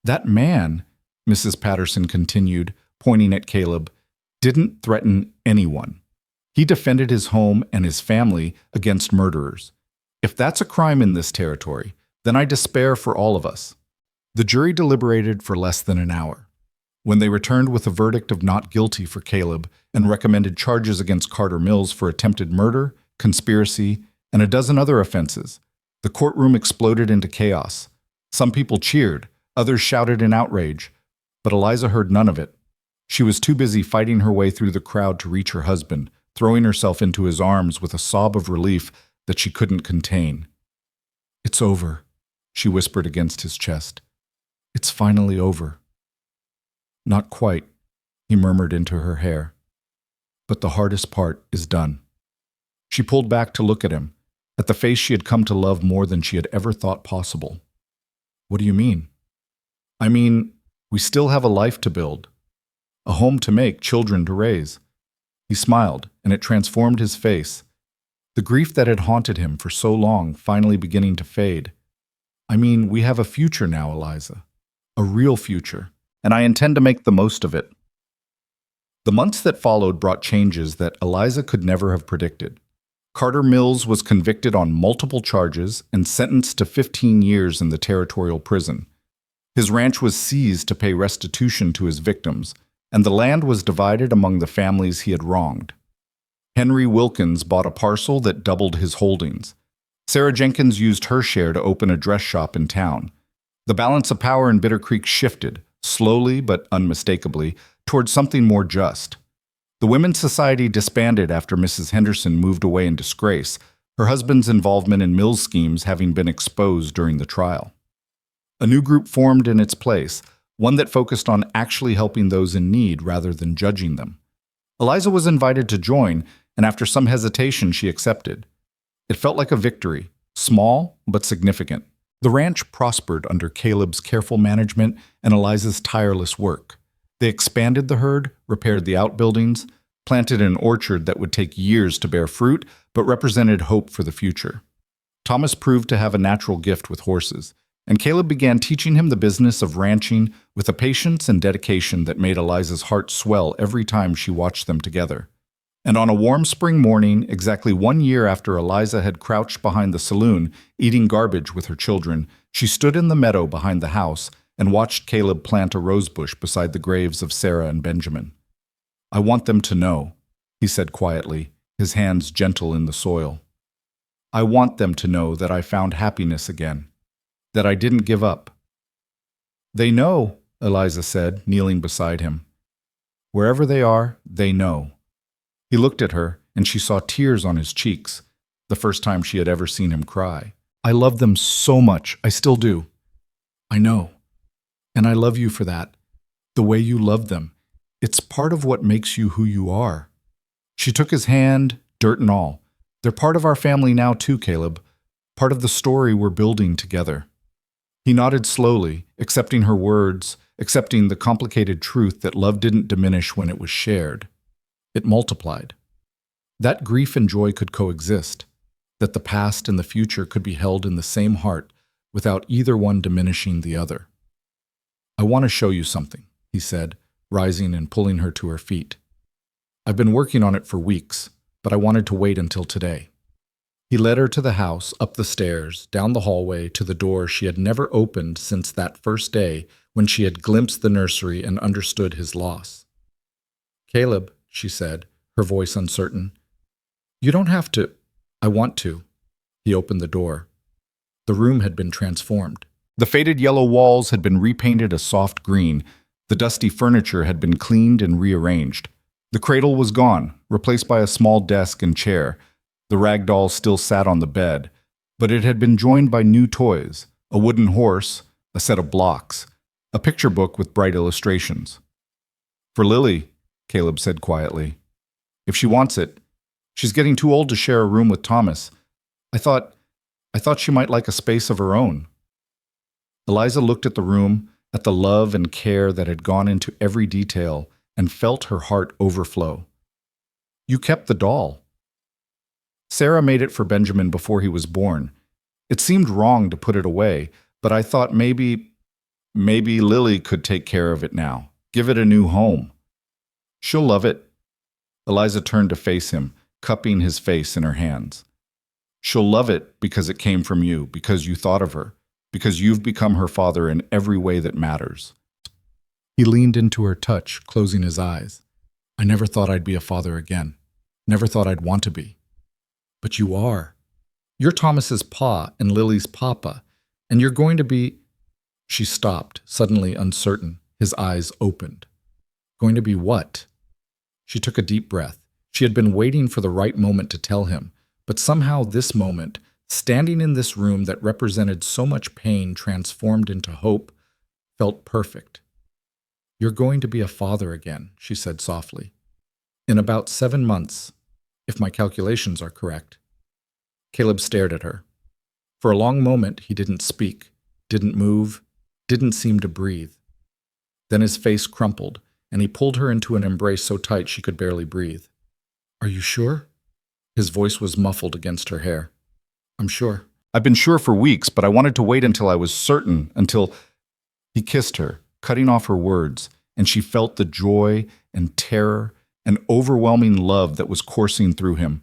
"That man," Mrs. Patterson continued, pointing at Caleb, "didn't threaten anyone. He defended his home and his family against murderers. If that's a crime in this territory, then I despair for all of us." The jury deliberated for less than an hour. When they returned with a verdict of not guilty for Caleb and recommended charges against Carter Mills for attempted murder, conspiracy, and a dozen other offenses, the courtroom exploded into chaos. Some people cheered, others shouted in outrage, but Eliza heard none of it. She was too busy fighting her way through the crowd to reach her husband, throwing herself into his arms with a sob of relief that she couldn't contain. "It's over," she whispered against his chest. "It's finally over." "Not quite," he murmured into her hair. "But the hardest part is done." She pulled back to look at him, at the face she had come to love more than she had ever thought possible. "What do you mean?" "I mean, we still have a life to build, a home to make, children to raise." He smiled, and it transformed his face, the grief that had haunted him for so long finally beginning to fade. "I mean, we have a future now, Eliza. a real future, and I intend to make the most of it. The months that followed brought changes that Eliza could never have predicted. Carter Mills was convicted on multiple charges and sentenced to 15 years in the territorial prison. His ranch was seized to pay restitution to his victims, and the land was divided among the families he had wronged. Henry Wilkins bought a parcel that doubled his holdings. Sarah Jenkins used her share to open a dress shop in town. The balance of power in Bitter Creek shifted, slowly but unmistakably, towards something more just. The Women's Society disbanded after Mrs. Henderson moved away in disgrace, her husband's involvement in Mills schemes having been exposed during the trial. A new group formed in its place, one that focused on actually helping those in need rather than judging them. Eliza was invited to join, and after some hesitation, she accepted. It felt like a victory, small but significant. The ranch prospered under Caleb's careful management and Eliza's tireless work. They expanded the herd, repaired the outbuildings, planted an orchard that would take years to bear fruit, but represented hope for the future. Thomas proved to have a natural gift with horses, and Caleb began teaching him the business of ranching with a patience and dedication that made Eliza's heart swell every time she watched them together. And on a warm spring morning, exactly 1 year after Eliza had crouched behind the saloon, eating garbage with her children, she stood in the meadow behind the house and watched Caleb plant a rosebush beside the graves of Sarah and Benjamin. "I want them to know," he said quietly, his hands gentle in the soil. "I want them to know that I found happiness again, that I didn't give up." "They know," Eliza said, kneeling beside him. "Wherever they are, they know." He looked at her, and she saw tears on his cheeks, the first time she had ever seen him cry. "I love them so much, I still do." "I know. And I love you for that, the way you love them. It's part of what makes you who you are." She took his hand, dirt and all. "They're part of our family now too, Caleb. Part of the story we're building together." He nodded slowly, accepting her words, accepting the complicated truth that love didn't diminish when it was shared. It multiplied. That grief and joy could coexist, that the past and the future could be held in the same heart without either one diminishing the other. "I want to show you something," he said, rising and pulling her to her feet. "I've been working on it for weeks, but I wanted to wait until today." He led her to the house, up the stairs, down the hallway to the door she had never opened since that first day when she had glimpsed the nursery and understood his loss. "Caleb," she said, her voice uncertain, "you don't have to." "I want to." He opened the door. The room had been transformed. The faded yellow walls had been repainted a soft green. The dusty furniture had been cleaned and rearranged. The cradle was gone, replaced by a small desk and chair. The rag doll still sat on the bed, but it had been joined by new toys, a wooden horse, a set of blocks, a picture book with bright illustrations. "For Lily," Caleb said quietly. "If she wants it. She's getting too old to share a room with Thomas. I thought she might like a space of her own." Eliza looked at the room, at the love and care that had gone into every detail, and felt her heart overflow. "You kept the doll." "Sarah made it for Benjamin before he was born. It seemed wrong to put it away, but I thought maybe Lily could take care of it now, give it a new home. She'll love it." Eliza turned to face him, cupping his face in her hands. "She'll love it because it came from you, because you thought of her, because you've become her father in every way that matters." He leaned into her touch, closing his eyes. "I never thought I'd be a father again. Never thought I'd want to be. But you are. You're Thomas's pa and Lily's papa, and you're going to be—" She stopped, suddenly uncertain. His eyes opened. "Going to be what?" She took a deep breath. She had been waiting for the right moment to tell him, but somehow this moment, standing in this room that represented so much pain transformed into hope, felt perfect. "You're going to be a father again," she said softly. "In about 7 months, if my calculations are correct." Caleb stared at her. For a long moment, he didn't speak, didn't move, didn't seem to breathe. Then his face crumpled, and he pulled her into an embrace so tight she could barely breathe. "Are you sure?" His voice was muffled against her hair. "I'm sure. I've been sure for weeks, but I wanted to wait until I was certain, until—" He kissed her, cutting off her words, and she felt the joy and terror and overwhelming love that was coursing through him.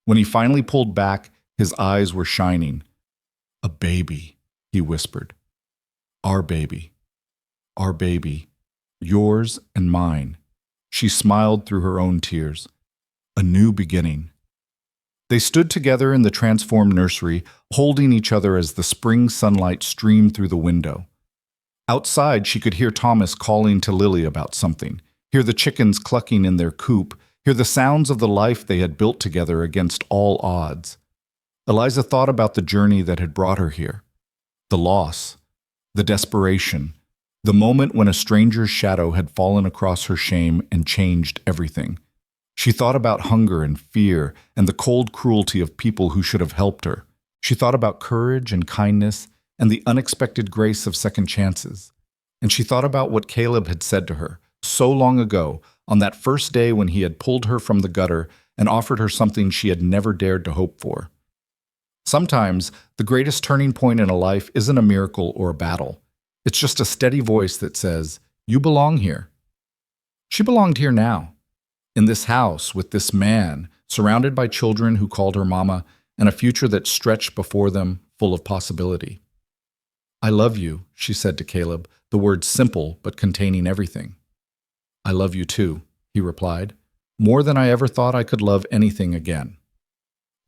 When he finally pulled back, his eyes were shining. "A baby," he whispered. "Our baby. Our baby. Yours and mine." She smiled through her own tears. A new beginning. They stood together in the transformed nursery, holding each other as the spring sunlight streamed through the window. Outside, she could hear Thomas calling to Lily about something, hear the chickens clucking in their coop, hear the sounds of the life they had built together against all odds. Eliza thought about the journey that had brought her here, the loss, the desperation, the moment when a stranger's shadow had fallen across her shame and changed everything. She thought about hunger and fear and the cold cruelty of people who should have helped her. She thought about courage and kindness and the unexpected grace of second chances. And she thought about what Caleb had said to her so long ago, on that first day when he had pulled her from the gutter and offered her something she had never dared to hope for. Sometimes, the greatest turning point in a life isn't a miracle or a battle. It's just a steady voice that says, "You belong here." She belonged here now, in this house with this man, surrounded by children who called her mama, and a future that stretched before them, full of possibility. "I love you," she said to Caleb, the words simple but containing everything. "I love you too," he replied, "more than I ever thought I could love anything again."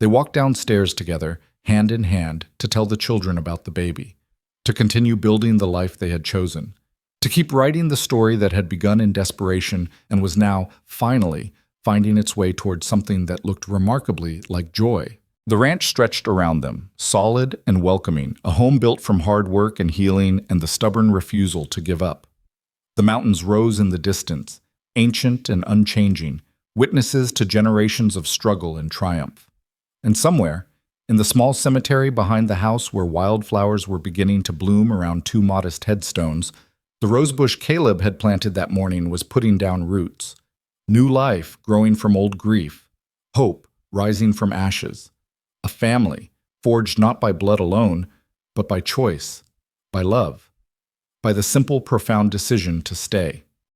They walked downstairs together, hand in hand, to tell the children about the baby, to continue building the life they had chosen, to keep writing the story that had begun in desperation and was now, finally, finding its way towards something that looked remarkably like joy. The ranch stretched around them, solid and welcoming, a home built from hard work and healing and the stubborn refusal to give up. The mountains rose in the distance, ancient and unchanging, witnesses to generations of struggle and triumph. And somewhere, in the small cemetery behind the house where wildflowers were beginning to bloom around two modest headstones, the rosebush Caleb had planted that morning was putting down roots. New life growing from old grief, hope rising from ashes, a family forged not by blood alone, but by choice, by love, by the simple, profound decision to stay.